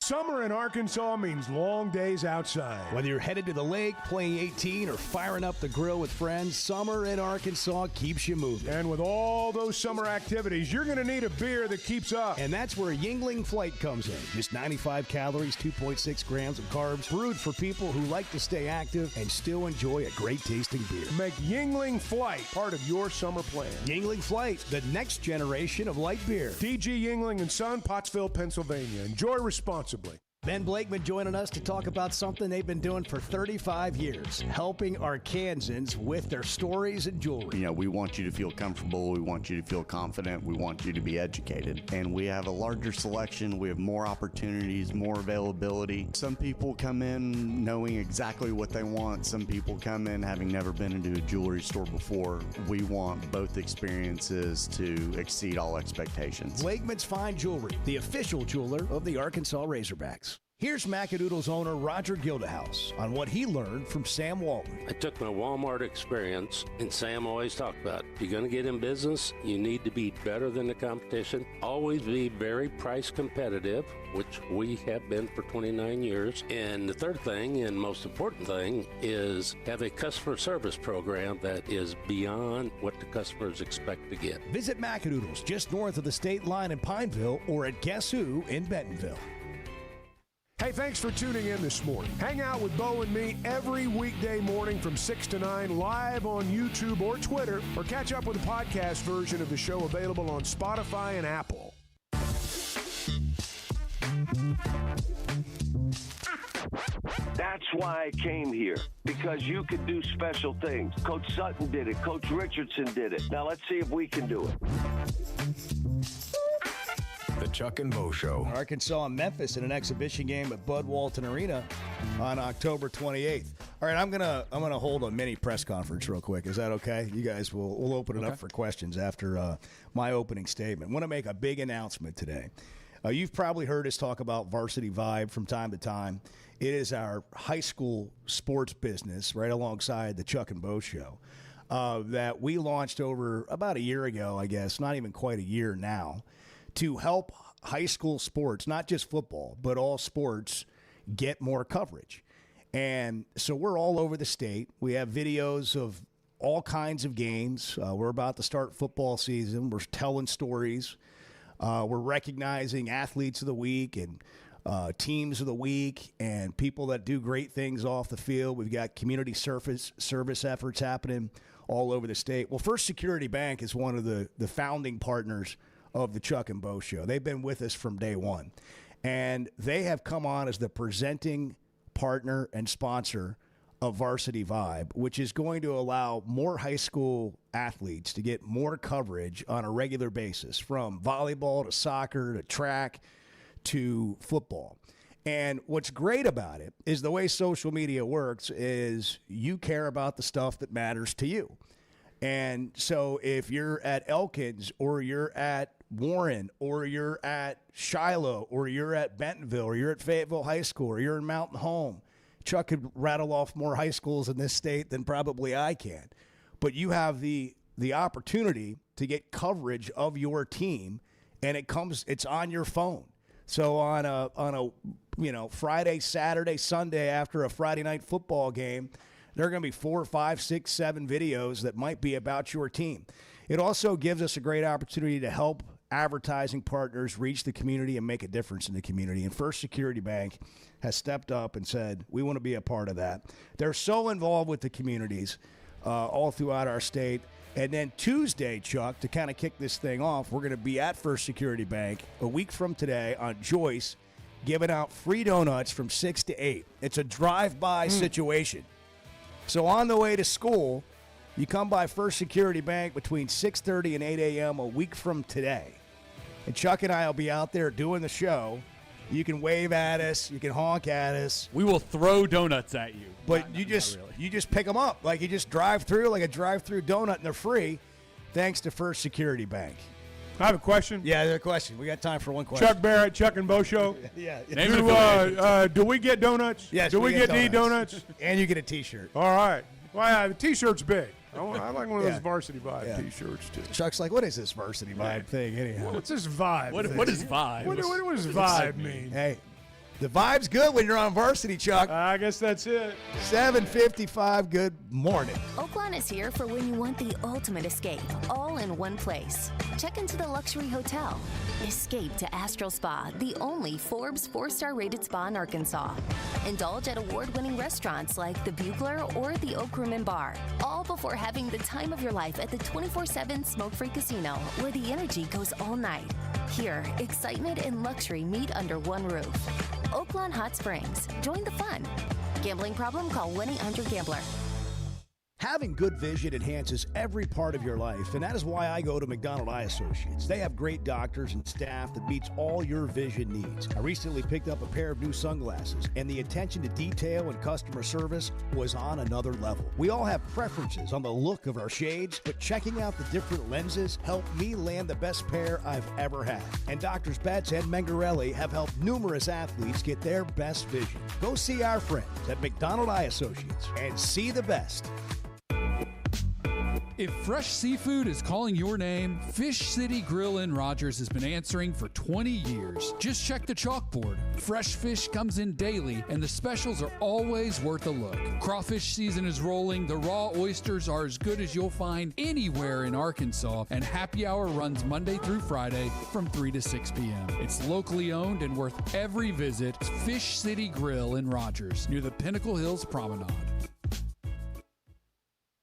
Summer in Arkansas means long days outside. Whether you're headed to the lake, playing 18, or firing up the grill with friends, summer in Arkansas keeps you moving. And with all those summer activities, you're going to need a beer that keeps up. And that's where Yuengling Flight comes in. Just 95 calories, 2.6 grams of carbs, brewed for people who like to stay active and still enjoy a great tasting beer. Make Yuengling Flight part of your summer plan. Yuengling Flight, the next generation of light beer. DG Yuengling & Son, Pottsville, Pennsylvania. Enjoy responsibly. Ben Blakeman joining us to talk about something they've been doing for 35 years, helping Arkansans with their stories and jewelry. You know, we want you to feel comfortable. We want you to feel confident. We want you to be educated. And we have a larger selection. We have more opportunities, more availability. Some people come in knowing exactly what they want. Some people come in having never been into a jewelry store before. We want both experiences to exceed all expectations. Blakeman's Fine Jewelry, the official jeweler of the Arkansas Razorbacks. Here's Macadoodle's owner, Roger Gildehouse, on what he learned from Sam Walton. I took my Walmart experience, and Sam always talked about, if you're going to get in business, you need to be better than the competition. Always be very price competitive, which we have been for 29 years. And the third thing, and most important thing, is have a customer service program that is beyond what the customers expect to get. Visit Macadoodle's just north of the state line in Pineville or at Guess Who in Bentonville. Hey, thanks for tuning in this morning. Hang out with Bo and me every weekday morning from 6 to 9 live on YouTube or Twitter, or catch up with the podcast version of the show available on Spotify and Apple. That's why I came here, because you could do special things. Coach Sutton did it. Coach Richardson did it. Now let's see if we can do it. The Chuck and Bo Show. Arkansas and Memphis in an exhibition game at Bud Walton Arena on October 28th. All right, I'm gonna hold a mini press conference real quick. Is that okay? You guys we'll open it up for questions after my opening statement. I want to make a big announcement today. You've probably heard us talk about Varsity Vibe from time to time. It is our high school sports business right alongside the Chuck and Bo Show that we launched over about a year ago, I guess, not even quite a year now, to help high school sports, not just football, but all sports, get more coverage. And so we're all over the state. We have videos of all kinds of games. We're about to start football season. We're telling stories. We're recognizing athletes of the week and teams of the week and people that do great things off the field. We've got community service efforts happening all over the state. Well, First Security Bank is one of the founding partners of the Chuck and Bo Show. They've been with us from day one. And they have come on as the presenting partner and sponsor of Varsity Vibe, which is going to allow more high school athletes to get more coverage on a regular basis, from volleyball to soccer to track to football. And what's great about it is the way social media works is you care about the stuff that matters to you. And so if you're at Elkins or you're at Warren or you're at Shiloh or you're at Bentonville or you're at Fayetteville High School or you're in Mountain Home, Chuck could rattle off more high schools in this state than probably I can. But you have the opportunity to get coverage of your team, and it's on your phone. So on a Friday, Saturday, Sunday after a Friday night football game, there are going to be 4, 5, 6, 7 videos that might be about your team. It also gives us a great opportunity to help advertising partners reach the community and make a difference in the community. And First Security Bank has stepped up and said, we want to be a part of that. They're so involved with the communities all throughout our state. And then Tuesday, Chuck, to kind of kick this thing off, we're going to be at First Security Bank a week from today on Joyce, giving out free donuts from 6 to 8. It's a drive-by situation. So on the way to school, you come by First Security Bank between 6:30 and 8 a.m. a week from today. And Chuck and I will be out there doing the show. You can wave at us. You can honk at us. We will throw donuts at you. But you just pick them up. Like you just drive through like a drive-through donut, and they're free thanks to First Security Bank. I have a question. Yeah, there's a question. We got time for one question. Chuck Barrett, Chuck and Bo Show. Yeah. Do we get donuts? Yes. Do we get donuts? And you get a T-shirt. All right. Well, the T-shirt's big. I like one of those Varsity Vibe T-shirts, too. Chuck's like, what is this Varsity Vibe thing anyhow? What's this vibe? What is vibe? What does vibe mean? Hey, the vibe's good when you're on varsity, Chuck. I guess that's it. 7:55, good morning. Oaklawn is here for when you want the ultimate escape, all in one place. Check into the luxury hotel. Escape to Astral Spa, the only Forbes 4-star rated spa in Arkansas. Indulge at award-winning restaurants like the Bugler or the Oak Room and Bar, all before having the time of your life at the 24/7 smoke-free casino, where the energy goes all night. Here, excitement and luxury meet under one roof. Oaklawn Hot Springs. Join the fun. Gambling problem? Call 1-800-GAMBLER. Having good vision enhances every part of your life, and that is why I go to McDonald Eye Associates. They have great doctors and staff that meets all your vision needs. I recently picked up a pair of new sunglasses, and the attention to detail and customer service was on another level. We all have preferences on the look of our shades, but checking out the different lenses helped me land the best pair I've ever had. And Drs. Betts and Mengarelli have helped numerous athletes get their best vision. Go see our friends at McDonald Eye Associates and see the best. If fresh seafood is calling your name, Fish City Grill in Rogers has been answering for 20 years. Just check the chalkboard. Fresh fish comes in daily, and the specials are always worth a look. Crawfish season is rolling. The raw oysters are as good as you'll find anywhere in Arkansas, and happy hour runs Monday through Friday from 3 to 6 p.m. It's locally owned and worth every visit. Fish City Grill in Rogers, near the Pinnacle Hills Promenade.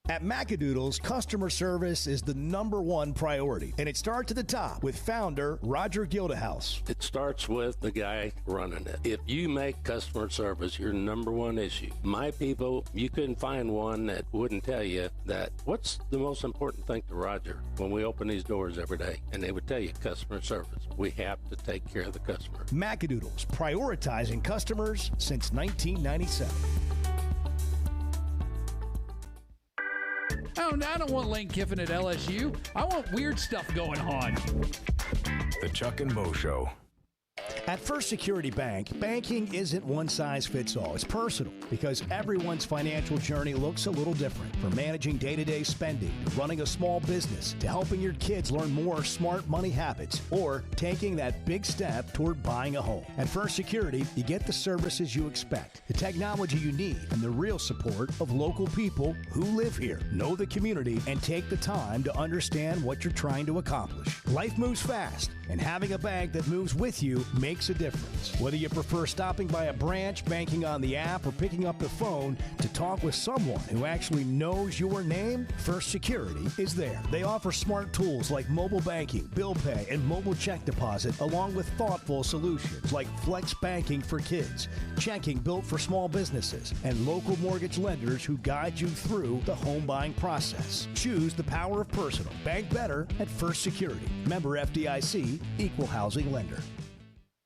At Macadoodles, customer service is the #1 priority, and it starts at the top with founder Roger Gildehouse. It starts with the guy running it. If you make customer service your #1 issue, my people, you couldn't find one that wouldn't tell you that what's the most important thing to Roger when we open these doors every day, and they would tell you customer service. We have to take care of the customer. Macadoodles, prioritizing customers since 1997. Oh, I don't want Lane Kiffin at LSU. I want weird stuff going on. The Chuck and Bo Show. At First Security Bank, banking isn't one size fits all. It's personal because everyone's financial journey looks a little different. From managing day-to-day spending to running a small business to helping your kids learn more smart money habits or taking that big step toward buying a home. At First Security, you get the services you expect, the technology you need, and the real support of local people who live here, know the community, and take the time to understand what you're trying to accomplish. Life moves fast, and having a bank that moves with you makes a difference. Whether you prefer stopping by a branch, banking on the app, or picking up the phone to talk with someone who actually knows your name, First Security is there. They offer smart tools like mobile banking, bill pay, and mobile check deposit, along with thoughtful solutions like flex banking for kids, checking built for small businesses, and local mortgage lenders who guide you through the home buying process. Choose the power of personal. Bank better at First Security. Member FDIC, Equal Housing Lender.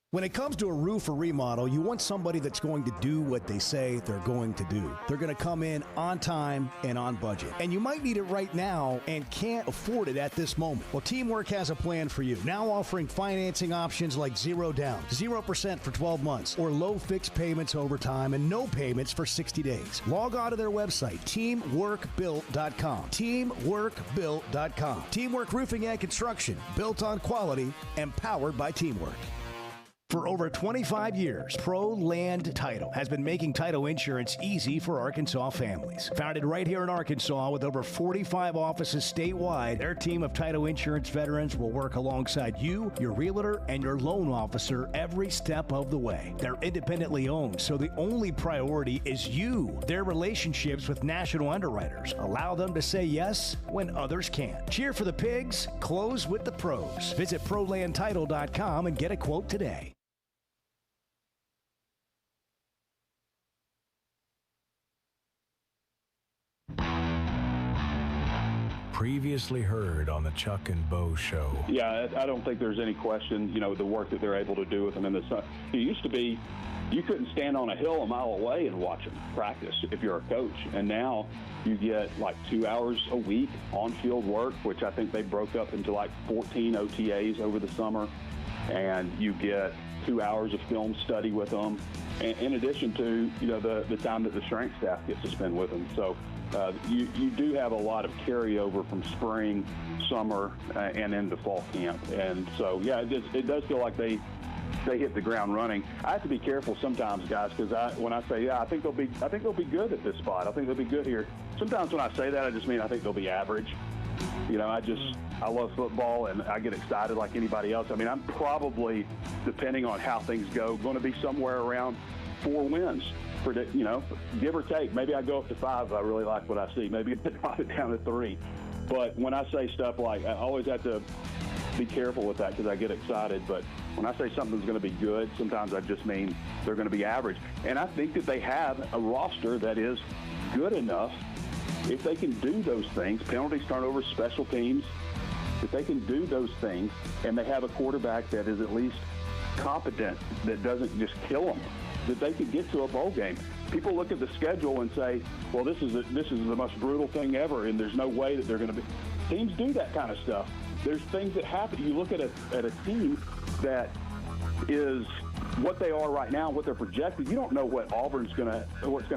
When it comes to a roof or remodel, you want somebody that's going to do what they say they're going to do. They're going to come in on time and on budget. And you might need it right now and can't afford it at this moment. Well, Teamwork has a plan for you. Now offering financing options like 0 down, 0% for 12 months, or low fixed payments over time and no payments for 60 days. Log on to their website, teamworkbuilt.com. Teamworkbuilt.com. Teamwork Roofing and Construction, built on quality and powered by Teamwork. For over 25 years, Pro Land Title has been making title insurance easy for Arkansas families. Founded right here in Arkansas with over 45 offices statewide, their team of title insurance veterans will work alongside you, your realtor, and your loan officer every step of the way. They're independently owned, so the only priority is you. Their relationships with national underwriters allow them to say yes when others can't. Cheer for the pigs, close with the pros. Visit ProLandTitle.com and get a quote today. Previously heard on the Chuck and Bo Show. Yeah, I don't think there's any question, the work that they're able to do with them in the sun. It used to be you couldn't stand on a hill a mile away and watch them practice if you're a coach. And now you get like 2 hours a week on-field work, which I think they broke up into like 14 OTAs over the summer. And you get 2 hours of film study with them, in addition to, the time that the strength staff gets to spend with them. So you do have a lot of carryover from spring, summer, and into fall camp. And so, yeah, it does feel like they hit the ground running. I have to be careful sometimes, guys, because when I say, I think they'll be good at this spot. I think they'll be good here. Sometimes when I say that, I just mean I think they'll be average. I love football, and I get excited like anybody else. I mean, I'm probably, depending on how things go, going to be somewhere around 4 wins. Give or take. Maybe I go up to 5 if I really like what I see. Maybe I drop it down to 3. But when I say stuff like, I always have to be careful with that because I get excited. But when I say something's going to be good, sometimes I just mean they're going to be average. And I think that they have a roster that is good enough. If they can do those things, penalties, turnovers, special teams, if they can do those things and they have a quarterback that is at least competent, that doesn't just kill them, that they could get to a bowl game. People look at the schedule and say, well, this is the most brutal thing ever, and there's no way that they're going to be. Teams do that kind of stuff. There's things that happen. You look at a team that is what they are right now, what they're projected. You don't know what's going to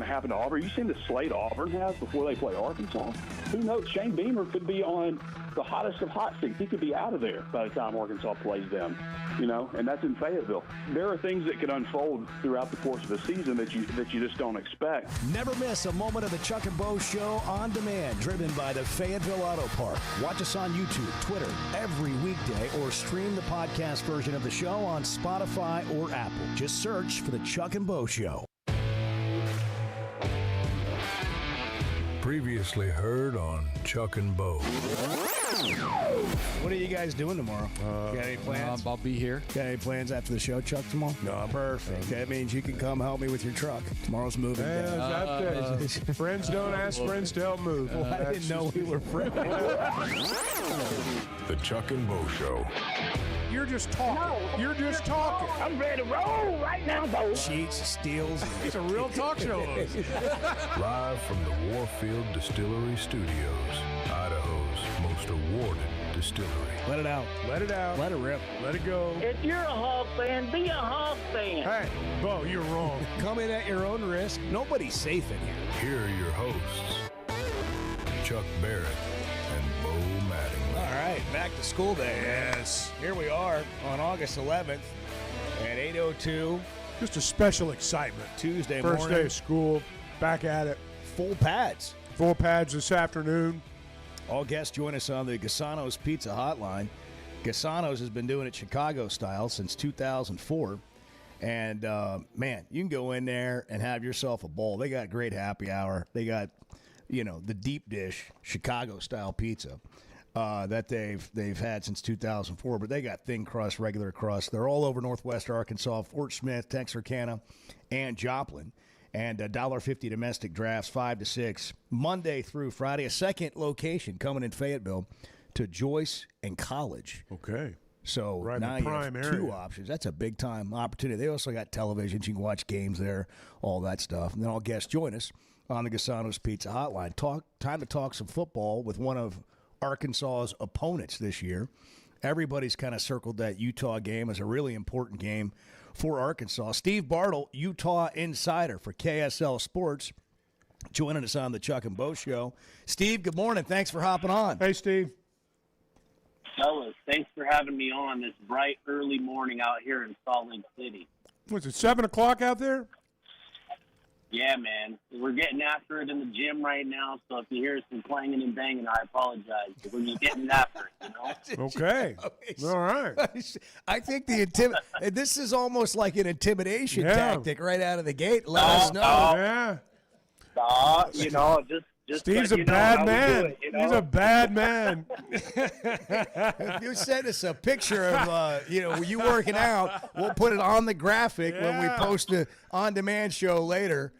happen to Auburn. You seen the slate Auburn has before they play Arkansas. Who knows? Shane Beamer could be on the hottest of hot seats. He could be out of there by the time Arkansas plays them. And that's in Fayetteville. There are things that could unfold throughout the course of the season that you just don't expect. Never miss a moment of the Chuck and Bo Show on demand, driven by the Fayetteville Auto Park. Watch us on YouTube, Twitter, every weekday, or stream the podcast version of the show on Spotify or Apple. Just search for the Chuck and Bo Show. Previously heard on Chuck and Bo. What are you guys doing tomorrow? Got any plans? I'll be here. Got any plans after the show, Chuck, tomorrow? No. Perfect. That means you can come help me with your truck. Tomorrow's moving day. Friends don't ask friends to help move. Well, I didn't know we were friends. The Chuck and Bo Show. You're just talking. You're just talking. I'm ready to roll right now, Bo. Cheats, steals. It's a real talk show. Live from the Warfield Distillery Studios, Idaho's most awarded Distillery. Let it out. Let it out. Let it rip. Let it go. If you're a Hog fan, be a Hog fan. Hey, Bo, you're wrong. Come in at your own risk. Nobody's safe in here. Here are your hosts, Chuck Barrett and Bo Mattingly. All right, back to school day. Yes. Here we are on August 11th at 8:02. Just a special excitement. Tuesday First morning. day of school. Back at it. Full pads. Full pads this afternoon. All guests join us on the Gassano's Pizza Hotline. Gassano's has been doing it Chicago style since 2004. And, man, you can go in there and have yourself a bowl. They got great happy hour. They got, the deep dish Chicago-style pizza that they've had since 2004. But they got thin crust, regular crust. They're all over Northwest Arkansas, Fort Smith, Texarkana, and Joplin. And $1.50 domestic drafts, 5 to 6, Monday through Friday. A second location coming in Fayetteville to Joyce and College. Okay. So right now in the you have prime two area. options. That's a big-time opportunity. They also got televisions. You can watch games there, all that stuff. And then all guests join us on the Gassano's Pizza Hotline. Time to talk some football with one of Arkansas's opponents this year. Everybody's kind of circled that Utah game as a really important game for Arkansas. Steve Bartle, Utah insider for KSL Sports, joining us on the Chuck and Bo Show. Steve, good morning. Thanks for hopping on. Hey, Steve. Fellas, thanks for having me on this bright early morning out here in Salt Lake City. Was it 7 o'clock out there? Yeah, man. We're getting after it in the gym right now, so if you hear some clanging and banging, I apologize. But we're just getting after it, Okay. All right. I think this is almost like an intimidation tactic right out of the gate. Let us know. Yeah. Just Steve's let a you know bad how we do man. it, He's a bad man. If you send us a picture of you working out, we'll put it on the graphic when we post the on-demand show later.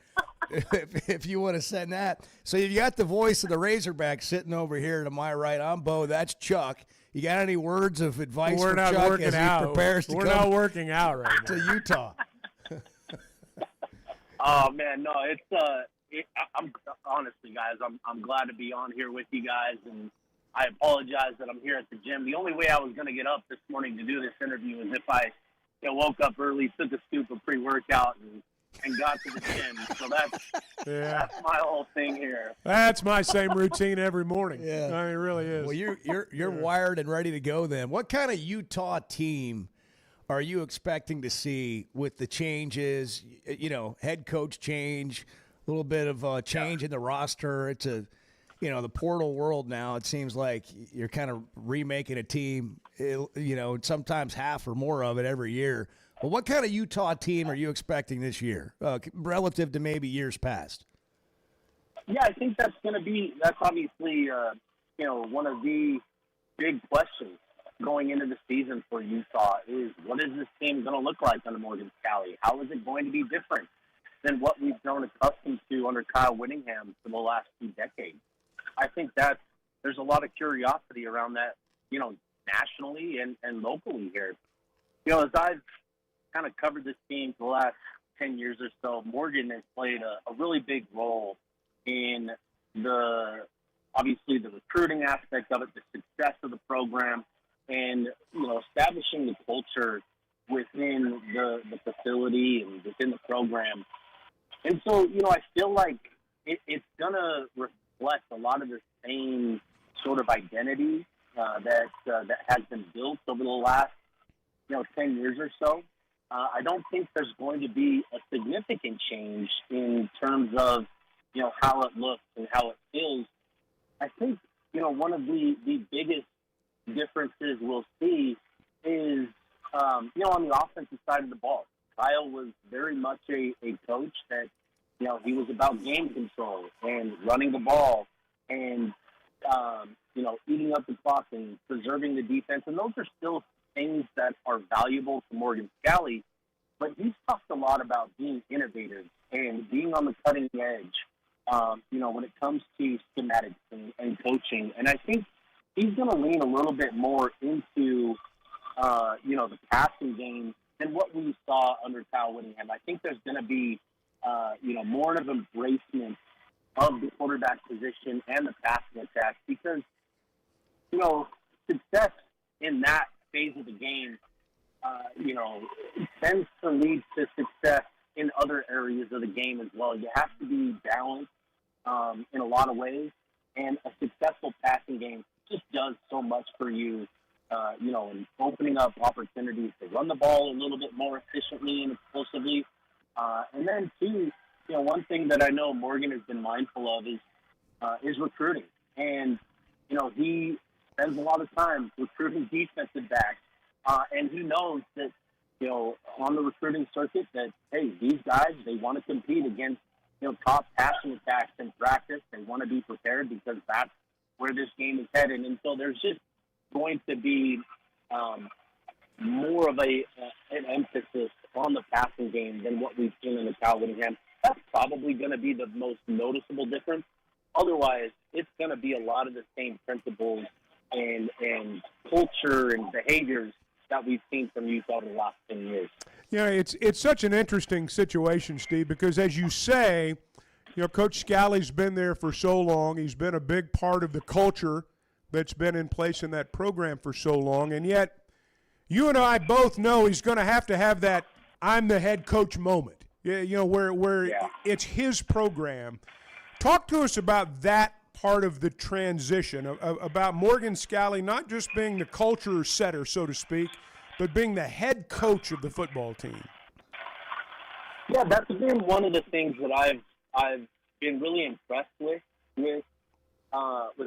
If you want to send that. So you got the voice of the Razorback sitting over here to my right. I'm Bo. That's Chuck. You got any words of advice We're for not Chuck working as he out. prepares to We're come not working out right now. to Utah? Oh man, no, I'm honestly, guys, I'm glad to be on here with you guys, and I apologize that I'm here at the gym. The only way I was going to get up this morning to do this interview is if I woke up early, took a scoop of pre-workout, and got to the gym. So that's my whole thing here. That's my same routine every morning. Yeah. I mean, it really is. Well, you're wired and ready to go then. What kind of Utah team are you expecting to see with the changes, head coach change, a little bit of change in the roster? It's the portal world now. It seems like you're kind of remaking a team, sometimes half or more of it every year. Well, what kind of Utah team are you expecting this year relative to maybe years past? Yeah, I think that's obviously, one of the big questions going into the season for Utah is what is this team going to look like under Morgan Scalley? How is it going to be different than what we've grown accustomed to under Kyle Whittingham for the last 2 decades? I think there's a lot of curiosity around that, nationally and locally here. As I've kind of covered this team for the last 10 years or so, Morgan has played a really big role in obviously the recruiting aspect of it, the success of the program, and, establishing the culture within the facility and within the program. And so, I feel like it's going to reflect a lot of the same sort of identity that has been built over the last, 10 years or so. I don't think there's going to be a significant change in terms of, how it looks and how it feels. I think, one of the biggest differences we'll see is, on the offensive side of the ball. Kyle was very much a coach that, he was about game control and running the ball and, eating up the clock and preserving the defense. And those are still things that are valuable to Morgan Scalley. But he's talked a lot about being innovative and being on the cutting edge, when it comes to schematics and coaching. And I think he's going to lean a little bit more into, the passing game than what we saw under Kyle Whittingham. I think there's going to be, more of an embracement of the quarterback position and the passing attack because, success in that phase of the game, tends to lead to success in other areas of the game as well. You have to be balanced in a lot of ways, and a successful passing game just does so much for you, in opening up opportunities to run the ball a little bit more efficiently and explosively. And then, too, one thing that I know Morgan has been mindful of is recruiting. And, he spends a lot of time recruiting defensive backs. And he knows that, on the recruiting circuit that, hey, these guys, they want to compete against, top passing attacks in practice. They want to be prepared because that's where this game is headed. And so there's just going to be more of an emphasis on the passing game than what we've seen in the Cal Whittingham. That's probably going to be the most noticeable difference. Otherwise, it's going to be a lot of the same principles and culture and behaviors that we've seen from Utah in the last 10 years. It's such an interesting situation, Steve, because as you say, Coach Scalley's been there for so long. He's been a big part of the culture that's been in place in that program for so long, and yet you and I both know he's going to have that I'm the head coach moment, where it's his program. Talk to us about that part of the transition, about Morgan Scalley not just being the culture setter, so to speak, but being the head coach of the football team. Yeah, that's been one of the things that I've been really impressed with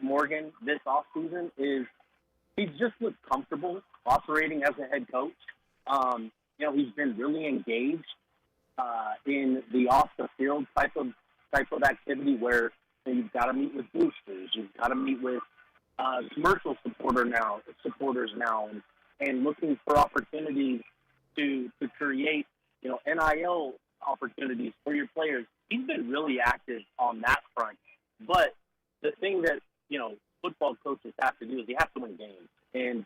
Morgan this offseason is he's just looked comfortable operating as a head coach. He's been really engaged in the off the field type of activity where you've got to meet with boosters, you've got to meet with commercial supporters now, and looking for opportunities to create NIL opportunities for your players. He's been really active on that front. But the thing that football coaches have to do is you have to win games. And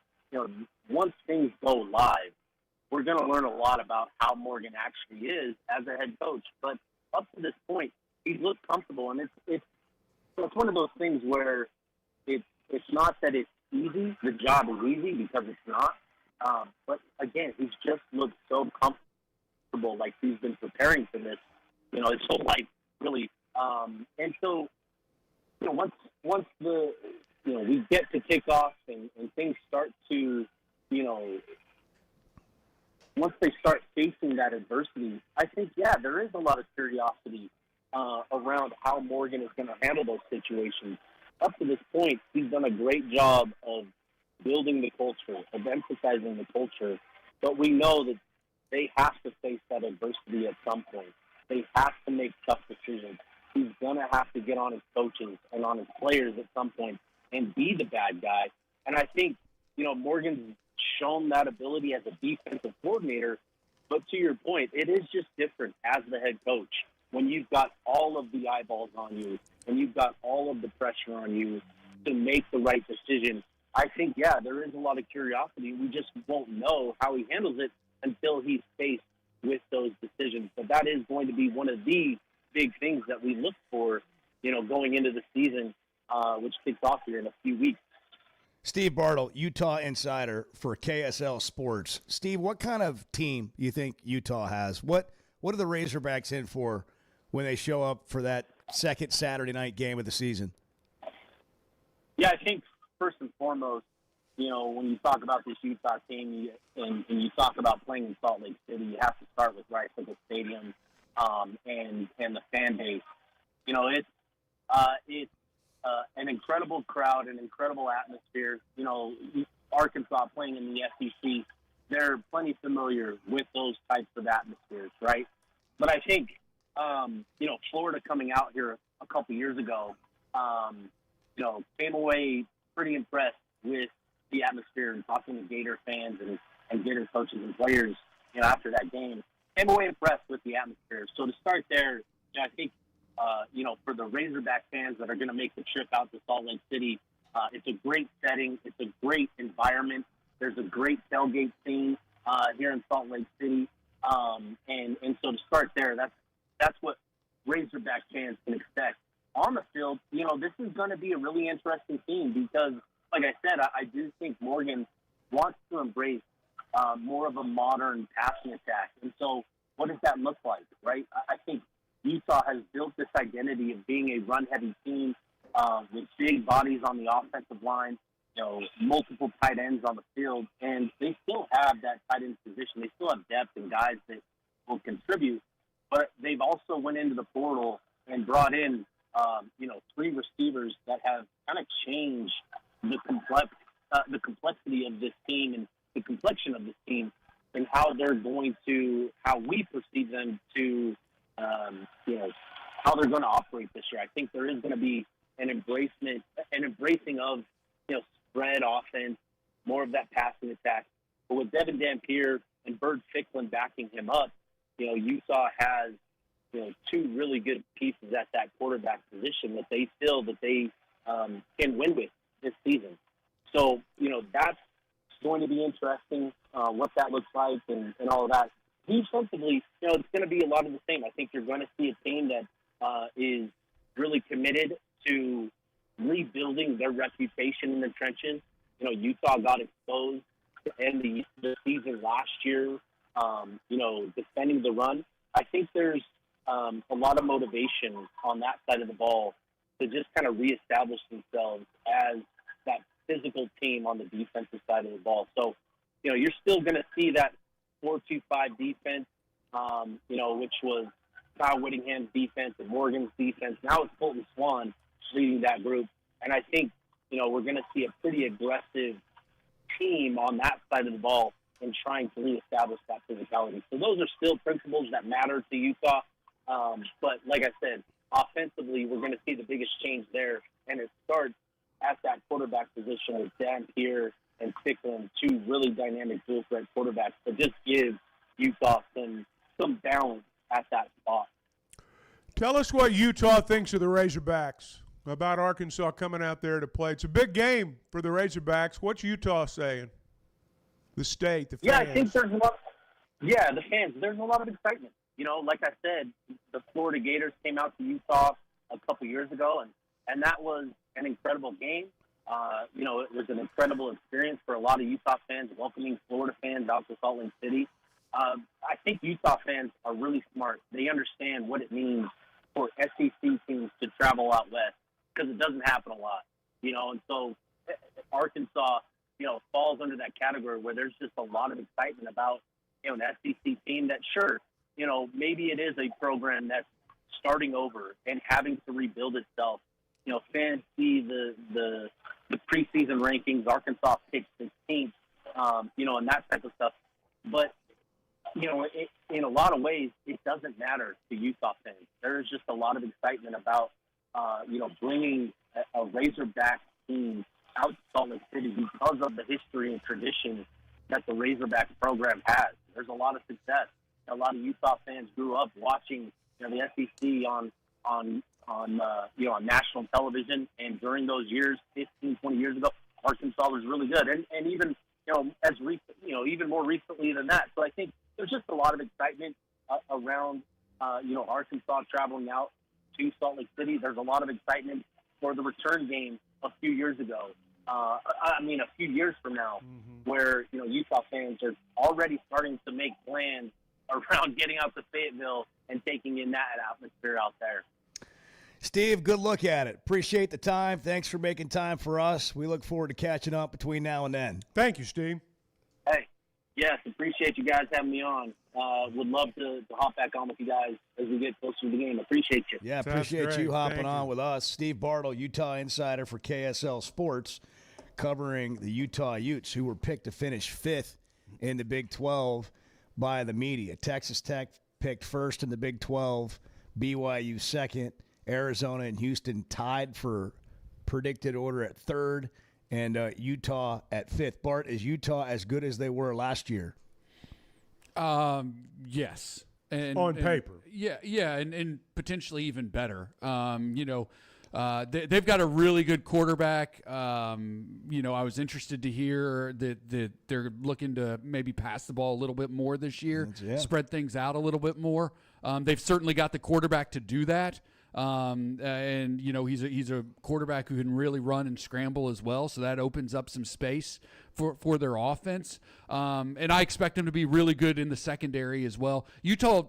once things go live, we're going to learn a lot about how Morgan actually is as a head coach. But up to this point, he's looked comfortable, and it's one of those things where it's not that it's easy. The job is easy because it's not. But again, he's just looked so comfortable, like he's been preparing for this, his whole life, really. And so, once we get to kickoff and things start to, once they start facing that adversity, I think, there is a lot of curiosity around how Morgan is going to handle those situations. Up to this point, he's done a great job of building the culture, of emphasizing the culture, but we know that they have to face that adversity at some point. They have to make tough decisions. He's going to have to get on his coaches and on his players at some point and be the bad guy. And I think, Morgan's shown that ability as a defensive coordinator, but to your point, it is just different as the head coach. When you've got all of the eyeballs on you, and you've got all of the pressure on you to make the right decision, I think, there is a lot of curiosity. We just won't know how he handles it until he's faced with those decisions. But that is going to be one of the big things that we look for, going into the season, which kicks off here in a few weeks. Steve Bartle, Utah insider for KSL Sports. Steve, what kind of team you think Utah has? What are the Razorbacks in for when they show up for that second Saturday night game of the season? Yeah, I think first and foremost, when you talk about this Utah team and you talk about playing in Salt Lake City, you have to start with Rice Eccles Stadium and the fan base. It's an incredible crowd, an incredible atmosphere. Arkansas playing in the SEC, they're plenty familiar with those types of atmospheres, right? But I think, Florida coming out here a couple years ago, came away pretty impressed with the atmosphere and talking to Gator fans and Gator coaches and players, after that game. Came away impressed with the atmosphere. So to start there, I think, for the Razorback fans that are going to make the trip out to Salt Lake City, it's a great setting. It's a great environment. There's a great tailgate scene here in Salt Lake City. And so to start there, that's what Razorback fans can expect. On the field, this is going to be a really interesting team because like I said, I do think Morgan wants to embrace more of a modern passing attack. And so what does that look like, right? I think Utah has built this identity of being a run-heavy team with big bodies on the offensive line, multiple tight ends on the field, and they still have that tight end position. They still have depth and guys that will contribute, but they've also went into the portal and brought in, 3 receivers that have kind of changed the complexity of this team and the complexion of this team and how we perceive them to, how they're going to operate this year. I think there is going to be an embracing of, spread offense, more of that passing attack. But with Devin Dampier and Bird Ficklin backing him up, Utah has, 2 really good pieces at that quarterback position that they feel that they can win with this season. So, that's going to be interesting, what that looks like and all of that. Defensively, it's going to be a lot of the same. I think you're going to see a team that is really committed to rebuilding their reputation in the trenches. Utah got exposed to end the season last year, defending the run. I think there's a lot of motivation on that side of the ball to just kind of reestablish themselves as that physical team on the defensive side of the ball. So, you're still going to see that 4-2-5 defense, which was Kyle Whittingham's defense and Morgan's defense. Now it's Colton Swan leading that group. And I think, we're going to see a pretty aggressive team on that side of the ball and trying to reestablish that physicality. So those are still principles that matter to Utah. But like I said, offensively, we're going to see the biggest change there. And it starts at that quarterback position with Dampier and Ficklin, 2 really dynamic dual threat quarterbacks that just give Utah some balance at that spot. Tell us what Utah thinks of the Razorbacks, about Arkansas coming out there to play. It's a big game for the Razorbacks. What's Utah saying? The state, the fans. Yeah, I think there's a lot. Yeah, the fans. There's a lot of excitement. Like I said, the Florida Gators came out to Utah a couple years ago, and that was an incredible game. It was an incredible experience for a lot of Utah fans, welcoming Florida fans out to Salt Lake City. I think Utah fans are really smart. They understand what it means for SEC teams to travel out west because it doesn't happen a lot, and so Arkansas, falls under that category where there's just a lot of excitement about, an SEC team that, sure, maybe it is a program that's starting over and having to rebuild itself. Fans see the preseason rankings, Arkansas picked 16th, and that type of stuff. But, in a lot of ways, it doesn't matter to Utah fans. There's just a lot of excitement about, bringing a Razorback team out to Salt Lake City because of the history and tradition that the Razorback program has. There's a lot of success. A lot of Utah fans grew up watching, the SEC on national television, and during those years, 15, 20 years ago, Arkansas was really good, and even even more recently than that. So I think there's just a lot of excitement around Arkansas traveling out to Salt Lake City. There's a lot of excitement for the return game a few years ago. A few years from now, where Utah fans are already starting to make plans around getting out to Fayetteville and taking in that atmosphere out there. Steve, good look at it. Appreciate the time. Thanks for making time for us. We look forward to catching up between now and then. Thank you, Steve. Hey, yes, appreciate you guys having me on. Would love to hop back on with you guys as we get closer to the game. Appreciate you. Yeah, appreciate you hopping on with us. Steve Bartle, Utah insider for KSL Sports, covering the Utah Utes, who were picked to finish 5th in the Big 12 by the media. Texas Tech picked 1st in the Big 12, BYU 2nd, Arizona and Houston tied for predicted order at 3rd, and Utah at 5th. Bart, is Utah as good as they were last year? Yes. And, on paper. Yeah, and potentially even better. They've got a really good quarterback. I was interested to hear that they're looking to maybe pass the ball a little bit more this year, spread things out a little bit more. They've certainly got the quarterback to do that. And he's a quarterback who can really run and scramble as well, so that opens up some space for their offense. And I expect him to be really good in the secondary as well. Utah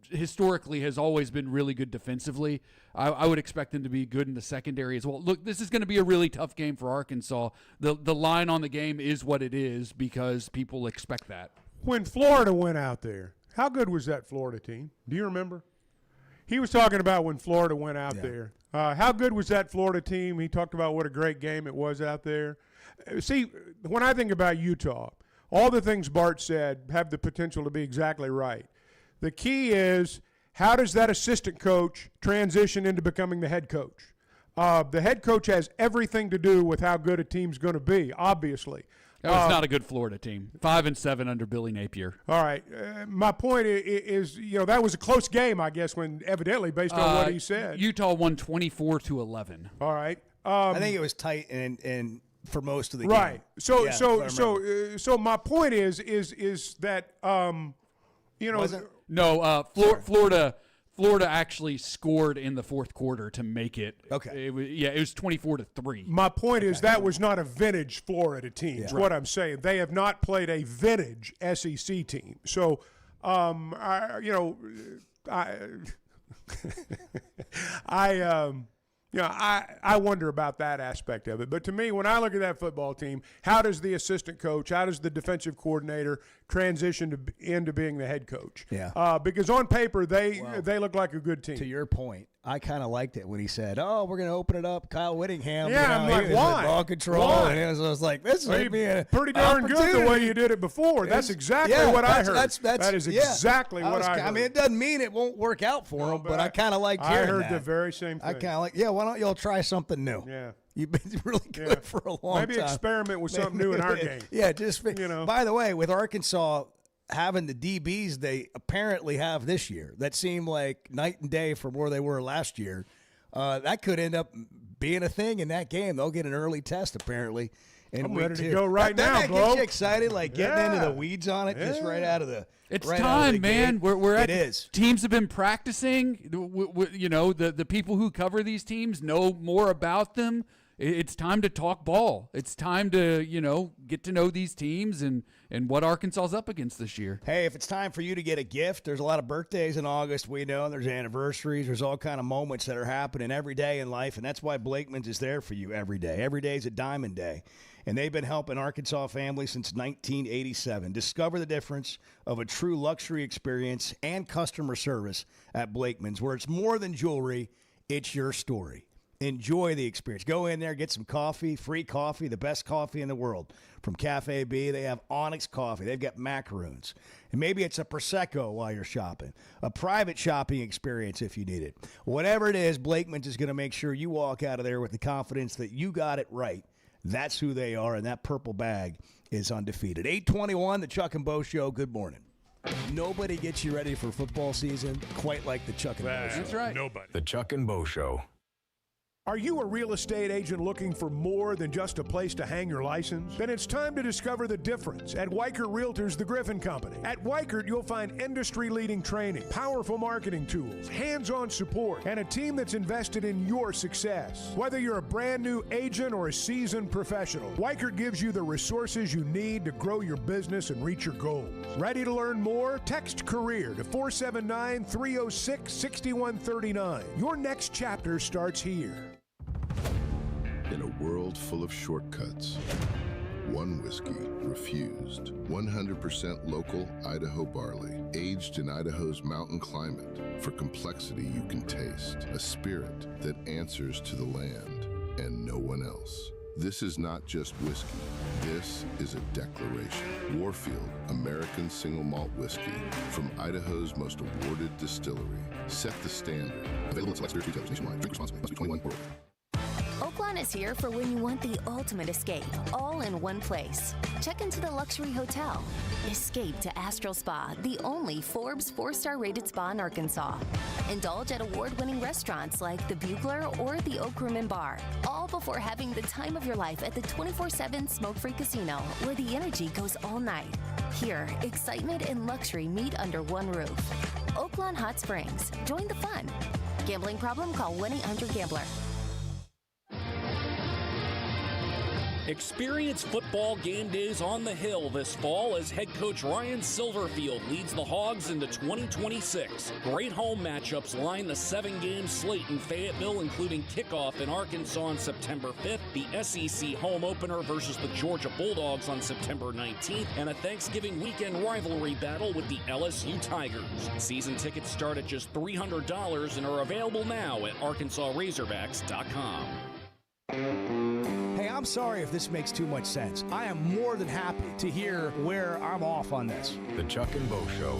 historically has always been really good defensively. I would expect them to be good in the secondary as well. Look, this is going to be a really tough game for Arkansas. The line on the game is what it is because people expect that. When Florida went out there, how good was that Florida team? Do you remember? He was talking about when Florida went out there. How good was that Florida team? He talked about what a great game it was out there. See, when I think about Utah, all the things Bart said have the potential to be exactly right. The key is, how does that assistant coach transition into becoming the head coach? The head coach has everything to do with how good a team's going to be, obviously. That was not a good Florida team. 5-7 under Billy Napier. All right. My point is, that was a close game, I guess, when evidently, based on what he said. Utah won 24-11. All right. I think it was tight and for most of the game. Right. So my point is that Florida actually scored in the fourth quarter to make it. Okay. It was 24-3. My point is that was not a vintage Florida team. Is what I'm saying. They have not played a vintage SEC team. So, I wonder about that aspect of it. But to me, when I look at that football team, how does the assistant coach, how does the defensive coordinator transition into being the head coach? Yeah. Because on paper, they look like a good team. To your point, I kind of liked it when he said, "Oh, we're going to open it up." Kyle Whittingham, I'm like, why? Ball control, Why? And I was like, "This would be a pretty darn good the way you did it before." That's exactly what I heard. That is exactly what I heard. I mean, it doesn't mean it won't work out for him, but I kind of like hearing that. I heard that. the very same thing. I kind of like, why don't y'all try something new? Yeah. You've been really good for a long time. Maybe experiment with something new in our game. Yeah, By the way, with Arkansas having the DBs they apparently have this year, that seemed like night and day from where they were last year. That could end up being a thing in that game. They'll get an early test apparently. I'm ready to go right now, bro. Get you excied, like getting into the weeds on it, just right out of the. It's right time, man. We're at. It is. Teams have been practicing. The people who cover these teams know more about them. It's time to talk ball. It's time to get to know these teams and what Arkansas's up against this year. Hey, if it's time for you to get a gift, there's a lot of birthdays in August. We know there's anniversaries. There's all kind of moments that are happening every day in life, and that's why Blakeman's is there for you every day. Every day is a diamond day. And they've been helping Arkansas families since 1987. Discover the difference of a true luxury experience and customer service at Blakeman's, where it's more than jewelry, it's your story. Enjoy the experience. Go in there, get some coffee, free coffee, the best coffee in the world. From Cafe B, they have Onyx Coffee. They've got macaroons. And maybe it's a Prosecco while you're shopping. A private shopping experience if you need it. Whatever it is, Blakeman's is going to make sure you walk out of there with the confidence that you got it right. That's who they are, and that purple bag is undefeated. 8:21, the Chuck and Bo Show. Good morning. Nobody gets you ready for football season quite like the Chuck and Bo Show. That's right. Nobody. The Chuck and Bo Show. Are you a real estate agent looking for more than just a place to hang your license? Then it's time to discover the difference at Weichert Realtors, the Griffin Company. At Weichert, you'll find industry-leading training, powerful marketing tools, hands-on support, and a team that's invested in your success. Whether you're a brand new agent or a seasoned professional, Weichert gives you the resources you need to grow your business and reach your goals. Ready to learn more? Text CAREER to 479-306-6139. Your next chapter starts here. In a world full of shortcuts, one whiskey refused. 100% local Idaho barley, aged in Idaho's mountain climate. For complexity you can taste, a spirit that answers to the land and no one else. This is not just whiskey. This is a declaration. Warfield, American single malt whiskey from Idaho's most awarded distillery. Set the standard. Available at select spirits retailers nationwide. Drink responsibly. Must be 21 or older. Oaklawn is here for when you want the ultimate escape, all in one place. Check into the luxury hotel. Escape to Astral Spa, the only Forbes 4-star rated spa in Arkansas. Indulge at award-winning restaurants like the Bugler or the Oak Room and Bar, all before having the time of your life at the 24/7 smoke-free casino, where the energy goes all night. Here, excitement and luxury meet under one roof. Oaklawn Hot Springs. Join the fun. Gambling problem? Call 1-800-GAMBLER. Experience football game days on the Hill this fall as head coach Ryan Silverfield leads the Hogs into 2026. Great home matchups line the 7-game slate in Fayetteville, including kickoff in Arkansas on September 5th, the SEC home opener versus the Georgia Bulldogs on September 19th, and a Thanksgiving weekend rivalry battle with the LSU Tigers. Season tickets start at just $300 and are available now at ArkansasRazorbacks.com. Hey, I'm sorry if this makes too much sense. I am more than happy to hear where I'm off on this. The Chuck and Bo Show.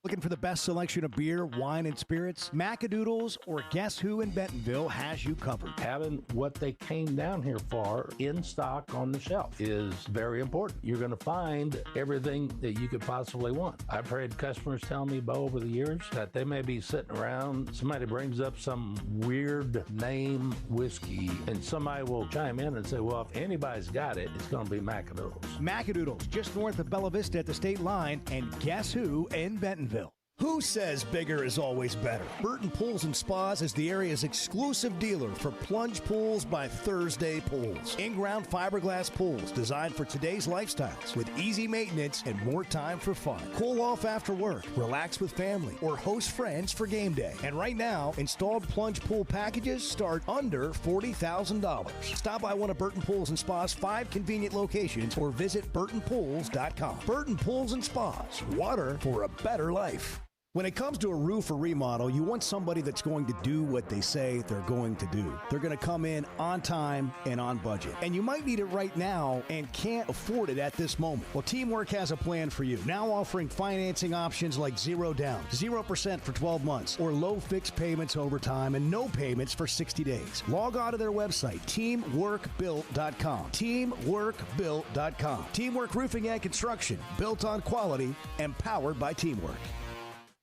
Looking for the best selection of beer, wine, and spirits? Macadoodles or Guess Who in Bentonville has you covered. Having what they came down here for in stock on the shelf is very important. You're going to find everything that you could possibly want. I've heard customers tell me, Bo, over the years that they may be sitting around, somebody brings up some weird name whiskey, and somebody will chime in and say, well, if anybody's got it, it's going to be Macadoodles. Macadoodles, just north of Bella Vista at the state line, and Guess Who in Bentonville. Who says bigger is always better? Burton Pools and Spas is the area's exclusive dealer for plunge pools by Thursday Pools. In-ground fiberglass pools designed for today's lifestyles with easy maintenance and more time for fun. Cool off after work, relax with family, or host friends for game day. And right now, installed plunge pool packages start under $40,000. Stop by one of Burton Pools and Spas' 5 convenient locations or visit burtonpools.com. Burton Pools and Spas, water for a better life. When it comes to a roof or remodel, you want somebody that's going to do what they say they're going to do. They're going to come in on time and on budget. And you might need it right now and can't afford it at this moment. Well, Teamwork has a plan for you. Now offering financing options like 0 down, 0% for 12 months, or low fixed payments over time and no payments for 60 days. Log on to their website, teamworkbuilt.com. Teamworkbuilt.com. Teamwork Roofing and Construction, built on quality and powered by Teamwork.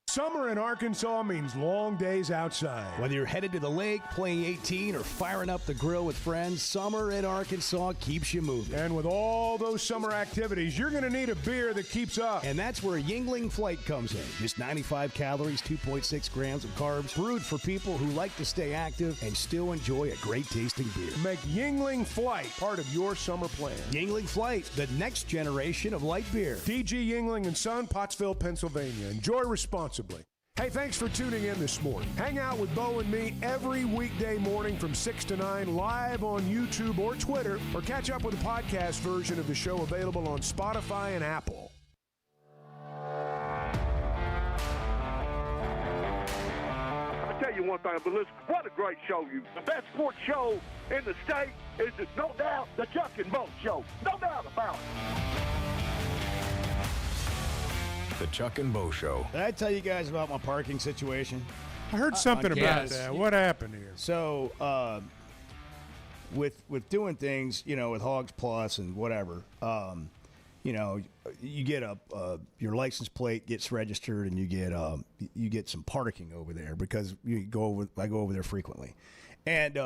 Summer in Arkansas means long days outside. Whether you're headed to the lake, playing 18, or firing up the grill with friends, summer in Arkansas keeps you moving. And with all those summer activities, you're going to need a beer that keeps up. And that's where Yuengling Flight comes in. Just 95 calories, 2.6 grams of carbs, brewed for people who like to stay active and still enjoy a great tasting beer. Make Yuengling Flight part of your summer plan. Yuengling Flight, the next generation of light beer. DG Yuengling and Son, Pottsville, Pennsylvania. Enjoy responsibly. Hey, thanks for tuning in this morning. Hang out with Bo and me every weekday morning from 6 to 9 live on YouTube or Twitter, or catch up with the podcast version of the show available on Spotify and Apple. I'll tell you one thing, but listen, what a great show you. The best sports show in the state is, no doubt, the Chuck and Bo Show. No doubt about it. The Chuck and Bo Show. Did I tell you guys about my parking situation? I heard something about that. What happened here? So, with doing things, with Hogs Plus and whatever, you get your license plate gets registered, and you get some parking over there because I go over there frequently, and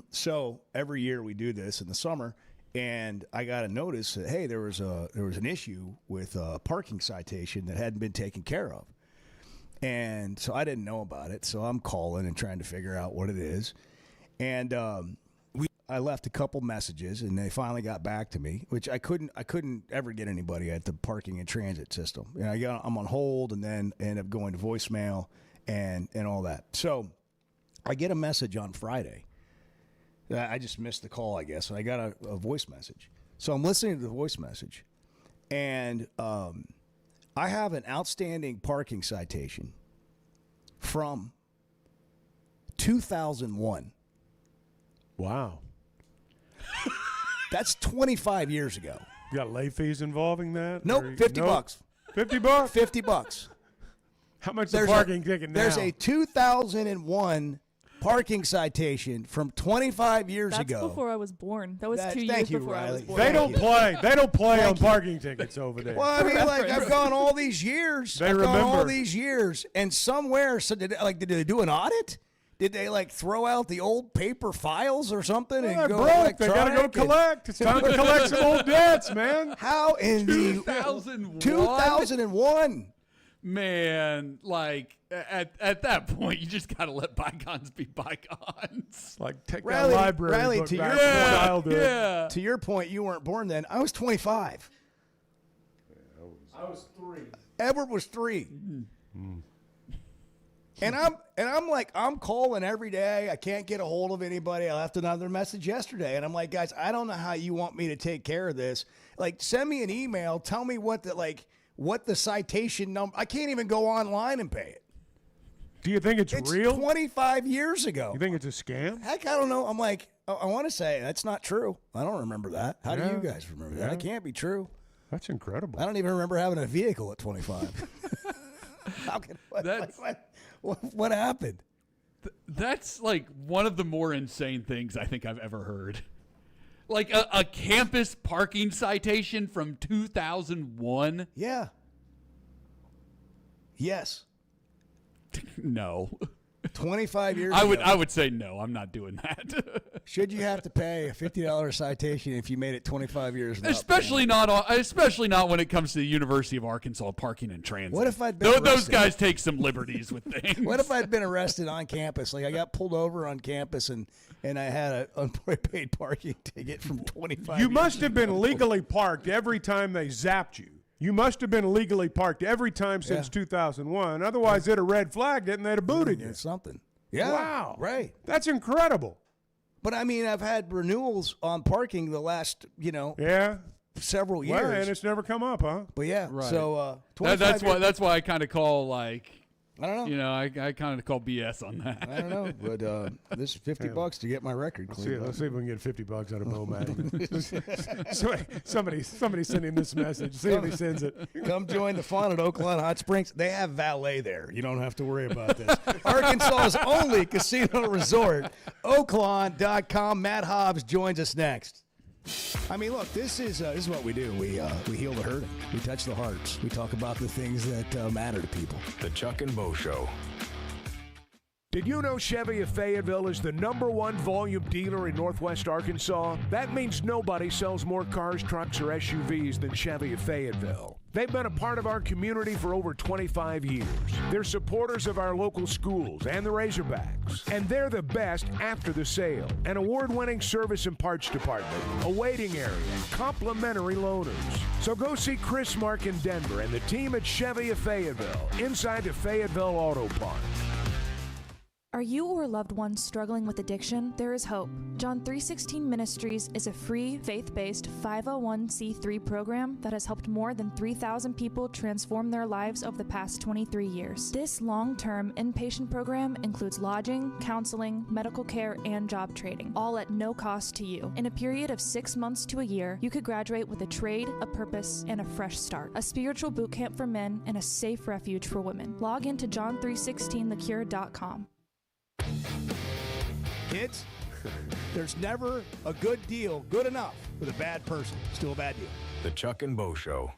so every year we do this in the summer. And I got a notice that, hey, there was an issue with a parking citation that hadn't been taken care of. And so I didn't know about it. So I'm calling and trying to figure out what it is. And I left a couple messages, and they finally got back to me, which I couldn't ever get anybody at the parking and transit system. And I'm on hold, and then end up going to voicemail and all that. So I get a message on Friday. I just missed the call, I guess. And I got a voice message. So I'm listening to the voice message, and I have an outstanding parking citation from 2001. Wow. That's 25 years ago. You got late fees involving that? Nope, $50. $50? $50. How much is the parking ticket now? There's a 2001 parking citation from 25 years ago. That's before I was born. That was 2 years before I was born. They don't play on parking tickets over there. Well, I mean, I've gone all these years. And somewhere, so did they do an audit? Did they throw out the old paper files or something and go broke? They gotta go collect. It's time to collect some old debts, man. How in 2001? Man, like at that point, you just got to let bygones be bygones. Like take Riley, that library Riley, book to back your to point, childhood. To your point, you weren't born then. I was 25. I was 3. Edward was 3. And I'm calling every day. I can't get a hold of anybody. I left another message yesterday, and I'm like, guys, I don't know how you want me to take care of this. Like, send me an email. Tell me what the citation number. I can't even go online and pay it. Do you think it's real? 25 years ago. You think it's a scam? Heck, I don't know. I'm like, I want to say that's not true. I don't remember that. How do you guys remember that? It can't be true. That's incredible. I don't even remember having a vehicle at 25. What happened? That's like one of the more insane things I think I've ever heard. Like a campus parking citation from 2001? Yeah. Yes. No. 25 years ago. ago. I would say no, I'm not doing that. Should you have to pay a $50 citation if you made it 25 years? Especially not when it comes to the University of Arkansas parking and transit. What if I'd been those guys take some liberties with things? What if I'd been arrested on campus? Like I got pulled over on campus and I had an unpaid parking ticket from 25 You years must have been ago. legally parked every time they zapped you. You must have been legally parked every time since 2001. Otherwise, they'd have red flagged it and they'd have booted you. Something. Yeah. Wow. Right. That's incredible. But I mean, I've had renewals on parking the last, several years. Well, and it's never come up, huh? But yeah. Right. So that's why I kind of call I don't know. I kind of call BS on that. I don't know, but this is $50 to get my record cleaned. Let's see if we can get $50 out of Bo Madden. somebody send him this message. See if he sends it. Come join the fun at Oaklawn Hot Springs. They have valet there. You don't have to worry about this. Arkansas's only casino resort, Oaklawn.com. Matt Hobbs joins us next. I mean, look, this is what we do. We heal the hurting. We touch the hearts. We talk about the things that matter to people. The Chuck and Bo Show. Did you know Chevy of Fayetteville is the #1 volume dealer in Northwest Arkansas? That means nobody sells more cars, trucks, or SUVs than Chevy of Fayetteville. They've been a part of our community for over 25 years. They're supporters of our local schools and the Razorbacks. And they're the best after the sale. An award-winning service and parts department, a waiting area, and complimentary loaners. So go see Chris Mark in Denver and the team at Chevy of Fayetteville, inside the Fayetteville Auto Park. Are you or a loved one struggling with addiction? There is hope. John 316 Ministries is a free, faith-based 501c3 program that has helped more than 3,000 people transform their lives over the past 23 years. This long-term inpatient program includes lodging, counseling, medical care, and job training, all at no cost to you. In a period of 6 months to a year, you could graduate with a trade, a purpose, and a fresh start. A spiritual boot camp for men and a safe refuge for women. Log into john316thecure.com. Kids, there's never a good deal good enough with a bad person. Still a bad deal. The Chuck and Bo Show.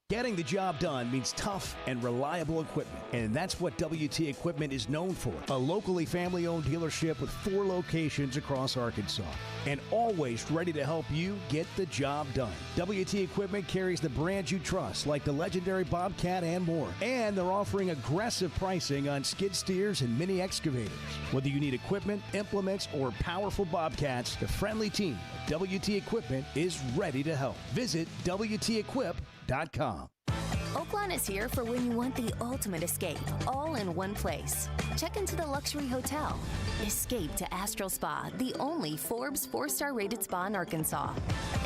Getting the job done means tough and reliable equipment, and that's what WT Equipment is known for. A locally family-owned dealership with 4 locations across Arkansas, and always ready to help you get the job done. WT Equipment carries the brands you trust, like the legendary Bobcat and more, and they're offering aggressive pricing on skid steers and mini excavators. Whether you need equipment, implements, or powerful Bobcats, the friendly team at WT Equipment is ready to help. Visit WTEquip.com. Oaklawn is here for when you want the ultimate escape, all in one place. Check into the luxury hotel. Escape to Astral Spa, the only Forbes 4-star rated spa in Arkansas.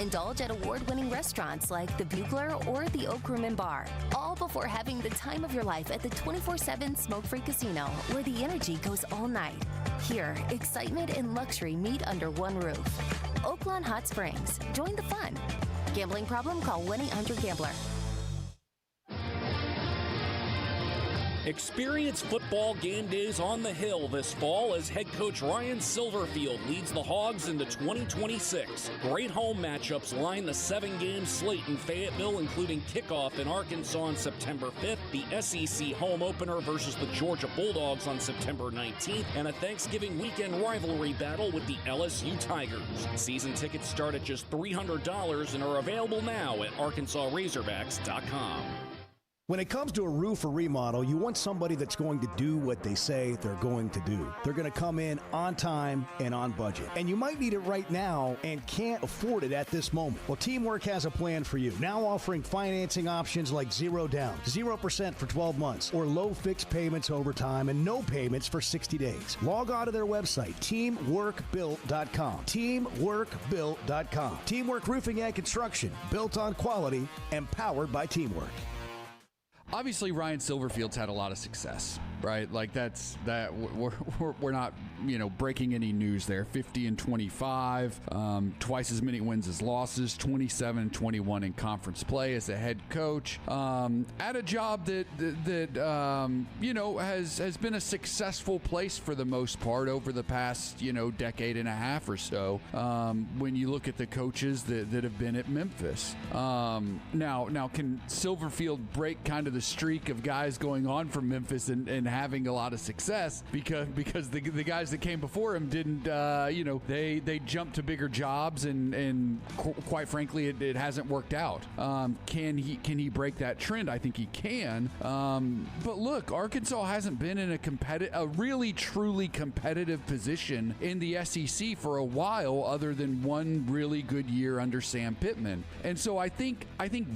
Indulge at award-winning restaurants like the Bugler or the Oak Room and Bar, all before having the time of your life at the 24/7 smoke-free casino, where the energy goes all night. Here, excitement and luxury meet under one roof. Oaklawn Hot Springs. Join the fun. Gambling problem? Call 1-800-GAMBLER. Experience football game days on the Hill this fall as head coach Ryan Silverfield leads the Hogs into 2026. Great home matchups line the 7-game slate in Fayetteville, including kickoff in Arkansas on September 5th, the SEC home opener versus the Georgia Bulldogs on September 19th, and a Thanksgiving weekend rivalry battle with the LSU Tigers. Season tickets start at just $300 and are available now at ArkansasRazorbacks.com. When it comes to a roof or remodel, you want somebody that's going to do what they say they're going to do. They're going to come in on time and on budget. And you might need it right now and can't afford it at this moment. Well, Teamwork has a plan for you. Now offering financing options like 0 down, 0% for 12 months, or low fixed payments over time and no payments for 60 days. Log on to their website, teamworkbuilt.com. Teamworkbuilt.com. Teamwork Roofing and Construction, built on quality and powered by Teamwork. Obviously, Ryan Silverfield's had a lot of success, right? Like we're not, breaking any news there. 50-25, twice as many wins as losses, 27-21 in conference play as a head coach, at a job that has been a successful place for the most part over the past decade and a half or so. When you look at the coaches that have been at Memphis, now can Silverfield break kind of the streak of guys going on from Memphis and having a lot of success because the guys that came before him didn't they jumped to bigger jobs and quite frankly it hasn't worked out. Can he break that trend? I think he can. But look, Arkansas hasn't been in a really truly competitive position in the SEC for a while, other than one really good year under Sam Pittman. And so I think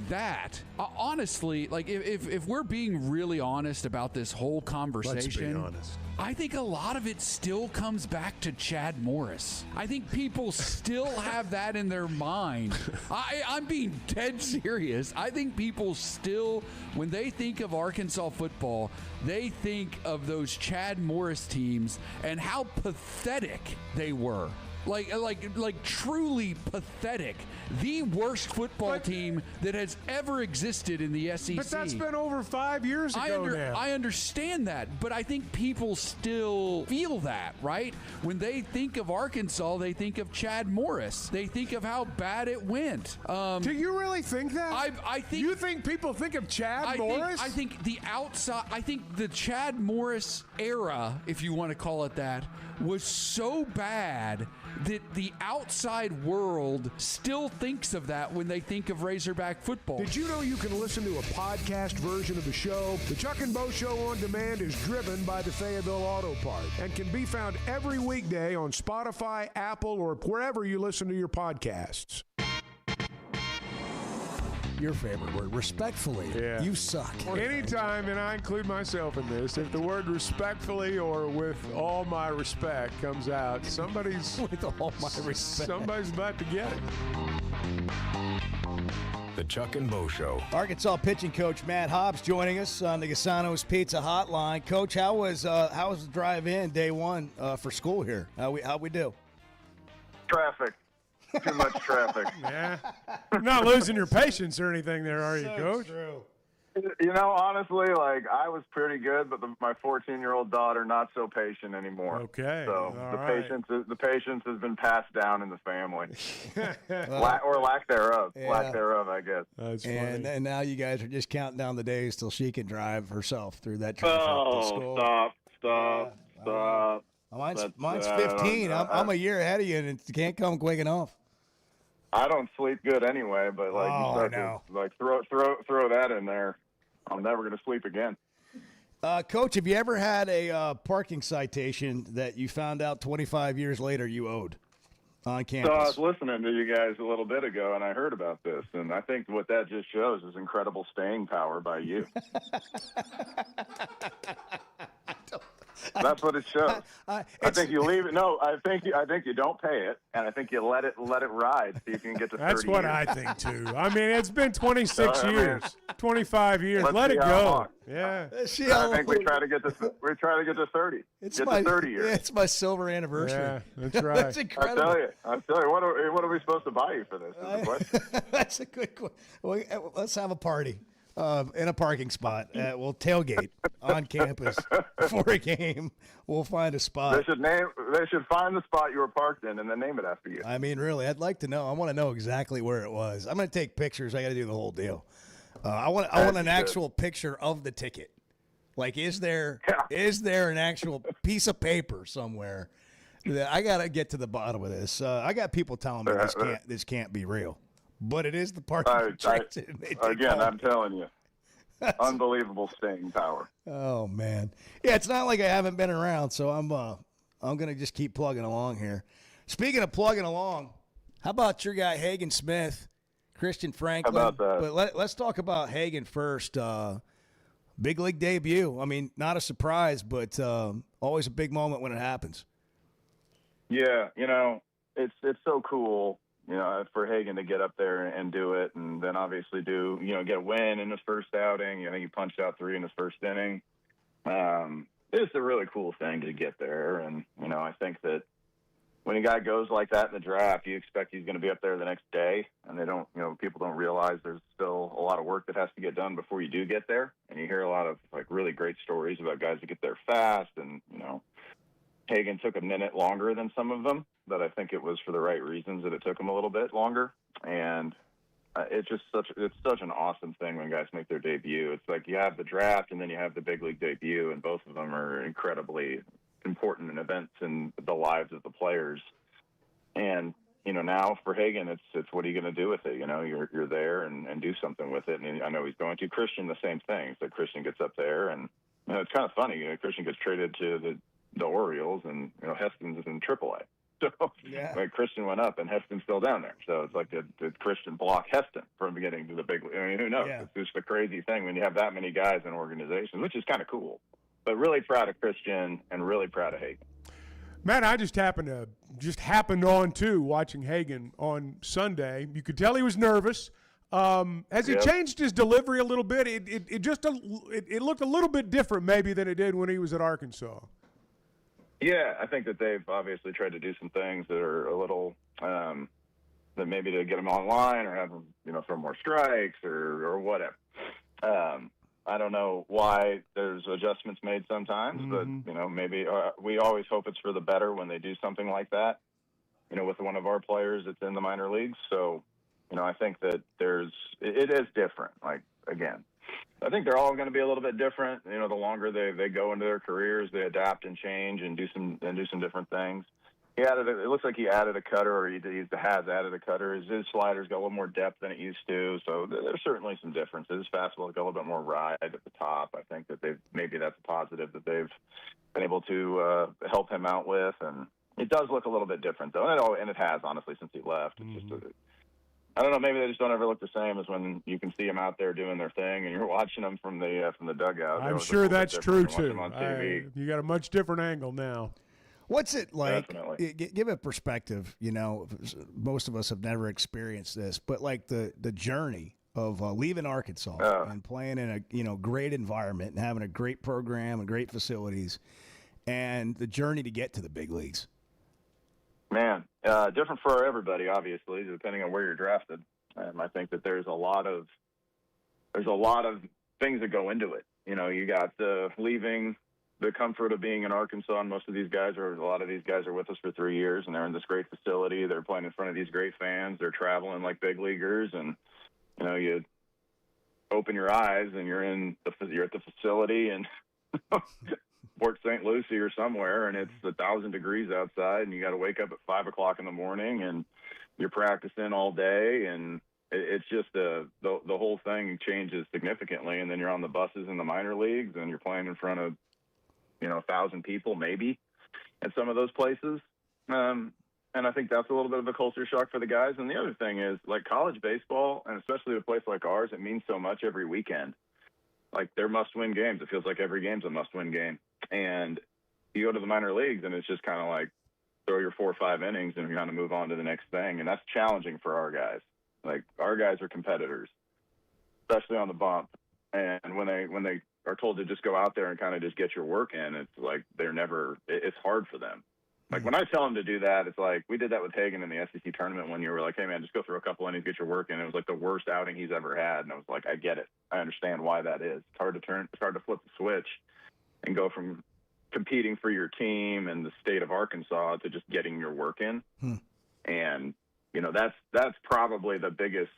that honestly, like if we're being really honest about this whole conversation, let's be honest. I think a lot of it still comes back to Chad Morris. I think people still have that in their mind. I'm being dead serious. I think people still, when they think of Arkansas football, they think of those Chad Morris teams and how pathetic they were. Like truly pathetic. The worst football team that has ever existed in the SEC. But that's been over 5 years ago now. I understand that, but I think people still feel that, right? When they think of Arkansas, they think of Chad Morris. They think of how bad it went. Do you really think that? I think. You think people think of Chad Morris? I think the Chad Morris era, if you want to call it that, was so bad that the outside world still thinks of that when they think of Razorback football. Did you know you can listen to a podcast version of the show? The Chuck and Bo Show On Demand is driven by the Fayetteville Auto Part and can be found every weekday on Spotify, Apple, or wherever you listen to your podcasts. Your favorite word, respectfully. Yeah. You suck. Anytime, and I include myself in this, if the word respectfully or with all my respect comes out, somebody's with all my respect. Somebody's about to get it. The Chuck and Bo Show. Arkansas pitching coach Matt Hobbs joining us on the Gasano's Pizza Hotline. Coach, how was the drive in day one for school here? How we do? Traffic. Too much traffic. Yeah. You're not losing your patience or anything there, are you, Coach? True. Honestly, I was pretty good, but my 14-year-old daughter not so patient anymore. Okay. So the patience has been passed down in the family, Well, or lack thereof. Yeah. Lack thereof, I guess. That's funny. And now you guys are just counting down the days till she can drive herself through that traffic to school. Stop. Mine's 15. I'm a year ahead of you, and it can't come quick enough. I don't sleep good anyway, but you start to throw that in there, I'm never going to sleep again. Coach, have you ever had a parking citation that you found out 25 years later you owed on campus? So I was listening to you guys a little bit ago, and I heard about this, and I think what that just shows is incredible staying power by you. That's what it shows. I think you leave it. No, I think you don't pay it, and I think you let it ride so you can get to 30 That's what years. I think too. I mean, it's been 26 years, 25 years. Let it go. Yeah. I think we try to get to 30. It's get my to 30 years. Yeah, it's my silver anniversary. Yeah, that's right. That's incredible. I tell you, what are we supposed to buy you for this? Is the question. That's a good question. Well, let's have a party. In a parking spot. We'll tailgate on campus for a game. We'll find a spot. They should find the spot you were parked in and then name it after you. I mean, really, I'd like to know. I want to know exactly where it was. I'm going to take pictures. I got to do the whole deal. I want an actual picture of the ticket. Like, is there an actual piece of paper somewhere? I got to get to the bottom of this. I got people telling me this can't be real. But it is the parking attraction. Again, I'm telling you. Unbelievable staying power. Oh man, yeah. It's not like I haven't been around, so I'm gonna just keep plugging along here. Speaking of plugging along, how about your guy Hagen Smith, Christian Franklin? How about that? But let's talk about Hagen first. Big league debut. I mean, not a surprise, but always a big moment when it happens. Yeah, it's so cool, for Hagen to get up there and do it, and then obviously get a win in his first outing. I think he punched out 3 in his first inning. It's a really cool thing to get there, and I think that when a guy goes like that in the draft, you expect he's going to be up there the next day, and they don't, people don't realize there's still a lot of work that has to get done before you do get there, and you hear a lot of really great stories about guys that get there fast, and Hagen took a minute longer than some of them, but I think it was for the right reasons that it took him a little bit longer. And it's such an awesome thing when guys make their debut. It's like you have the draft and then you have the big league debut, and both of them are incredibly important events in the lives of the players. And now for Hagen, it's what are you going to do with it? You're there and do something with it. And I know he's going to. Christian, the same thing. So Christian gets up there, and it's kind of funny. Christian gets traded to the Orioles, and Heston's is in AAA. So Christian went up, and Heston's still down there. So it's like did Christian block Heston from getting to the big league? I mean, who knows? Yeah. It's just a crazy thing when you have that many guys in organizations, which is kind of cool. But really proud of Christian and really proud of Hagen. Man, I just happened on too watching Hagen on Sunday. You could tell he was nervous. Has he changed his delivery a little bit? It looked a little bit different maybe than it did when he was at Arkansas. Yeah, I think that they've obviously tried to do some things that are a little that maybe to get them online or have them, throw more strikes or whatever. I don't know why there's adjustments made sometimes, but maybe we always hope it's for the better when they do something like that. With one of our players that's in the minor leagues, so I think that it is different. Like again, I think they're all going to be a little bit different. The longer they go into their careers, they adapt and change and do some different things. It looks like he added a cutter, or he has added a cutter. His slider's got a little more depth than it used to, so there's certainly some differences. His fastball's got a little bit more ride at the top. I think that maybe that's a positive that they've been able to help him out with, and it does look a little bit different though, and it has honestly since he left. It's just I don't know. Maybe they just don't ever look the same as when you can see them out there doing their thing, and you're watching them from the dugout. I'm sure that's true too. On TV. You got a much different angle now. What's it like? Give a perspective. Most of us have never experienced this, but like the journey of leaving Arkansas and playing in a great environment and having a great program and great facilities, and the journey to get to the big leagues. Man, different for everybody, obviously, depending on where you're drafted. I think that there's a lot of things that go into it. You got leaving the comfort of being in Arkansas, and a lot of these guys are with us for 3 years, and they're in this great facility. They're playing in front of these great fans. They're traveling like big leaguers, and you open your eyes and you're at the facility and Port St. Lucie or somewhere, and it's 1,000 degrees outside, and you got to wake up at 5 o'clock in the morning, and you're practicing all day, and it's just the whole thing changes significantly. And then you're on the buses in the minor leagues, and you're playing in front of 1,000 people maybe at some of those places. And I think that's a little bit of a culture shock for the guys. And the other thing is, like college baseball, and especially a place like ours, it means so much every weekend. Like they're must-win games. It feels like every game's a must-win game. And you go to the minor leagues, and it's just kind of like throw your 4 or 5 innings and kind of move on to the next thing. And that's challenging for our guys. Like our guys are competitors, especially on the bump. And when they are told to just go out there and kind of just get your work in, it's like it's hard for them. Like when I tell them to do that, it's like we did that with Hagen in the SEC tournament when you were like, hey man, just go through a couple innings, get your work in. It was like the worst outing he's ever had. And I was like, I get it. I understand why that is. It's hard to flip the switch and go from competing for your team and the state of Arkansas to just getting your work in. And, that's probably the biggest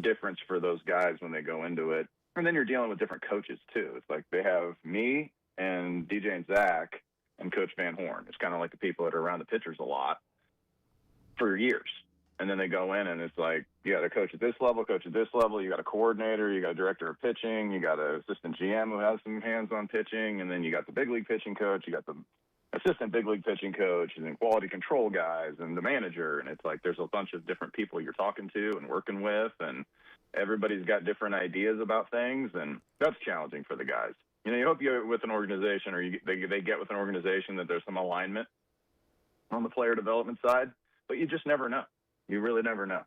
difference for those guys when they go into it. And then you're dealing with different coaches too. It's like they have me and DJ and Zach and Coach Van Horn. It's kind of like the people that are around the pitchers a lot for years. And then they go in, and it's like, you got a coach at this level, you got a coordinator, you got a director of pitching, you got an assistant GM who has some hands-on pitching, and then you got the big league pitching coach, you got the assistant big league pitching coach, and then quality control guys, and the manager. And it's like there's a bunch of different people you're talking to and working with, and everybody's got different ideas about things, and that's challenging for the guys. You know, you hope you're with an organization, or they get with an organization that there's some alignment on the player development side, but you just never know. You really never know.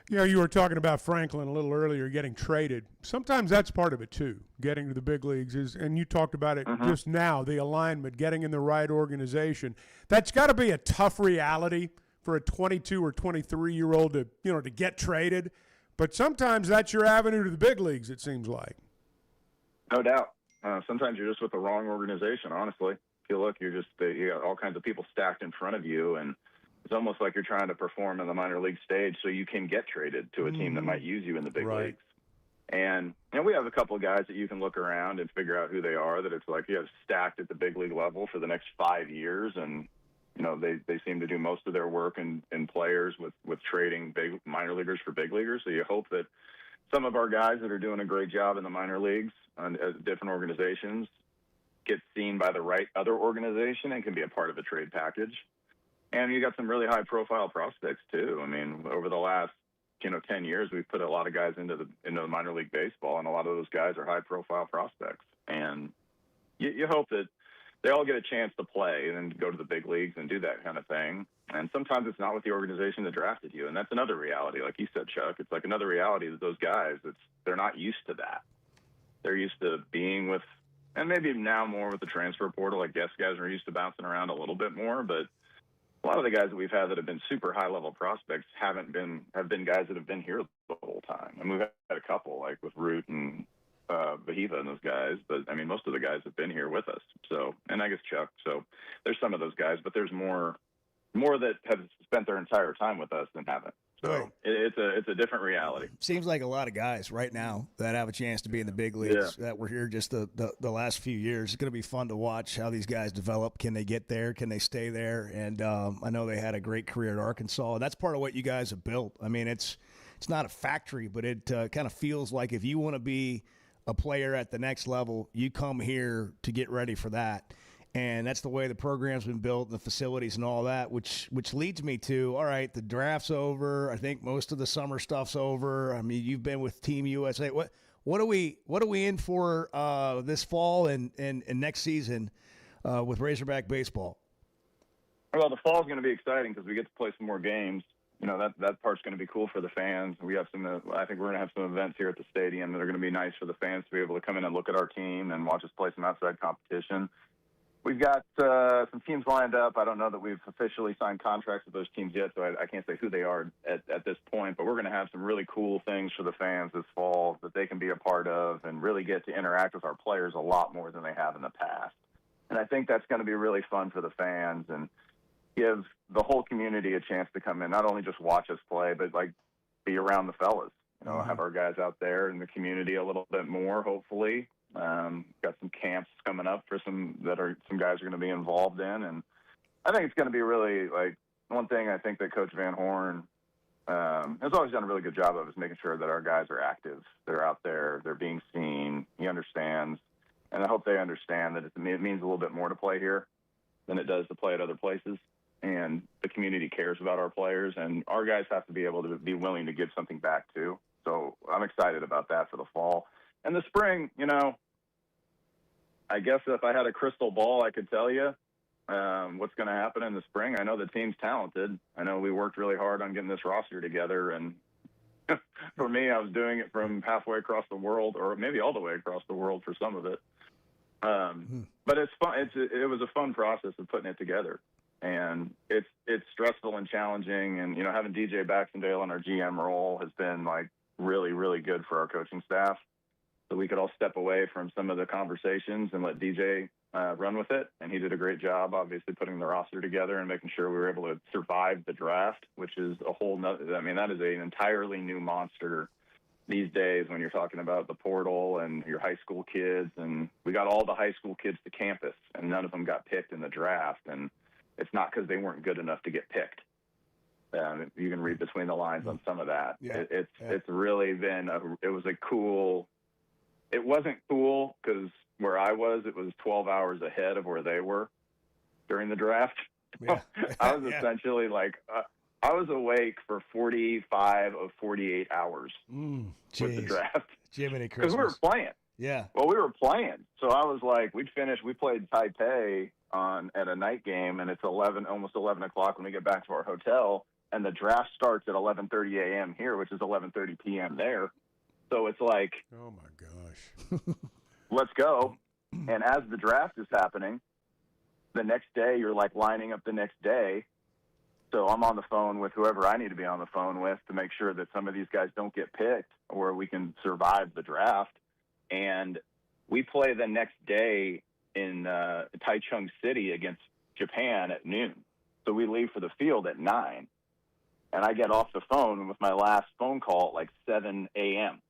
You know, you were talking about Franklin a little earlier, getting traded. Sometimes that's part of it, too, getting to the big leagues. And you talked about it just now, the alignment, getting in the right organization. That's got to be a tough reality for a 22 or 23-year-old to get traded. But sometimes that's your avenue to the big leagues, it seems like. No doubt. Sometimes you're just with the wrong organization, honestly. If you look, you got all kinds of people stacked in front of you, and it's almost like you're trying to perform in the minor league stage so you can get traded to a team that might use you in the big leagues. And we have a couple of guys that you can look around and figure out who they are, that it's like you have stacked at the big league level for the next 5 years, and they seem to do most of their work in players with trading big minor leaguers for big leaguers. So you hope that some of our guys that are doing a great job in the minor leagues on different organizations get seen by the right other organization and can be a part of a trade package. And you got some really high-profile prospects too. I mean, over the last 10 years, we've put a lot of guys into the minor league baseball, and a lot of those guys are high-profile prospects. And you hope that they all get a chance to play and then go to the big leagues and do that kind of thing. And sometimes it's not with the organization that drafted you, and that's another reality. Like you said, Chuck, it's like another reality that those guys, they're not used to that. They're used to being with, and maybe now more with the transfer portal. I guess guys are used to bouncing around a little bit more, but a lot of the guys that we've had that have been super high-level prospects have been guys that have been here the whole time. And we've had a couple, like with Root and Vahiva and those guys. But, I mean, most of the guys have been here with us. So, and I guess Chuck. So there's some of those guys, but there's more that have spent their entire time with us than haven't. So it's a different reality. Seems like a lot of guys right now that have a chance to be in the big leagues that were here just the last few years. It's going to be fun to watch how these guys develop. Can they get there? Can they stay there? And I know they had a great career at Arkansas. And that's part of what you guys have built. I mean, it's not a factory, but it kind of feels like if you want to be a player at the next level, you come here to get ready for that. And that's the way the program's been built, and the facilities and all that, which leads me to, all right, the draft's over. I think most of the summer stuff's over. I mean, you've been with Team USA. What are we in for this fall and next season with Razorback baseball? Well, the fall's going to be exciting because we get to play some more games. You know, that part's going to be cool for the fans. We have I think we're going to have some events here at the stadium that are going to be nice for the fans to be able to come in and look at our team and watch us play some outside competition. We've got some teams lined up. I don't know that we've officially signed contracts with those teams yet, so I can't say who they are at this point. But we're going to have some really cool things for the fans this fall that they can be a part of and really get to interact with our players a lot more than they have in the past. And I think that's going to be really fun for the fans and give the whole community a chance to come in, not only just watch us play, but like be around the fellas. You know, have our guys out there in the community a little bit more, hopefully. Got some camps coming up for some guys are going to be involved in, and I think it's going to be really like one thing I think that Coach Van Horn has always done a really good job of is making sure that our guys are active. They're out there, they're being seen. He understands, and I hope they understand that it means a little bit more to play here than it does to play at other places. And the community cares about our players, and our guys have to be able to be willing to give something back too. So I'm excited about that for the fall. And the spring, you know, I guess if I had a crystal ball, I could tell you what's going to happen in the spring. I know the team's talented. I know we worked really hard on getting this roster together. And for me, I was doing it from halfway across the world, or maybe all the way across the world for some of it. But it's fun. It was a fun process of putting it together. And it's stressful and challenging. And, you know, having DJ Baxendale in our GM role has been, like, really, really good for our coaching staff. So we could all step away from some of the conversations and let DJ run with it. And he did a great job, obviously, putting the roster together and making sure we were able to survive the draft, which is a whole nother – I mean, that is an entirely new monster these days when you're talking about the portal and your high school kids. And we got all the high school kids to campus, and none of them got picked in the draft. And it's not because they weren't good enough to get picked. You can read between the lines on some of that. Yeah. It's really been it was a cool. It wasn't cool because where I was, it was 12 hours ahead of where they were during the draft. Yeah. I was essentially like, I was awake for 45 of 48 hours with the draft. Jiminy Because Christmas. we were playing. Yeah. Well, we were playing. So I was like, we played Taipei at a night game, and it's almost 11 o'clock when we get back to our hotel, and the draft starts at 11:30 a.m. here, which is 11:30 p.m. there. So it's like, oh my gosh, let's go. And as the draft is happening, the next day you're like lining up the next day. So I'm on the phone with whoever I need to be on the phone with to make sure that some of these guys don't get picked or we can survive the draft. And we play the next day in Taichung City against Japan at noon. So we leave for the field at 9. And I get off the phone with my last phone call at like 7 a.m.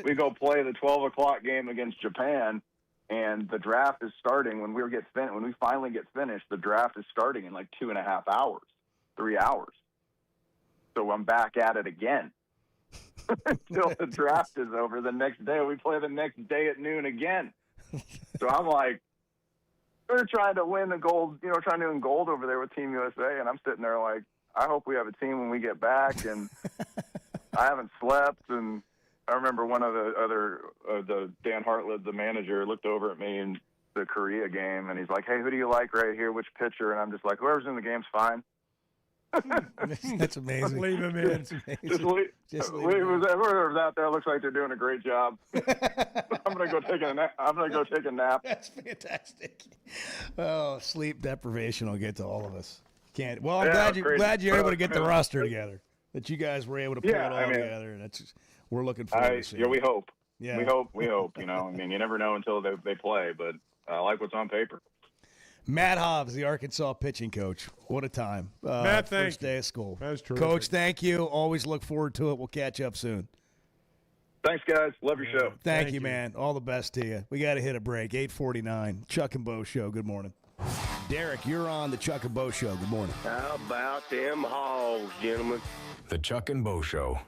We go play the 12 o'clock game against Japan, and the draft is starting when we finally get finished. The draft is starting in like 2.5 hours, 3 hours. So I'm back at it again until the draft is over. The next day, we play the next day at noon again. So I'm like, we're trying to win the gold, trying to win gold over there with Team USA, and I'm sitting there like, I hope we have a team when we get back, and I haven't slept. And I remember one of the Dan Hartlett, the manager, looked over at me in the Korea game, and he's like, hey, who do you like right here? Which pitcher? And I'm just like, whoever's in the game's fine. That's amazing. Leave him in. That's amazing. Just leave whoever's out there looks like they're doing a great job. I'm gonna go take a nap. That's fantastic. Oh, sleep deprivation will get to all of us. Can't. Well, I'm glad you're able to get the roster together. That you guys were able to pull it all together. We're looking forward to seeing. Yeah, we hope. Yeah. We hope. You never know until they play, but I like what's on paper. Matt Hobbs, the Arkansas pitching coach. What a time. Matt, first day of school. That's terrific. Coach, thank you. Always look forward to it. We'll catch up soon. Thanks, guys. Love your show. Thank you, man. All the best to you. We got to hit a break. 8:49. Chuck and Bo Show. Good morning. Derek, you're on the Chuck and Bo Show. Good morning. How about them Hogs, gentlemen? The Chuck and Bo Show.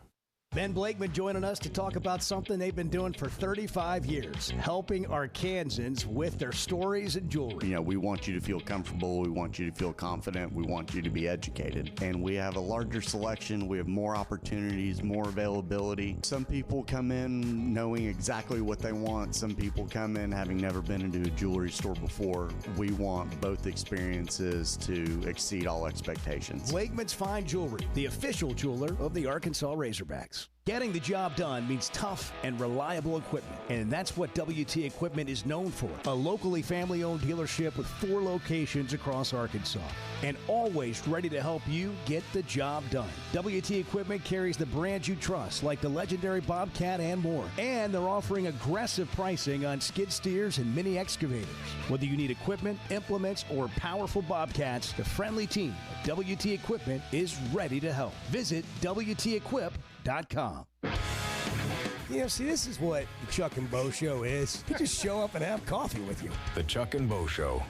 Ben Blakeman joining us to talk about something they've been doing for 35 years, helping Arkansans with their stories and jewelry. We want you to feel comfortable. We want you to feel confident. We want you to be educated. And we have a larger selection. We have more opportunities, more availability. Some people come in knowing exactly what they want. Some people come in having never been into a jewelry store before. We want both experiences to exceed all expectations. Blakeman's Fine Jewelry, the official jeweler of the Arkansas Razorbacks. Getting the job done means tough and reliable equipment, and that's what WT Equipment is known for. A locally family-owned dealership with 4 locations across Arkansas, and always ready to help you get the job done. WT Equipment carries the brands you trust, like the legendary Bobcat and more, and they're offering aggressive pricing on skid steers and mini excavators. Whether you need equipment, implements, or powerful Bobcats, the friendly team at WT Equipment is ready to help. Visit WTEquip.com. See, this is what the Chuck and Bo Show is. You just show up and have coffee with you. The Chuck and Bo Show.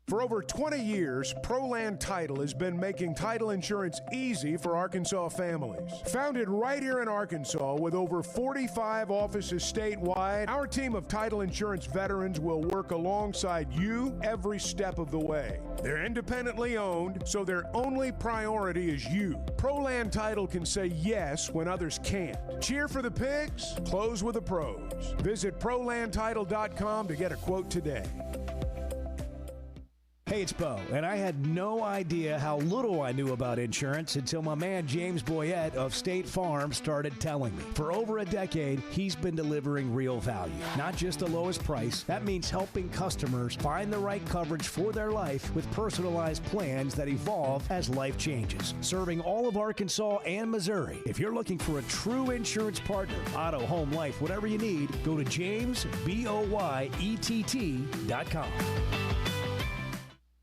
For over 20 years, ProLand Title has been making title insurance easy for Arkansas families. Founded right here in Arkansas with over 45 offices statewide, our team of title insurance veterans will work alongside you every step of the way. They're independently owned, so their only priority is you. ProLand Title can say yes when others can't. Cheer for the pigs, close with the pros. Visit ProLandTitle.com to get a quote today. Hey, it's Bo, and I had no idea how little I knew about insurance until my man James Boyette of State Farm started telling me. For over a decade, he's been delivering real value, not just the lowest price. That means helping customers find the right coverage for their life with personalized plans that evolve as life changes. Serving all of Arkansas and Missouri. If you're looking for a true insurance partner, auto, home, life, whatever you need, go to JamesBoyett.com.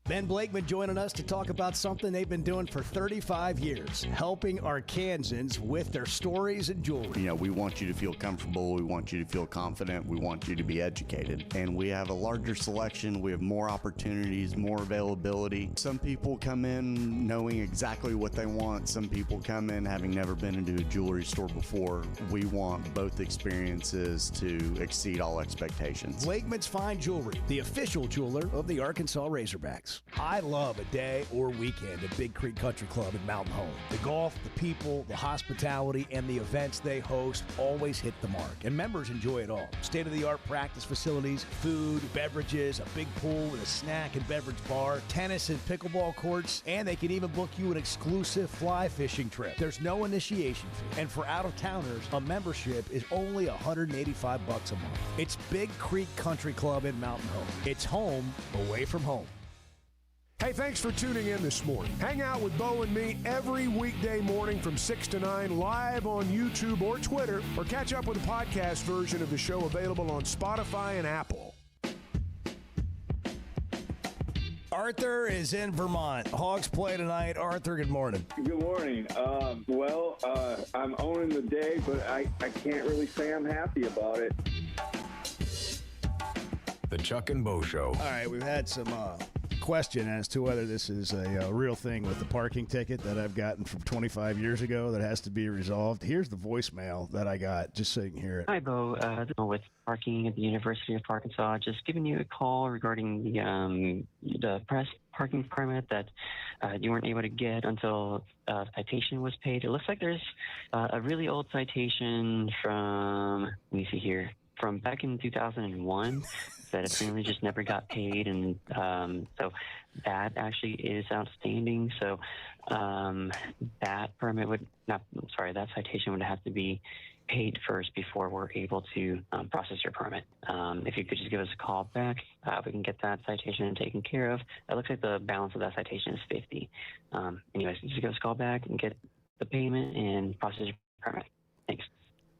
Ben Blakeman joining us to talk about something they've been doing for 35 years, helping Arkansans with their stories and jewelry. You know, we want you to feel comfortable. We want you to feel confident. We want you to be educated. And we have a larger selection. We have more opportunities, more availability. Some people come in knowing exactly what they want. Some people come in having never been into a jewelry store before. We want both experiences to exceed all expectations. Blakeman's Fine Jewelry, the official jeweler of the Arkansas Razorbacks. I love a day or weekend at Big Creek Country Club in Mountain Home. The golf, the people, the hospitality, and the events they host always hit the mark, and members enjoy it all. State-of-the-art practice facilities, food, beverages, a big pool with a snack and beverage bar, tennis and pickleball courts, and they can even book you an exclusive fly fishing trip. There's no initiation fee, and for out-of-towners, a membership is only $185 a month. It's Big Creek Country Club in Mountain Home. It's home away from home. Hey, thanks for tuning in this morning. Hang out with Bo and me every weekday morning from 6 to 9 live on YouTube or Twitter, or catch up with the podcast version of the show available on Spotify and Apple. Arthur is in Vermont. Hogs play tonight. Arthur, good morning. Good morning. I'm owning the day, but I can't really say I'm happy about it. The Chuck and Bo Show. All right, we've had some question as to whether this is a real thing with the parking ticket that I've gotten from 25 years ago that has to be resolved. Here's the voicemail that I got, just so you can hear it. Hi, Bo. With parking at the University of Arkansas, just giving you a call regarding the press parking permit that you weren't able to get until citation was paid. It looks like there's a really old citation from, let me see here, from back in 2001 that apparently just never got paid, and so that actually is outstanding. So that that citation would have to be paid first before we're able to process your permit. If you could just give us a call back, we can get that citation taken care of. It looks like the balance of that citation is $50. Anyways, just give us a call back and get the payment and process your permit. Thanks.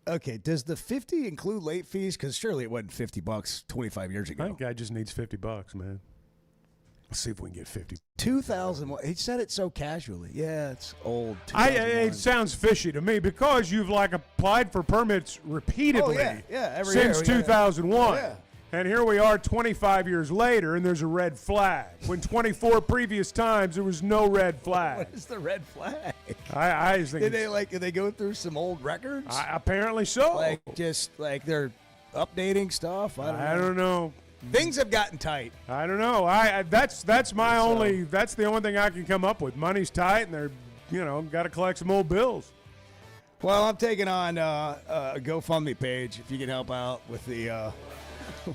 Okay, does the 50 include late fees? Because surely it wasn't $50 25 years ago. I think guy just needs $50, man. Let's see if we can get 50. 2001. He said it so casually. Yeah, it's old. It sounds fishy to me because you've applied for permits repeatedly every since year. 2001. Yeah. And here we are 25 years later, and there's a red flag. When 24 previous times, there was no red flag. What is the red flag? I just think did they go through some old records? Apparently so. They're updating stuff. I don't know. Things have gotten tight. I don't know. That's my only. That's the only thing I can come up with. Money's tight, and they're got to collect some old bills. Well, I'm taking on a GoFundMe page if you can help out with the.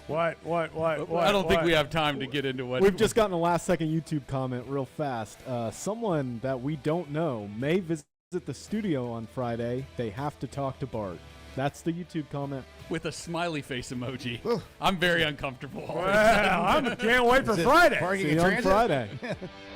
What? I don't think we have time to get into what. We've just gotten a last-second YouTube comment real fast. Someone that we don't know may visit the studio on Friday. They have to talk to Bart. That's the YouTube comment. With a smiley face emoji. I'm very uncomfortable. Well, I can't wait for Friday. Parking See in you on transit? Friday.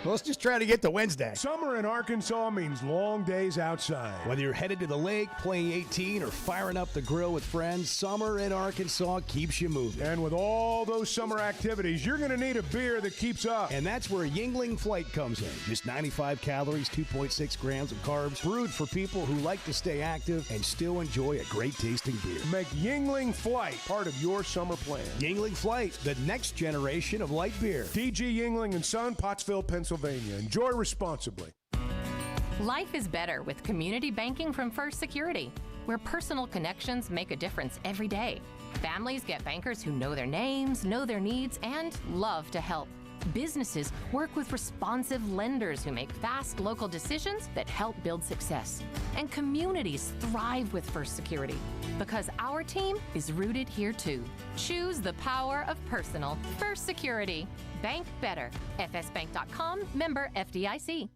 Well, let's just try to get to Wednesday. Summer in Arkansas means long days outside. Whether you're headed to the lake, playing 18, or firing up the grill with friends, summer in Arkansas keeps you moving. And with all those summer activities, you're going to need a beer that keeps up. And that's where Yuengling Flight comes in. Just 95 calories, 2.6 grams of carbs, brewed for people who like to stay active and still enjoy a great tasting beer. Make Yuengling Flight part of your summer plan. Yuengling Flight, the next generation of light beer. DG Yuengling & Son, Pottsville, Pennsylvania. Enjoy responsibly. Life is better with community banking from First Security, where personal connections make a difference every day. Families get bankers who know their names, know their needs, and love to help. Businesses work with responsive lenders who make fast local decisions that help build success. And communities thrive with First Security because our team is rooted here too. Choose the power of personal. First Security. Bank better. FSbank.com, member FDIC.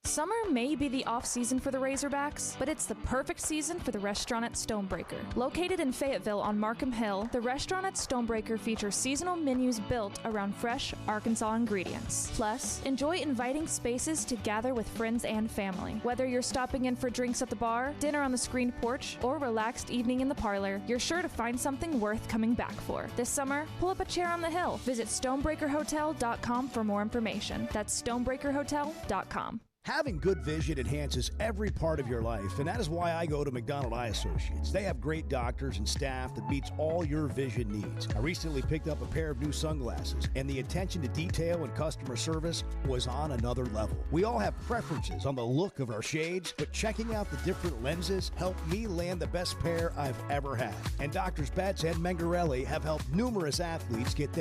Summer may be the off-season for the Razorbacks, but it's the perfect season for the restaurant at Stonebreaker. Located in Fayetteville on Markham Hill, the restaurant at Stonebreaker features seasonal menus built around fresh Arkansas ingredients. Plus, enjoy inviting spaces to gather with friends and family. Whether you're stopping in for drinks at the bar, dinner on the screened porch, or relaxed evening in the parlor, you're sure to find something worth coming back for. This summer, pull up a chair on the hill. Visit StonebreakerHotel.com for more information. That's StonebreakerHotel.com. Having good vision enhances every part of your life, and that is why I go to McDonald Eye Associates. They have great doctors and staff that meets all your vision needs. I recently picked up a pair of new sunglasses, and the attention to detail and customer service was on another level. We all have preferences on the look of our shades, but checking out the different lenses helped me land the best pair I've ever had. And Doctors Betts and Mengarelli have helped numerous athletes get their